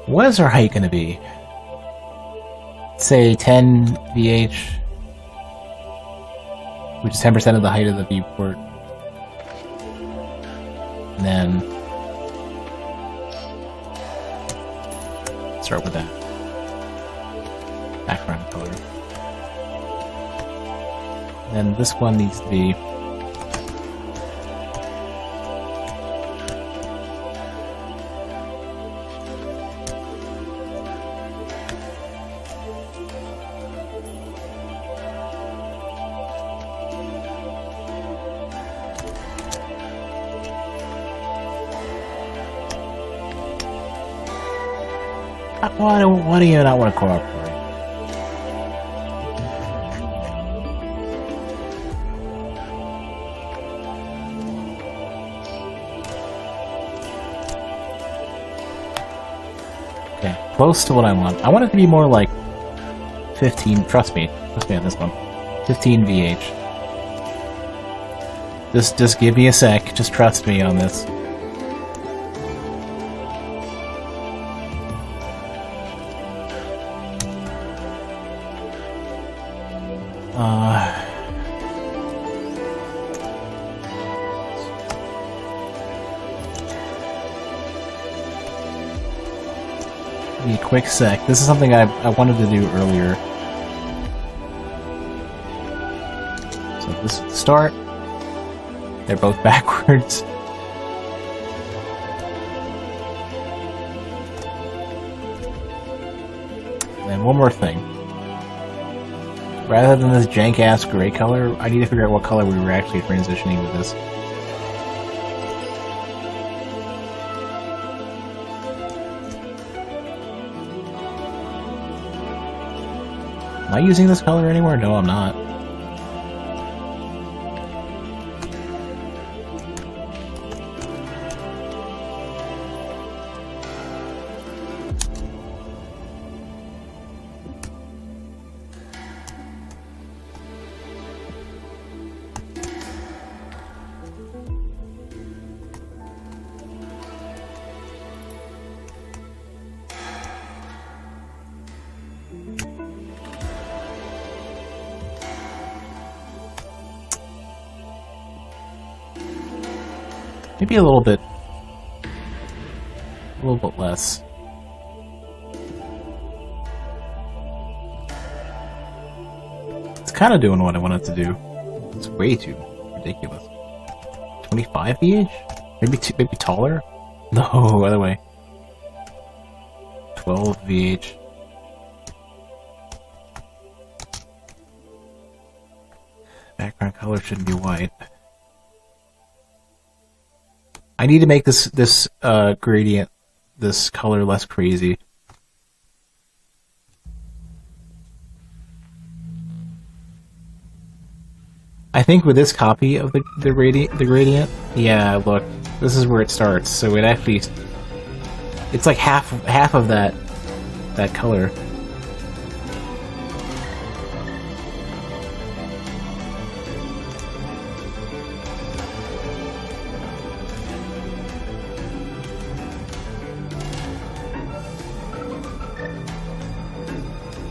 What is our height going to be? Say 10 VH, which is 10% of the height of the viewport. And then start with that. background color. And this one needs to be... Why do you not want to cooperate? Okay, close to what I want. I want it to be more like 15, trust me on this one. 15 VH. Just give me a sec, just trust me on this. Give me a quick sec. This is something I wanted to do earlier. So this is the start. They're both backwards. And one more thing. Rather than this jank-ass gray color, I need to figure out what color we were actually transitioning with this. Am I using this color anywhere? No, I'm not. Maybe a little bit less. It's kind of doing what I want it to do. It's way too ridiculous. 25 VH? Maybe taller? No, other way. 12 VH. Background color shouldn't be white. I need to make this gradient, this color less crazy. I think with this copy of the gradient, yeah, look, this is where it starts. So it actually, it's like half of that color.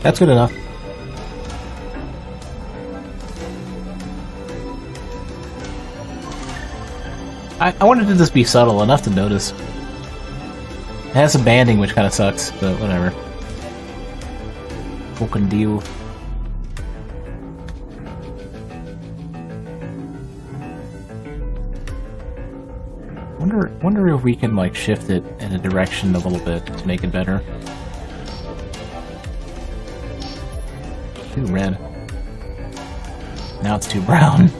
That's good enough. I wanted to just be subtle enough to notice. It has some banding, which kind of sucks, but whatever. Fucking deal. Wonder if we can like shift it in a direction a little bit to make it better. Too red. Now it's too brown.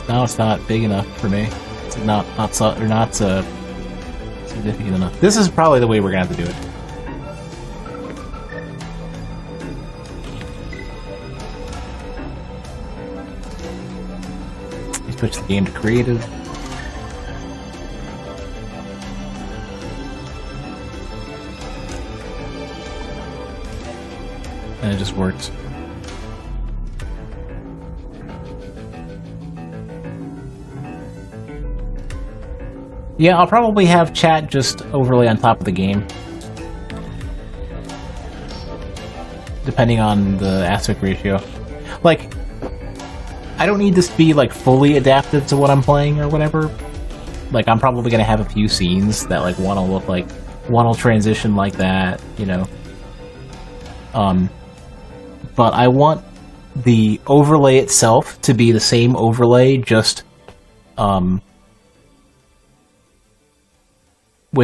Now it's not big enough for me. It's not significant enough. This is probably the way we're gonna have to do it. Switch the game to creative. And it just works. Yeah, I'll probably have chat just overlay on top of the game. depending on the aspect ratio. Like, I don't need this to be like fully adaptive to what I'm playing or whatever. Like, I'm probably gonna have a few scenes that like one will look like, one will transition like that, you know. But I want the overlay itself to be the same overlay, just with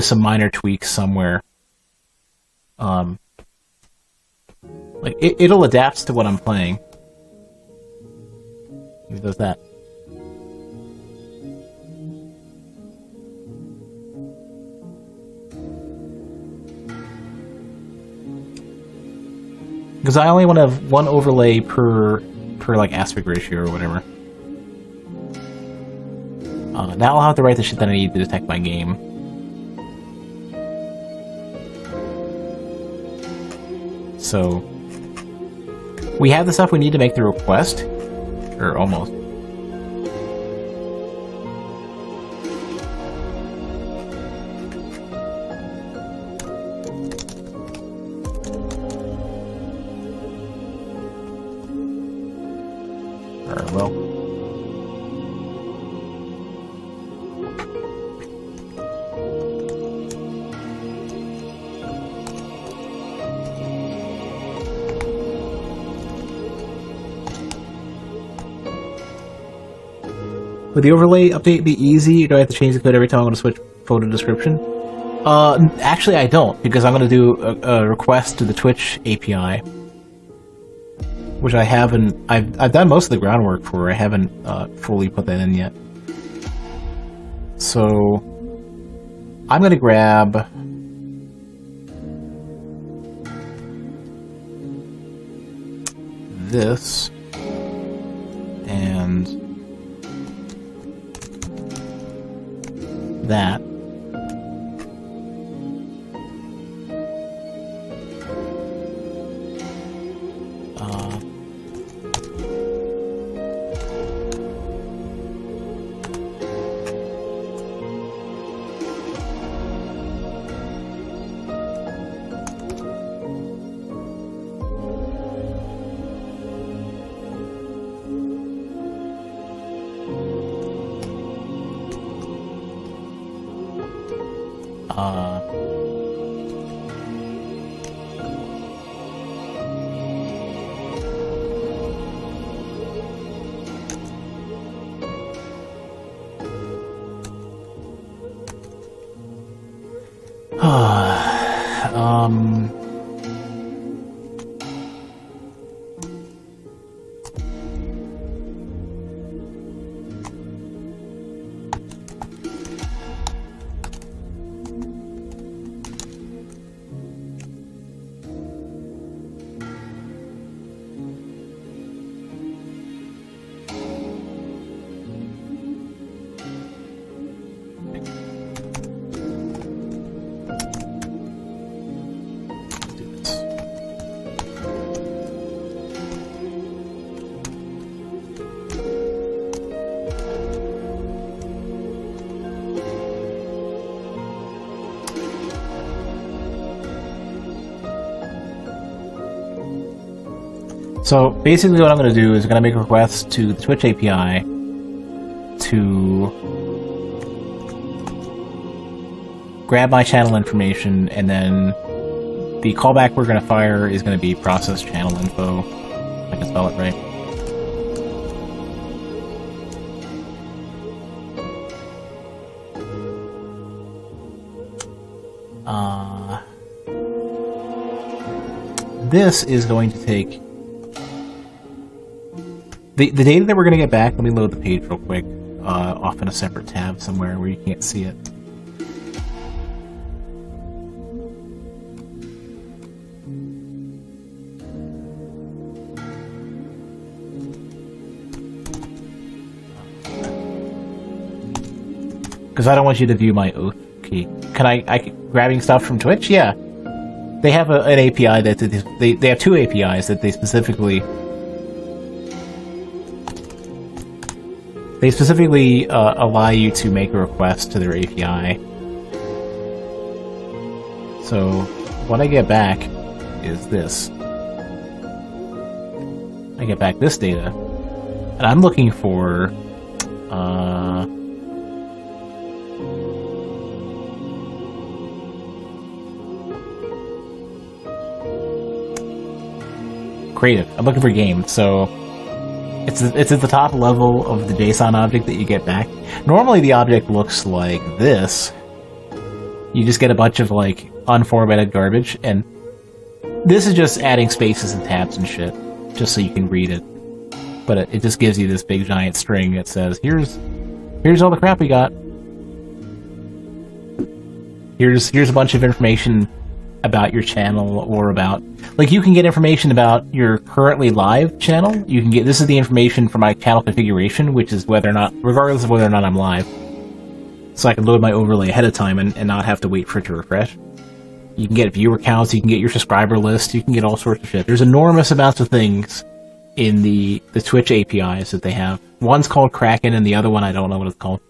some minor tweaks somewhere. Like it'll adapt to what I'm playing. It does that. Because I only want to have one overlay per like aspect ratio or whatever. Now I'll have to write the shit that I need to detect my game. So we have the stuff we need to make the request, or almost. Well. Would the overlay update be easy, or do I have to change the code every time I want to switch photo description? Actually I don't, because I'm going to do a request to the Twitch API. Which I haven't... I've done most of the groundwork for. I haven't fully put that in yet. So I'm going to grab... this and that. So basically what I'm going to do is I'm going to make a request to the Twitch API to grab my channel information, and then the callback we're going to fire is going to be process channel info. If I can spell it right. This is going to take... The data that we're going to get back, let me load the page real quick, off in a separate tab somewhere where you can't see it. Because I don't want you to view my oath key. Can I grabbing stuff from Twitch? Yeah. They have an API that they have two APIs that they specifically allow you to make a request to their API. So what I get back is this. I get back this data, and I'm looking for creative. I'm looking for game, so it's at the top level of the JSON object that you get back. Normally the object looks like this. You just get a bunch of like unformatted garbage, and this is just adding spaces and tabs and shit, just so you can read it. But it just gives you this big giant string that says, here's all the crap we got. Here's a bunch of information about your channel, or about, like, you can get information about your currently live channel. You can get, this is the information for my channel configuration, which is regardless of whether or not I'm live. So I can load my overlay ahead of time and not have to wait for it to refresh. You can get viewer counts, you can get your subscriber list, you can get all sorts of shit. There's enormous amounts of things in the Twitch APIs that they have. One's called Kraken, and the other one I don't know what it's called.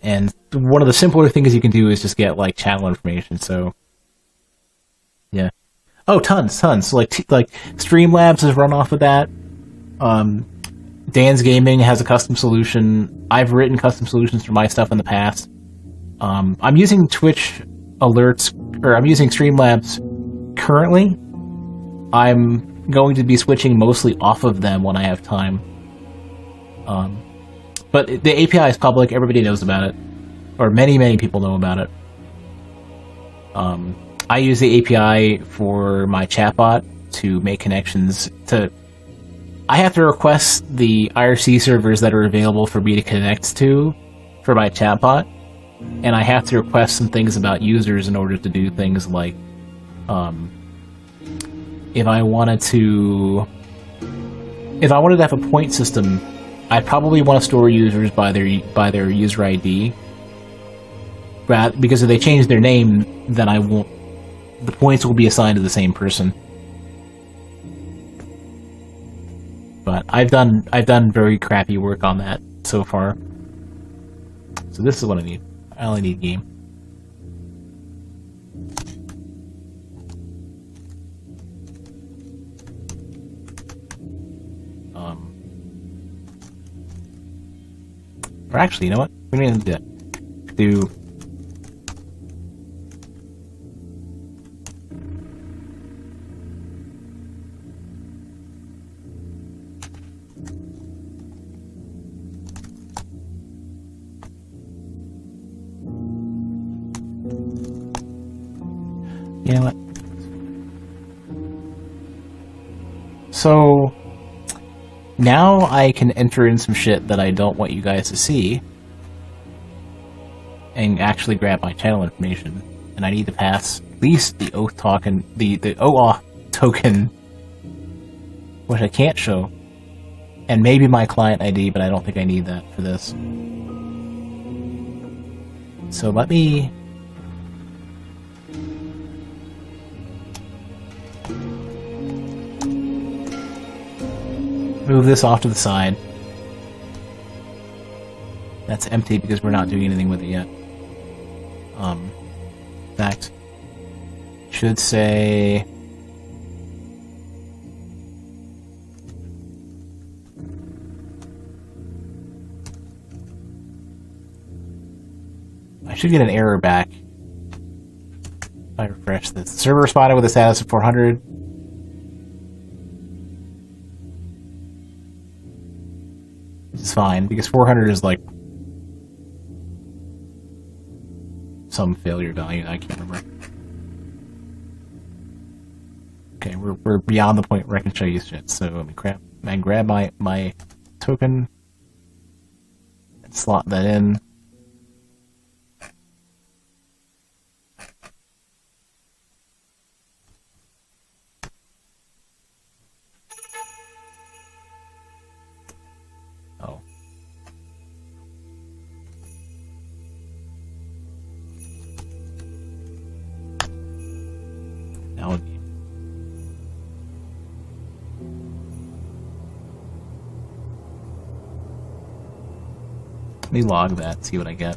And one of the simpler things you can do is just get, like, channel information, so... yeah. Oh, tons! Like Streamlabs is run off of that. Dan's Gaming has a custom solution. I've written custom solutions for my stuff in the past. I'm using Twitch alerts, or I'm using Streamlabs currently. I'm going to be switching mostly off of them when I have time. But the API is public, everybody knows about it. Or many people know about it. I use the API for my chatbot to make connections to... I have to request the IRC servers that are available for me to connect to for my chatbot. And I have to request some things about users in order to do things like... if I wanted to have a point system, I'd probably want to store users by their user ID. Because if they change their name, then I won't. The points will be assigned to the same person. But I've done very crappy work on that so far. So this is what I need. I only need game. Or actually, you know what? We need to do... you know what? So... now I can enter in some shit that I don't want you guys to see and actually grab my channel information. And I need to pass at least the OAuth token, the OAuth token, which I can't show, and maybe my client ID, but I don't think I need that for this. So let me... move this off to the side. That's empty because we're not doing anything with it yet. In fact, should say... I should get an error back if I refresh this. Server responded with a status of 400. It's fine, because 400 is like some failure value, I can't remember. Okay, we're beyond the point where I can show you shit, so let me grab my token and slot that in. Oh. Now let me log that, see what I get.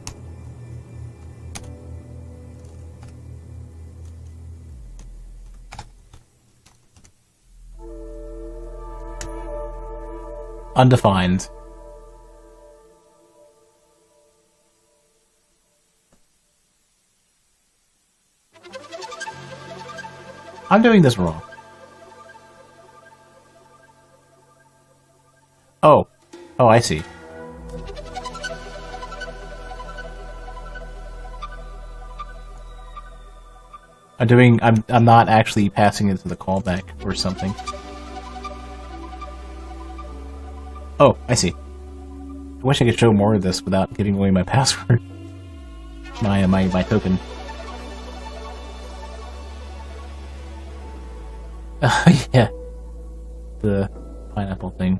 Undefined. I'm doing this wrong. Oh. Oh, I see. I'm not actually passing it to the callback or something. Oh, I see. I wish I could show more of this without giving away my password. my token. Yeah. The pineapple thing.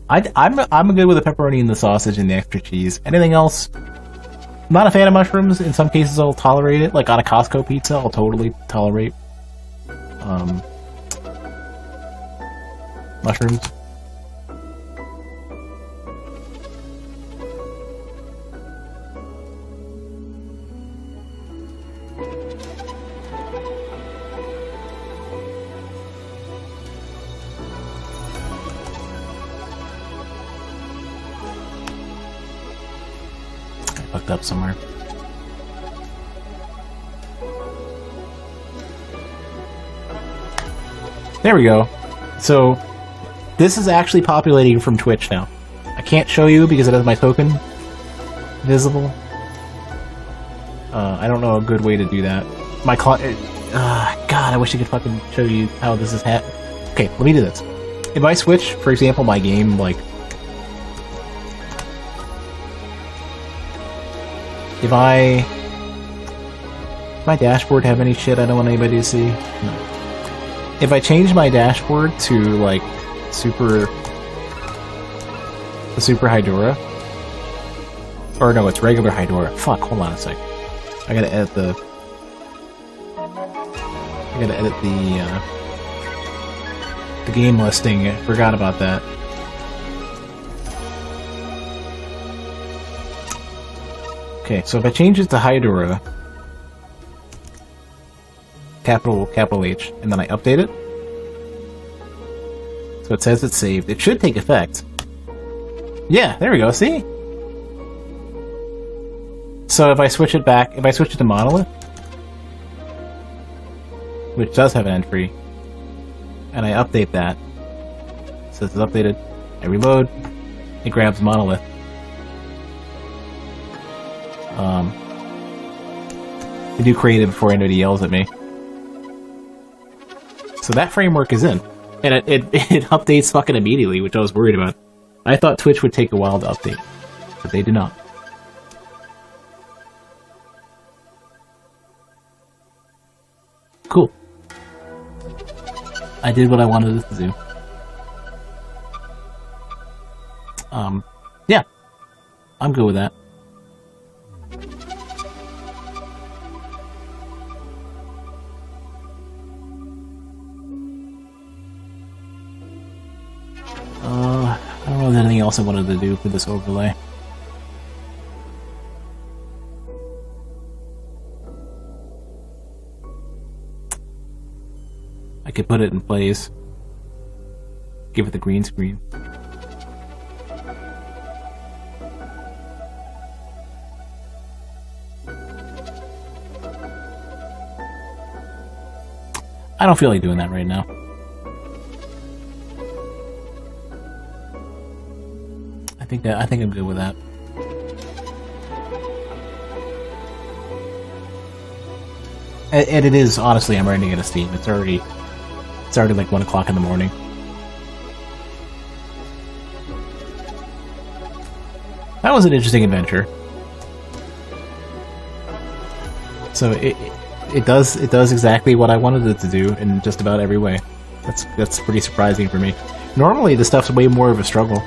I'm good with the pepperoni and the sausage and the extra cheese. Anything else? I'm not a fan of mushrooms. In some cases, I'll tolerate it. Like on a Costco pizza, I'll totally tolerate mushrooms. Fucked up somewhere. There we go. So, this is actually populating from Twitch now. I can't show you because it has my token visible. I don't know a good way to do that. My God, I wish I could fucking show you how this is happening. Okay, let me do this. If I switch, for example, my game, like... If my dashboard have any shit I don't want anybody to see? No. If I change my dashboard to, like, the Super Hydora... Or no, it's regular Hydora. Fuck, hold on a sec. I gotta edit the game listing. I forgot about that. Okay, so if I change it to Hydora, capital H, and then I update it, so it says it's saved. It should take effect. Yeah, there we go, see? So if I switch it back, if I switch it to Monolith, which does have an entry, and I update that, so it's updated, I reload, it grabs Monolith. I do creative before anybody yells at me. So that framework is in. And it updates fucking immediately, which I was worried about. I thought Twitch would take a while to update, but they did not. Cool. I did what I wanted it to do. Yeah. I'm good with that. I don't know if there's anything else I wanted to do for this overlay. I could put it in place. Give it the green screen. I don't feel like doing that right now. I think I'm good with that. And it is, honestly, I'm ready to get a Steam. It's already like 1 o'clock in the morning. That was an interesting adventure. So it does exactly what I wanted it to do in just about every way. That's pretty surprising for me. Normally, this stuff's way more of a struggle.